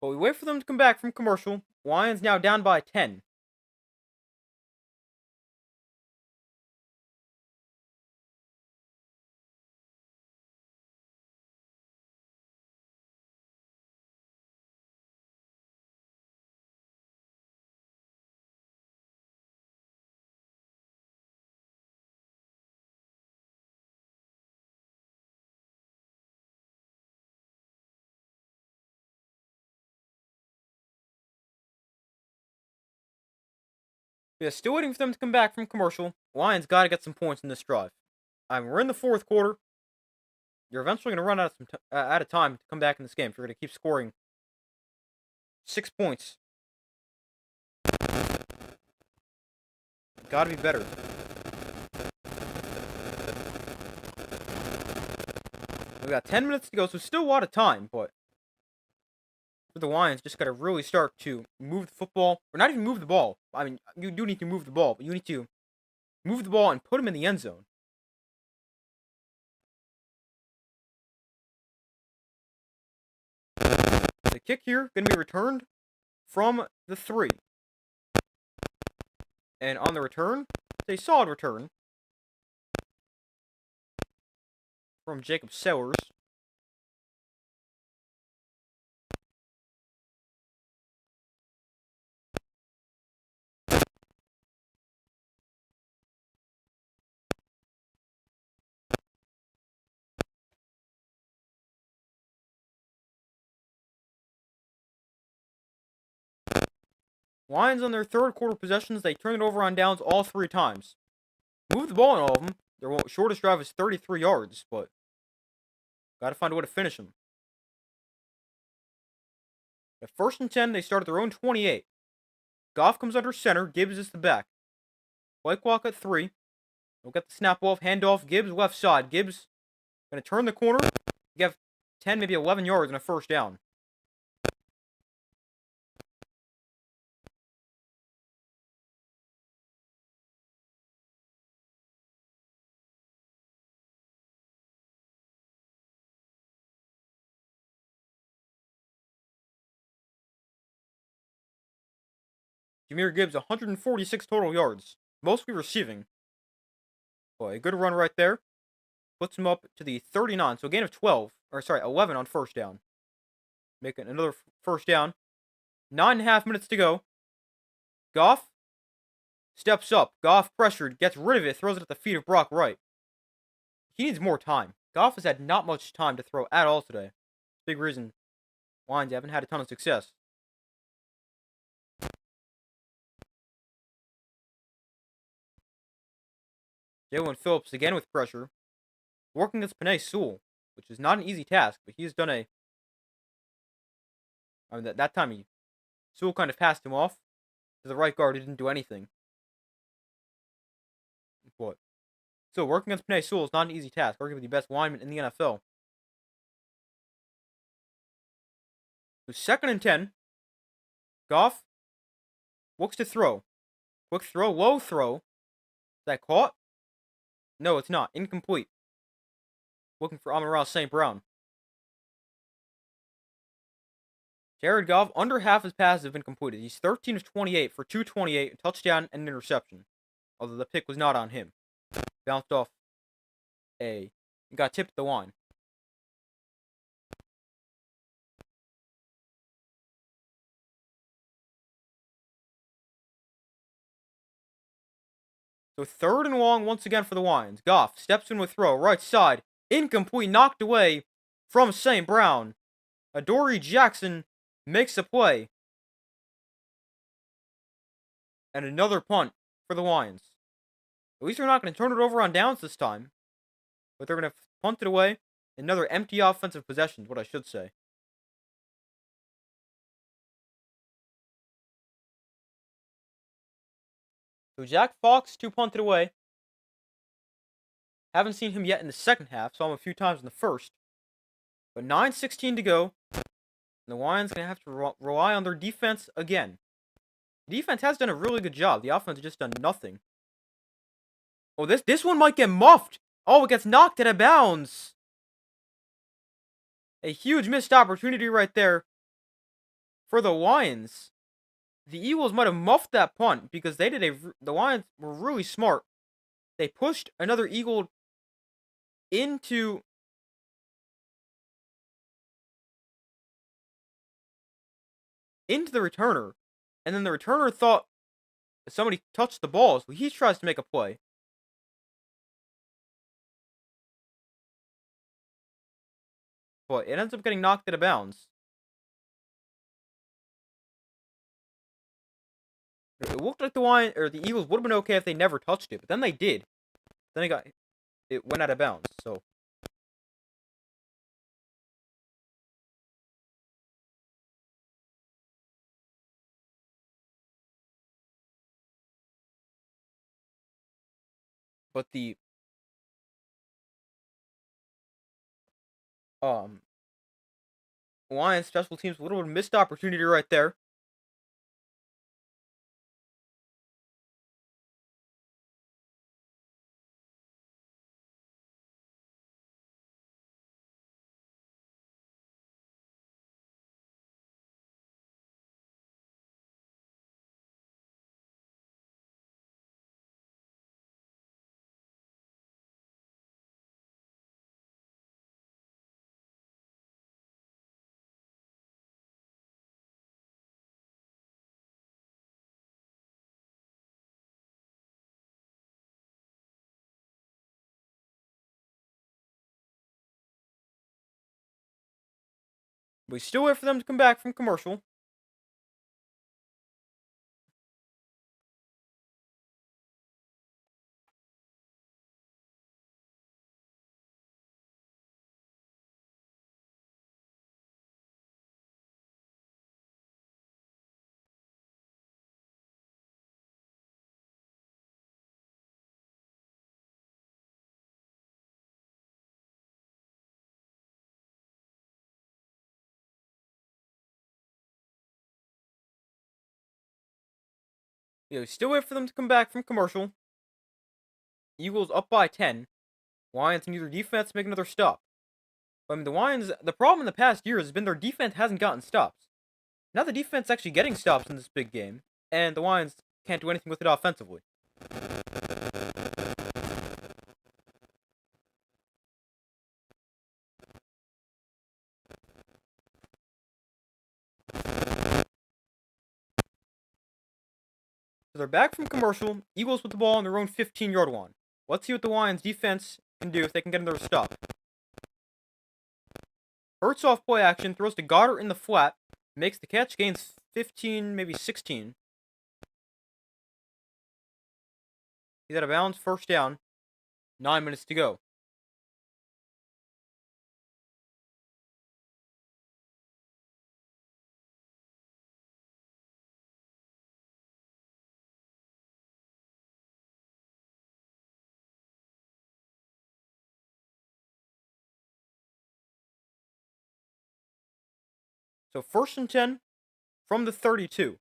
But we wait for them to come back from commercial. Lions now down by 10. We are still waiting for them to come back from commercial. Lions got to get some points in this drive. We're in the fourth quarter. You're eventually going to run out of time to come back in this game if you're going to keep scoring 6 points. Got to be better. We got 10 minutes to go, so still a lot of time, but for the Lions, just got to really start to move the football. Or not even move the ball. I mean, you do need to move the ball, but you need to move the ball and put them in the end zone. The kick here going to be returned from the 3. And on the return, it's a solid return from Jacob Sowers. Lions on their third quarter possessions, they turn it over on downs all 3 times. Move the ball in all of them. Their shortest drive is 33 yards, but got to find a way to finish them. At 1st and 10, they start at their own 28. Goff comes under center. Gibbs is the back. Play clock at 3. We'll get the snap off, handoff. Gibbs left side. Gibbs going to turn the corner. You have 10, maybe 11 yards and a first down. Jahmyr Gibbs, 146 total yards, mostly receiving. Well, a good run right there. Puts him up to the 39, so a gain of 11 on first down. Making another first down. 9.5 minutes to go. Goff steps up. Goff pressured, gets rid of it, throws it at the feet of Brock Wright. He needs more time. Goff has had not much time to throw at all today. Big reason Lions haven't had a ton of success. Jalen Phillips again with pressure. Working against Penei Sewell, which is not an easy task, but he's done that time Sewell kind of passed him off to the right guard who didn't do anything. But still, working against Penei Sewell is not an easy task. Arguably the best lineman in the NFL. So 2nd and 10. Goff looks to throw. Quick throw, low throw. Is that caught? No, it's not. Incomplete. Looking for Amon-Ra St. Brown. Jared Goff, under half his passes have been completed. He's 13 of 28 for 228, a touchdown and an interception. Although the pick was not on him. Bounced off got tipped at the line. So 3rd and long once again for the Lions. Goff steps in with throw, right side, incomplete, knocked away from St. Brown. Adoree Jackson makes a play. And another punt for the Lions. At least they're not going to turn it over on downs this time. But they're going to punt it away. Another empty offensive possession, what I should say. So Jack Fox to punt it away. Haven't seen him yet in the second half. Saw him a few times in the first. But 9:16 to go. And the Lions are going to have to rely on their defense again. The defense has done a really good job. The offense has just done nothing. Oh, this one might get muffed. Oh, it gets knocked out of bounds. A huge missed opportunity right there for the Lions, the Eagles might have muffed that punt because the Lions were really smart. They pushed another Eagle into the returner, and then the returner thought somebody touched the ball, so he tries to make a play. But it ends up getting knocked out of bounds. It looked like the Eagles would have been okay if they never touched it, but then they did. Then it went out of bounds. So but the um Lions special teams, a little bit of missed opportunity right there. We still wait for them to come back from commercial. Yeah, we still wait for them to come back from commercial. Eagles up by 10. Lions need their defense to make another stop. But, I mean, the Lions, the problem in the past years has been their defense hasn't gotten stops. Now the defense is actually getting stops in this big game, and the Lions can't do anything with it offensively. So they're back from commercial. Eagles with the ball on their own 15-yard line. Let's see what the Lions defense can do if they can get another stop. Hurts off play action, throws to Goddard in the flat, makes the catch, gains 15, maybe 16. He's out of bounds, first down. 9 minutes to go. So 1st and 10 from the 32.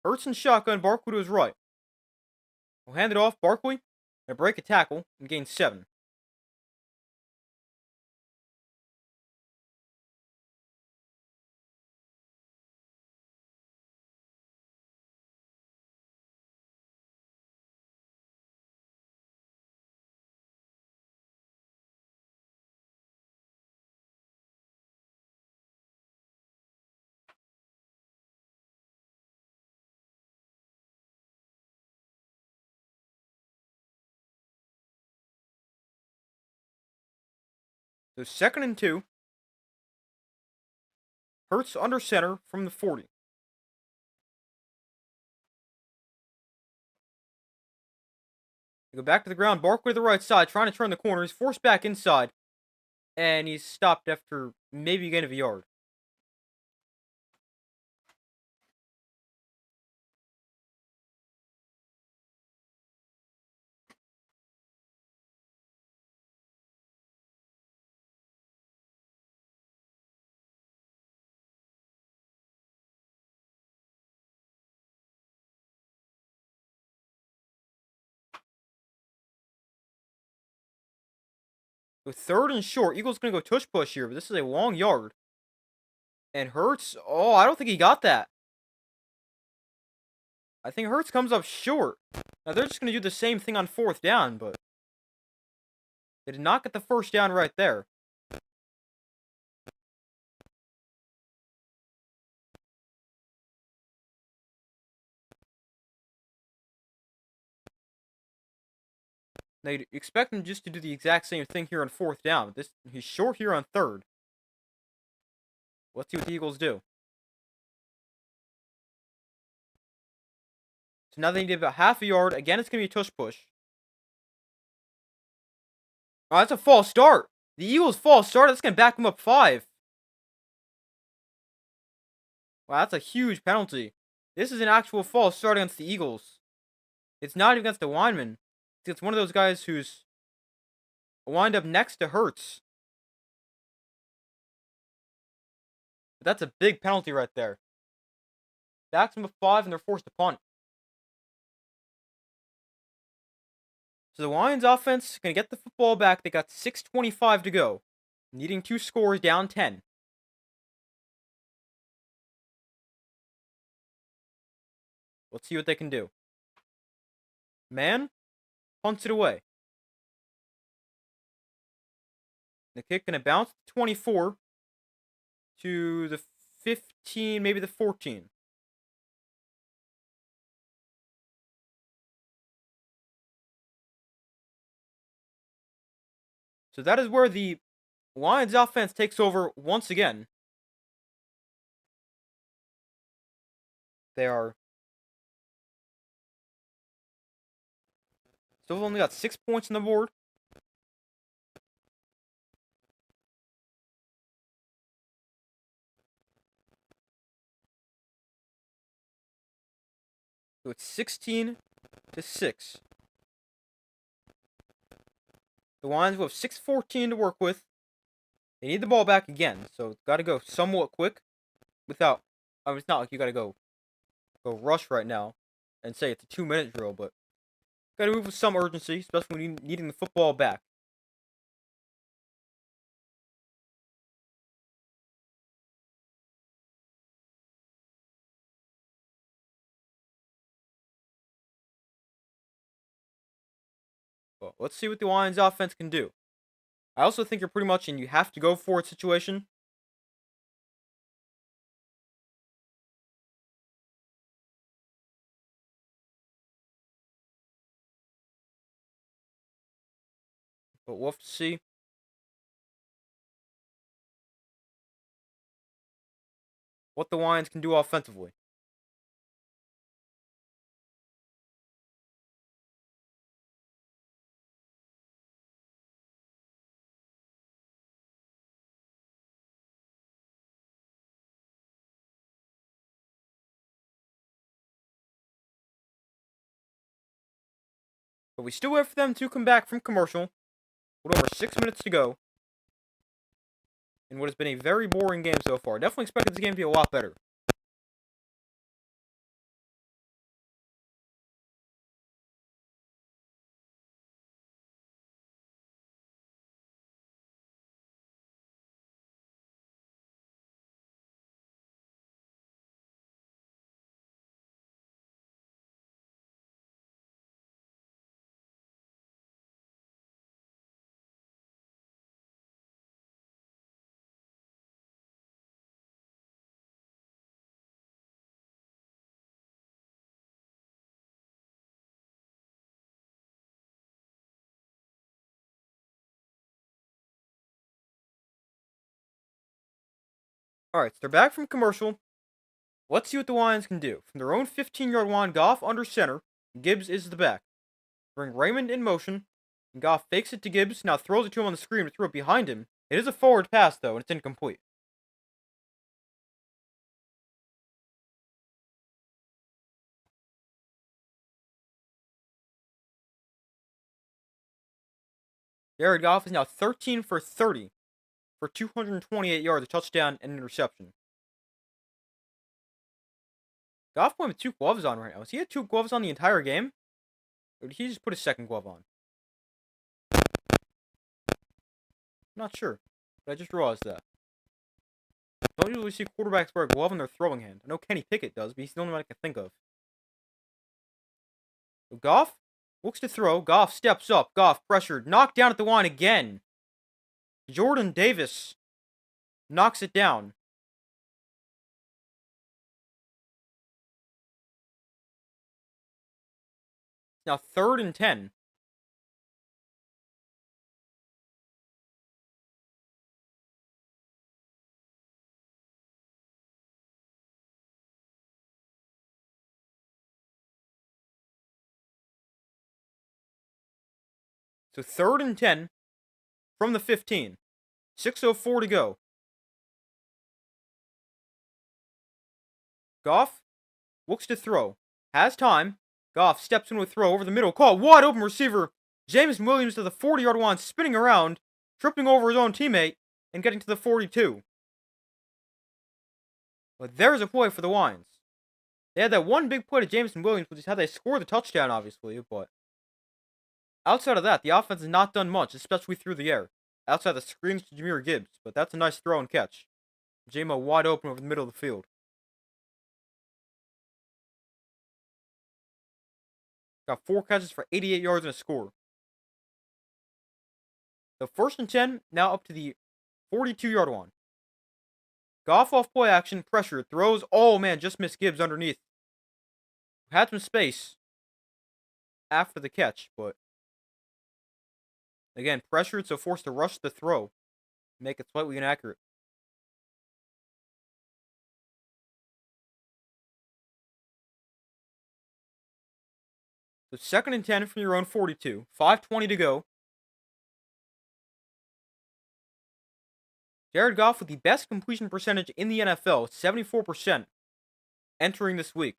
Hurts and shotgun, Barkley to his right. We'll hand it off, Barkley, and break a tackle, and gain 7. So 2nd and 2. Hurts under center from the 40. They go back to the ground, Barkley to the right side, trying to turn the corner. He's forced back inside, and he's stopped after maybe a gain of a yard. So 3rd and short. Eagles going to go tush push here, but this is a long yard. And Hurts, oh, I don't think he got that. I think Hurts comes up short. Now, they're just going to do the same thing on 4th down, but they did not get the first down right there. They expect him just to do the exact same thing here on 4th down. He's short here on 3rd. Let's see what the Eagles do. So now they need about half a yard. Again, it's going to be a tush push. Oh, that's a false start. The Eagles' false start. That's going to back them up 5. Wow, that's a huge penalty. This is an actual false start against the Eagles. It's not even against the lineman. It's one of those guys who's wind up next to Hurts. But that's a big penalty right there. Backs them up 5 and they're forced to punt. So the Lions offense going to get the football back. They got 6:25 to go. Needing 2 scores, down 10. Let's see what they can do. Man punts it away. The kick going to bounce to 24 to the 15, maybe the 14. So that is where the Lions offense takes over once again. They are still only got 6 points on the board. So it's 16-6. The Lions will have 6:14 to work with. They need the ball back again, so it's got to go somewhat quick. Without, I mean, it's not like you got to go rush right now and say it's a 2-minute drill, but got to move with some urgency, especially when you're needing the football back. Well, let's see what the Lions offense can do. I also think you're pretty much in you have to go for it situation. But we'll have to see. What the Lions can do offensively. But we still wait for them to come back from commercial. With over 6 minutes to go. In what has been a very boring game so far. Definitely expected this game to be a lot better. Alright, so they're back from commercial. Let's see what the Lions can do. From their own 15-yard line, Goff under center. Gibbs is the back. Bring Raymond in motion. And Goff fakes it to Gibbs. Now throws it to him on the screen to throw it behind him. It is a forward pass, though, and it's incomplete. Jared Goff is now 13 for 30 for 228 yards, a touchdown, and an interception. Goff playing with 2 gloves on right now. Has he had 2 gloves on the entire game? Or did he just put his second glove on? Not sure. But I just realized that. Don't usually see quarterbacks wear a glove in their throwing hand. I know Kenny Pickett does, but he's the only one I can think of. So Goff looks to throw. Goff steps up. Goff pressured. Knocked down at the line again. Jordan Davis knocks it down. Now 3rd and 10. So 3rd and 10 from the 15. 6:04 to go. Goff looks to throw. Has time. Goff steps into a throw over the middle. Caught wide open receiver. Jameson Williams to the 40-yard line, spinning around, tripping over his own teammate, and getting to the 42. But there's a play for the Lions. They had that one big play to Jameson Williams, which is how they scored the touchdown, obviously, but outside of that, the offense has not done much, especially through the air. Outside the screens to Jahmyr Gibbs, but that's a nice throw and catch. J-Mo wide open over the middle of the field. Got 4 catches for 88 yards and a score. So 1st and 10, now up to the 42-yard line. Goff off play action, pressure, throws. Oh man, just missed Gibbs underneath. Had some space after the catch, but again, pressured, so forced to rush the throw. Make it slightly inaccurate. So 2nd and 10 from your own 42. 5:20 to go. Jared Goff with the best completion percentage in the NFL, 74%, entering this week.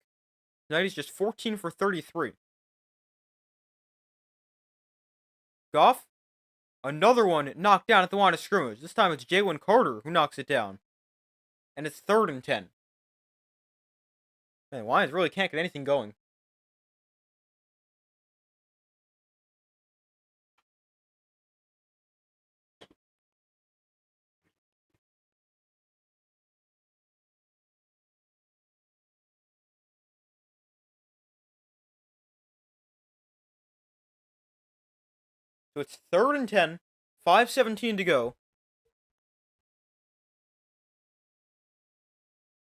Tonight he's just 14 for 33. Goff, another one knocked down at the line of scrimmage. This time it's Jalen Carter who knocks it down. And it's 3rd and 10. Man, Lions really can't get anything going. So it's 3rd and 10, 5:17 to go.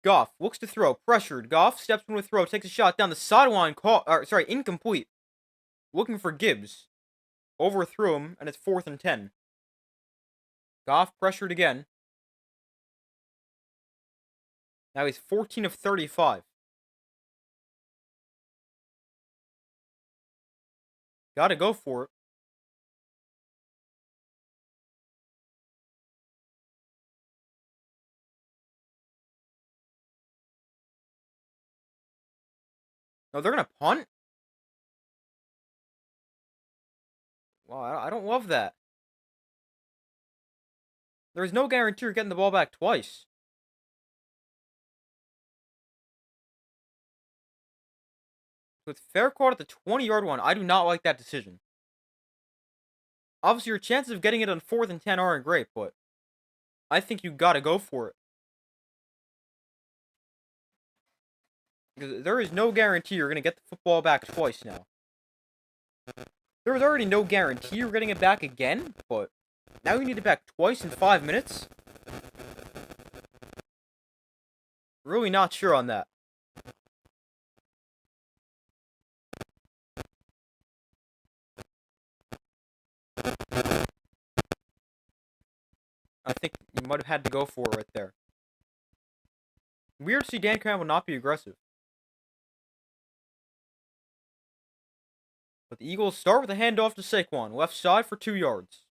Goff looks to throw, pressured. Goff steps into a throw, takes a shot down the sideline. Incomplete. Looking for Gibbs. Overthrew him, and it's 4th and 10. Goff pressured again. Now he's 14 of 35. Gotta go for it. No, they're gonna punt? Wow, I don't love that. There's no guarantee you're getting the ball back twice. With fair caught at the 20-yard line, I do not like that decision. Obviously, your chances of getting it on 4th and 10 aren't great, but I think you gotta go for it. Because there is no guarantee you're gonna get the football back twice now. There was already no guarantee you're getting it back again, but now you need it back twice in 5 minutes? Really not sure on that. I think you might have had to go for it right there. Weird to see Dan Campbell not be aggressive. But the Eagles start with a handoff to Saquon, left side for 2 yards.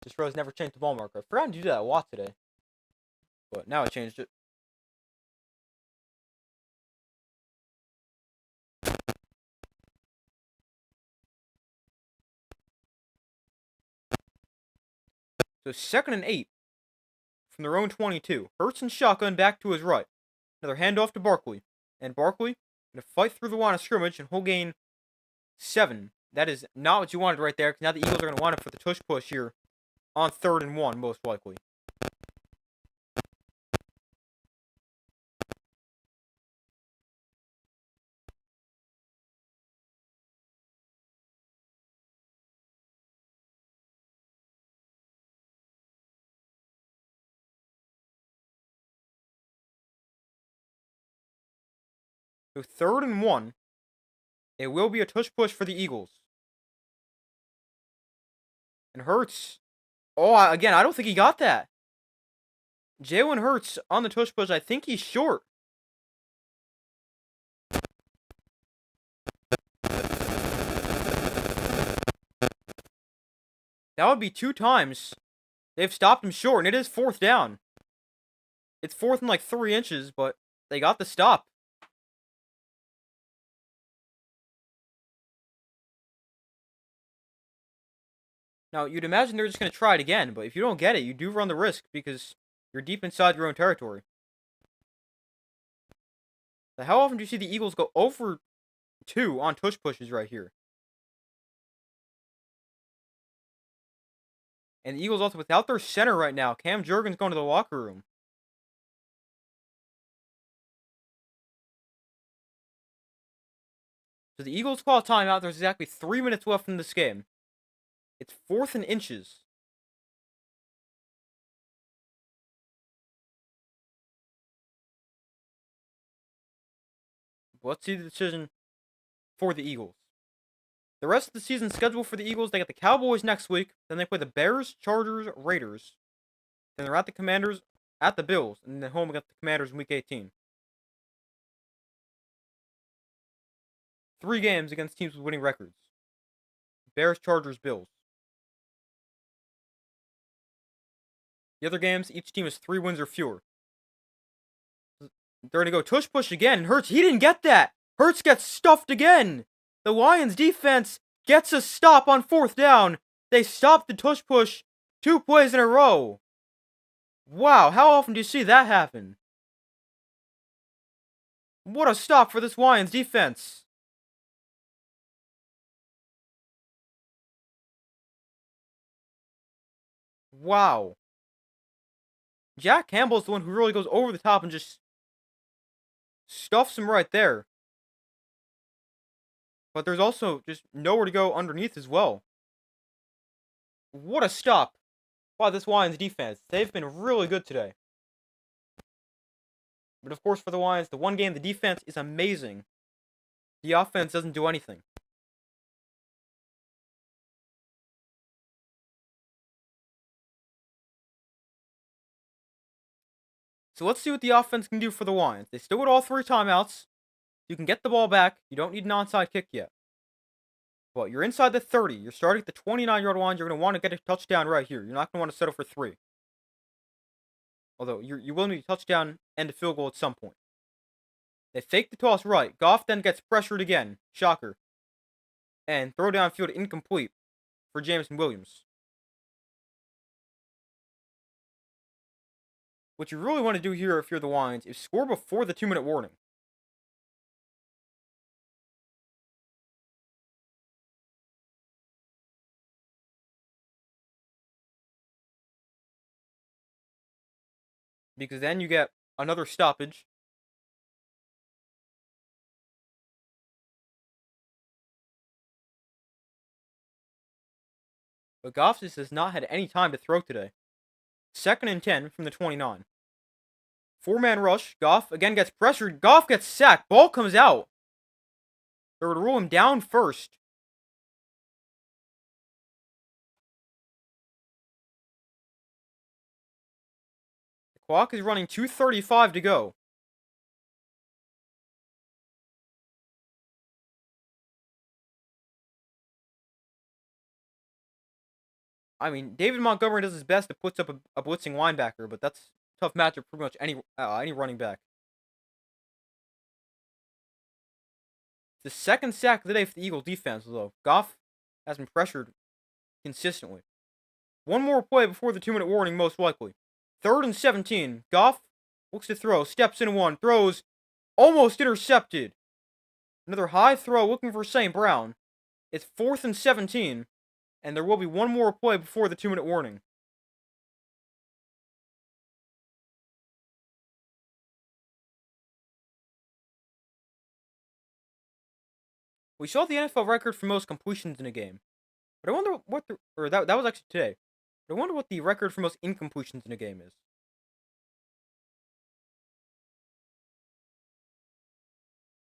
Just realized never changed the ball marker. I forgot to do that a lot today. But now I changed it. So 2nd and 8 from their own 22. Hurts and shotgun back to his right. Another handoff to Barkley. And Barkley going to fight through the line of scrimmage, and he'll gain 7. That is not what you wanted right there, because now the Eagles are going to want it for the tush push here on 3rd and 1, most likely. So 3rd and 1. It will be a tush push for the Eagles. And Hurts. Oh, again, I don't think he got that. Jalen Hurts on the tush push. I think he's short. That would be 2 times they've stopped him short, and it is 4th down. It's 4th and like 3 inches, but they got the stop. Now, you'd imagine they're just going to try it again, but if you don't get it, you do run the risk because you're deep inside your own territory. But how often do you see the Eagles go over 2 on tush pushes right here? And the Eagles also, without their center right now, Cam Jurgens going to the locker room. So the Eagles call a timeout. There's exactly 3 minutes left in this game. It's 4th and inches. Let's see the decision for the Eagles. The rest of the season schedule for the Eagles, they got the Cowboys next week. Then they play the Bears, Chargers, Raiders. Then they're at the Commanders, at the Bills. And then home against the Commanders in Week 18. 3 games against teams with winning records. Bears, Chargers, Bills. The other games, each team has 3 wins or fewer. They're going to go tush push again. And Hurts, he didn't get that. Hurts gets stuffed again. The Lions defense gets a stop on 4th down. They stopped the tush push 2 plays in a row. Wow, how often do you see that happen? What a stop for this Lions defense. Wow. Jack Campbell's the one who really goes over the top and just stuffs him right there. But there's also just nowhere to go underneath as well. What a stop by this Lions defense. They've been really good today. But of course for the Lions, the one game the defense is amazing. The offense doesn't do anything. So let's see what the offense can do for the Lions. They still got all 3 timeouts. You can get the ball back. You don't need an onside kick yet. But you're inside the 30. You're starting at the 29-yard line. You're going to want to get a touchdown right here. You're not going to want to settle for 3. Although, you will need a touchdown and a field goal at some point. They fake the toss right. Goff then gets pressured again. Shocker. And throw downfield incomplete for Jameson Williams. What you really want to do here if you're the Lions is score before the 2-minute warning. Because then you get another stoppage. But Goff just has not had any time to throw today. 2nd and 10 from the 29. 4-man rush. Goff again gets pressured. Goff gets sacked. Ball comes out. They're going to rule him down first. The clock is running 2:35 to go. I mean, David Montgomery does his best to put up a blitzing linebacker, but that's a tough matchup for pretty much any running back. The 2nd sack of the day for the Eagles defense, though. Goff has been pressured consistently. One more play before the 2-minute warning, most likely. 3rd and 17. Goff looks to throw, steps in one, throws, almost intercepted. Another high throw looking for St. Brown. It's 4th and 17, and there will be one more play before the 2-minute warning. We saw the NFL record for most completions in a game, but I wonder what that was actually today. But I wonder what the record for most incompletions in a game is.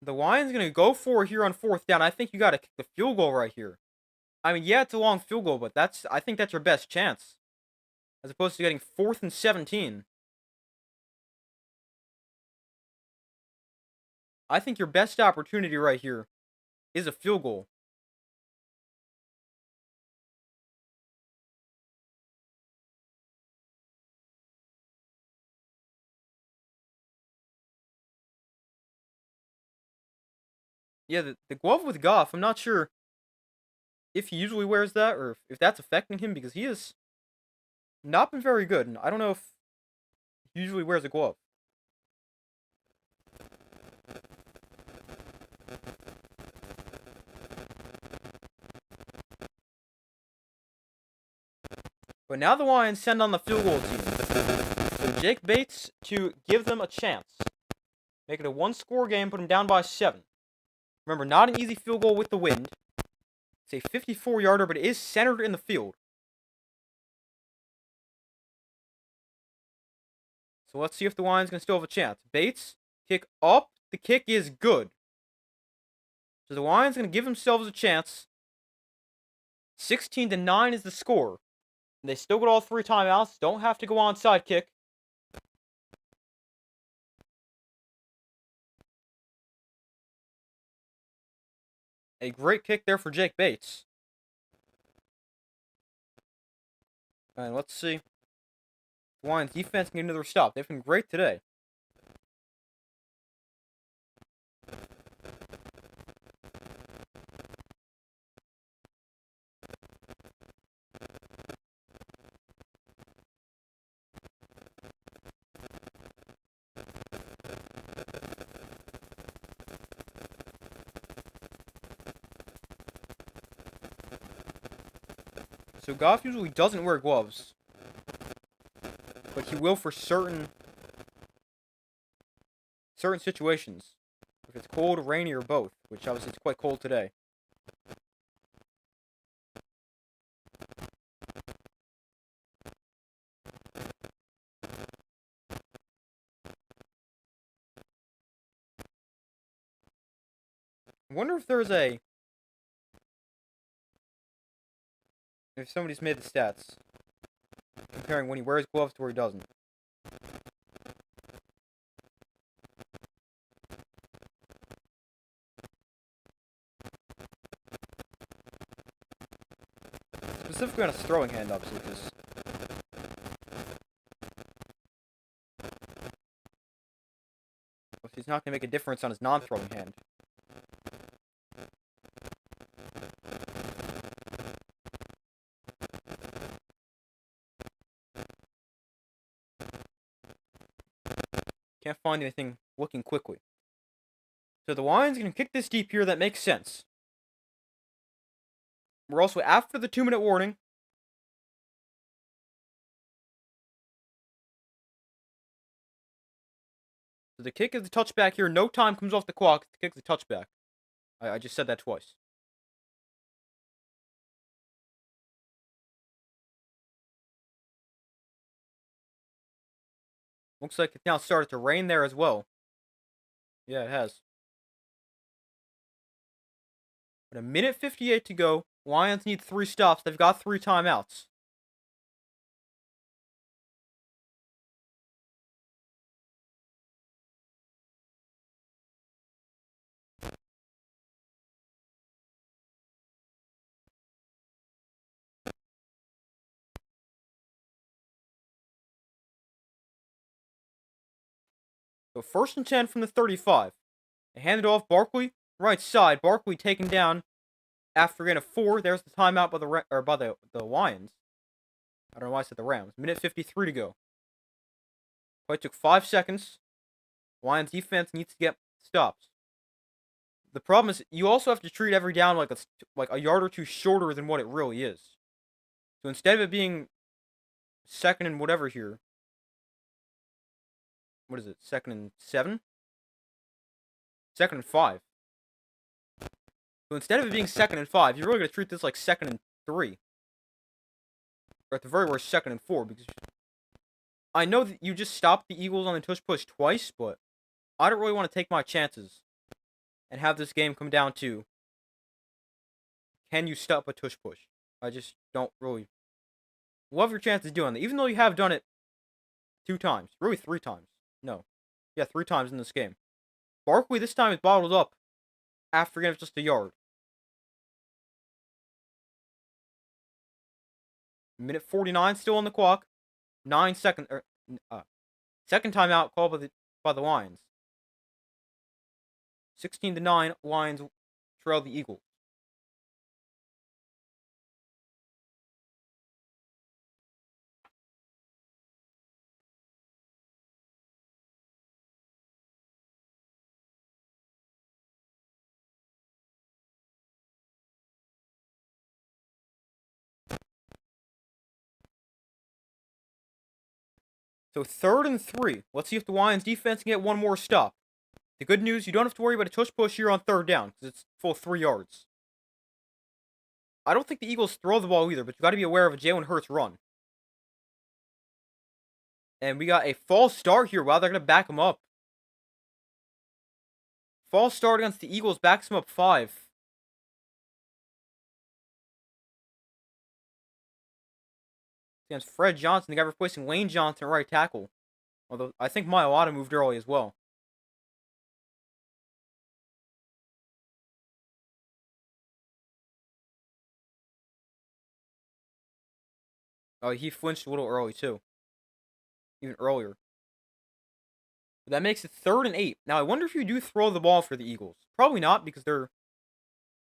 The Lions going to go for it here on 4th down. I think you got to kick the field goal right here. I mean, yeah, it's a long field goal, but I think that's your best chance. As opposed to getting 4th and 17. I think your best opportunity right here is a field goal. Yeah, the glove with Goff, I'm not sure if he usually wears that or if that's affecting him because he has not been very good. And I don't know if he usually wears a glove. But now the Lions send on the field goal team. So Jake Bates to give them a chance. Make it a one-score game, put them down by 7. Remember, not an easy field goal with the wind. It's a 54-yarder, but it is centered in the field. So let's see if the Lions can still have a chance. Bates, kick up. The kick is good. So the Lions going to give themselves a chance. 16-9 is the score. And they still get all 3 timeouts. Don't have to go onside kick. A great kick there for Jake Bates. And let's see. The Lions defense can get another stop. They've been great today. So Goff usually doesn't wear gloves. But he will for certain situations. If it's cold, rainy, or both. Which obviously it's quite cold today. I wonder if there's if somebody's made the stats. Comparing when he wears gloves to where he doesn't. Specifically on his throwing hand, obviously, because he's not going to make a difference on his non-throwing hand. Can't find anything looking quickly. So the Lions going to kick this deep here. That makes sense. We're also after the 2-minute warning. So the kick is the touchback here. No time comes off the clock. The kick's the touchback. I just said that twice. Looks like it's now started to rain there as well. Yeah, it has. But 1:58 to go. Lions need 3 stops. They've got 3 timeouts. So 1st and 10 from the 35. They hand it off. Barkley, right side. Barkley taken down after getting a 4. There's the timeout by the Lions. I don't know why I said the Rams. 1:53 to go. Play took 5 seconds. Lions defense needs to get stops. The problem is you also have to treat every down like a yard or two shorter than what it really is. So instead of it being second and whatever here, what is it? Second and 7? Second and 5. So instead of it being second and 5, you're really going to treat this like second and 3. Or at the very worst, second and 4. Because I know that you just stopped the Eagles on the tush push twice, but I don't really want to take my chances and have this game come down to, can you stop a tush push? I just don't really love your chances doing that, even though you have done it 2 times. Really 3 times. No. Yeah, 3 times in this game. Barkley this time is bottled up after getting just a yard. Minute 49 still on the clock. 9 seconds. Second timeout called by the Lions. 16-9, Lions trail the Eagles. So 3rd and 3. Let's see if the Lions defense can get one more stop. The good news, you don't have to worry about a tush push here on 3rd down, because it's full 3 yards. I don't think the Eagles throw the ball either, but you got to be aware of a Jalen Hurts run. And we got a false start here. Wow, they're going to back him up. False start against the Eagles backs him up 5. Against Fred Johnson, the guy replacing Lane Johnson at right tackle. Although, I think Mailata moved early as well. Oh, he flinched a little early, too. Even earlier. But that makes it 3rd and 8. Now, I wonder if you do throw the ball for the Eagles. Probably not, because they're...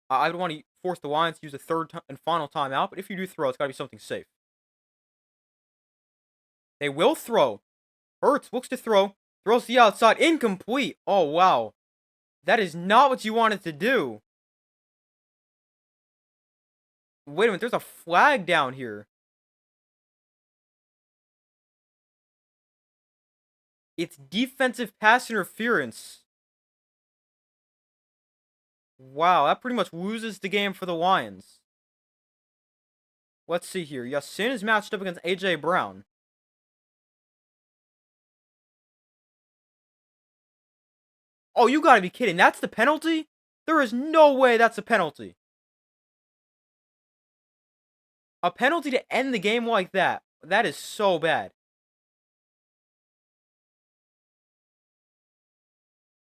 I don't want to force the Lions to use a 3rd and final timeout, but if you do throw, it's got to be something safe. They will throw. Hurts looks to throw. Throws the outside. Incomplete. Oh, wow. That is not what you wanted to do. Wait a minute. There's a flag down here. It's defensive pass interference. Wow, that pretty much loses the game for the Lions. Let's see here. Ya-Sin is matched up against A.J. Brown. Oh, you gotta be kidding. That's the penalty? There is no way that's a penalty. A penalty to end the game like that. That is so bad.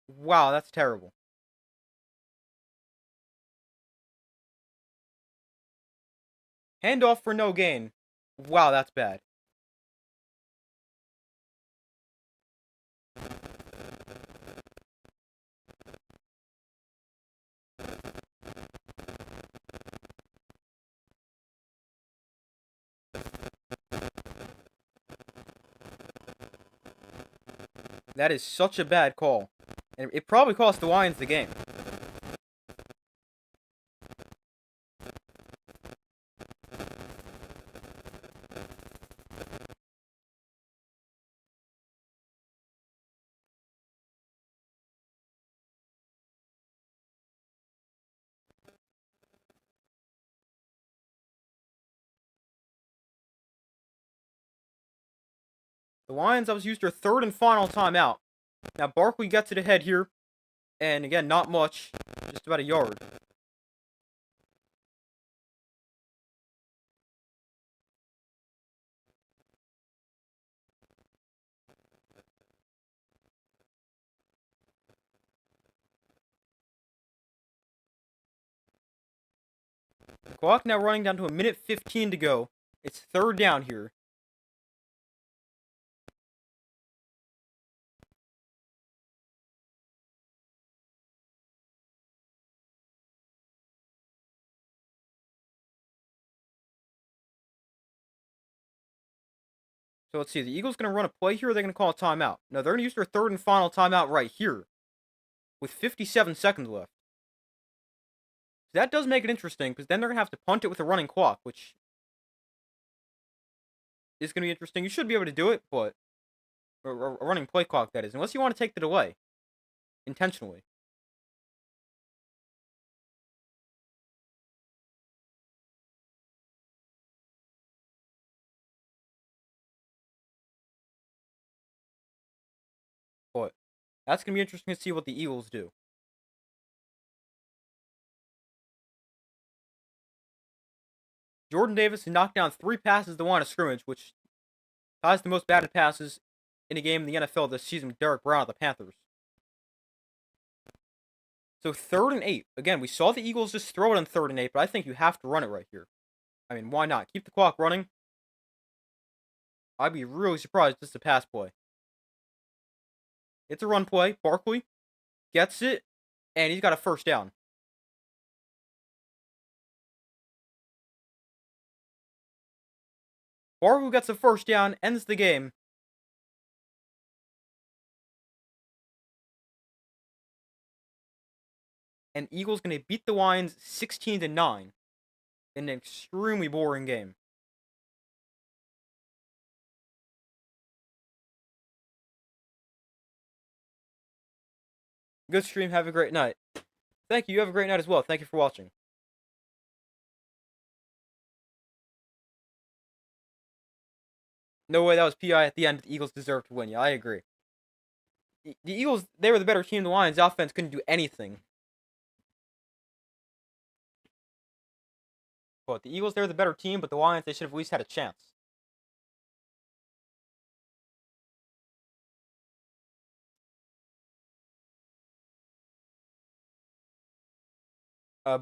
Wow, that's terrible. Handoff for no gain. Wow, that's bad. That is such a bad call. And it probably cost the Lions the game. The Lions have used their 3rd and final timeout. Now Barkley gets it ahead here. And again, not much. Just about a yard. The clock now running down to a minute 15 to go. It's 3rd down here. So let's see. The Eagles going to run a play here, or are they going to call a timeout? No, they're going to use their third and final timeout right here with 57 seconds left. So that does make it interesting, because then they're going to have to punt it with a running clock, which is going to be interesting. You should be able to do it, but a running play clock, that is, unless you want to take the delay intentionally. But that's going to be interesting to see what the Eagles do. Jordan Davis has knocked down 3 passes at the line of scrimmage, which ties the most batted passes in a game in the NFL this season with Derek Brown of the Panthers. So 3rd and 8. Again, we saw the Eagles just throw it on 3rd and 8, but I think you have to run it right here. I mean, why not? Keep the clock running. I'd be really surprised if this is a pass play. It's a run play. Barkley gets it, and he's got a first down. Barkley gets a first down, ends the game. And Eagles going to beat the Lions 16-9 in an extremely boring game. Good stream. Have a great night. Thank you. You have a great night as well. Thank you for watching. No way that was PI at the end. The Eagles deserved to win. Yeah, I agree. The Eagles, they were the better team. The Lions' offense couldn't do anything. But the Eagles, they were the better team, but the Lions, they should have at least had a chance.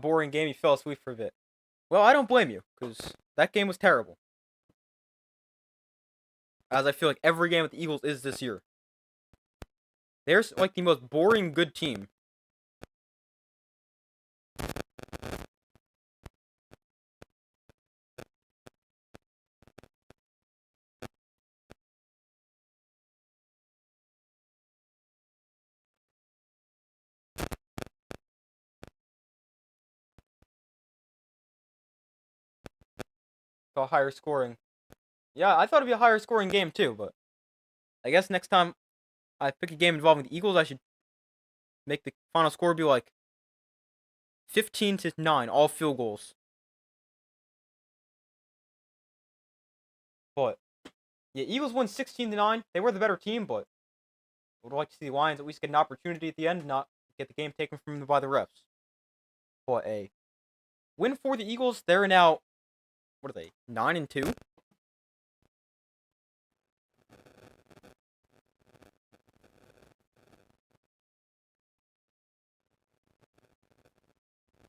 Boring game. You fell asleep for a bit. Well, I don't blame you, because that game was terrible. As I feel like every game with the Eagles is this year. They're like the most boring good team. So higher scoring. Yeah, I thought it'd be a higher scoring game too, but I guess next time I pick a game involving the Eagles, I should make the final score be like 15-9, all field goals. But yeah, Eagles won 16-9. They were the better team, but I would like to see the Lions at least get an opportunity at the end, not get the game taken from them by the refs. But a win for the Eagles. They're now, what are they, 9-2?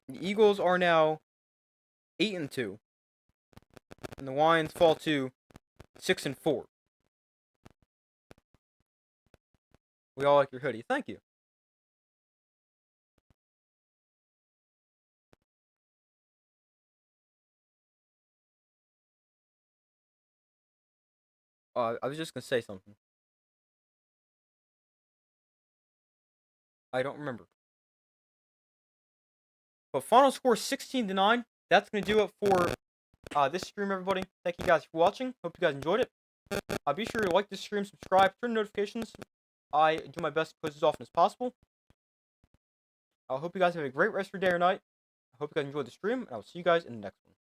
The Eagles are now 8-2, and the Lions fall to 6-4. We all like your hoodie. Thank you. I was just gonna say something. I don't remember. But final score 16-9. That's gonna do it for this stream, everybody. Thank you guys for watching. Hope you guys enjoyed it. Be sure to like this stream, subscribe, turn notifications. I do my best to post as often as possible. I hope you guys have a great rest of your day or night. I hope you guys enjoyed the stream, and I'll see you guys in the next one.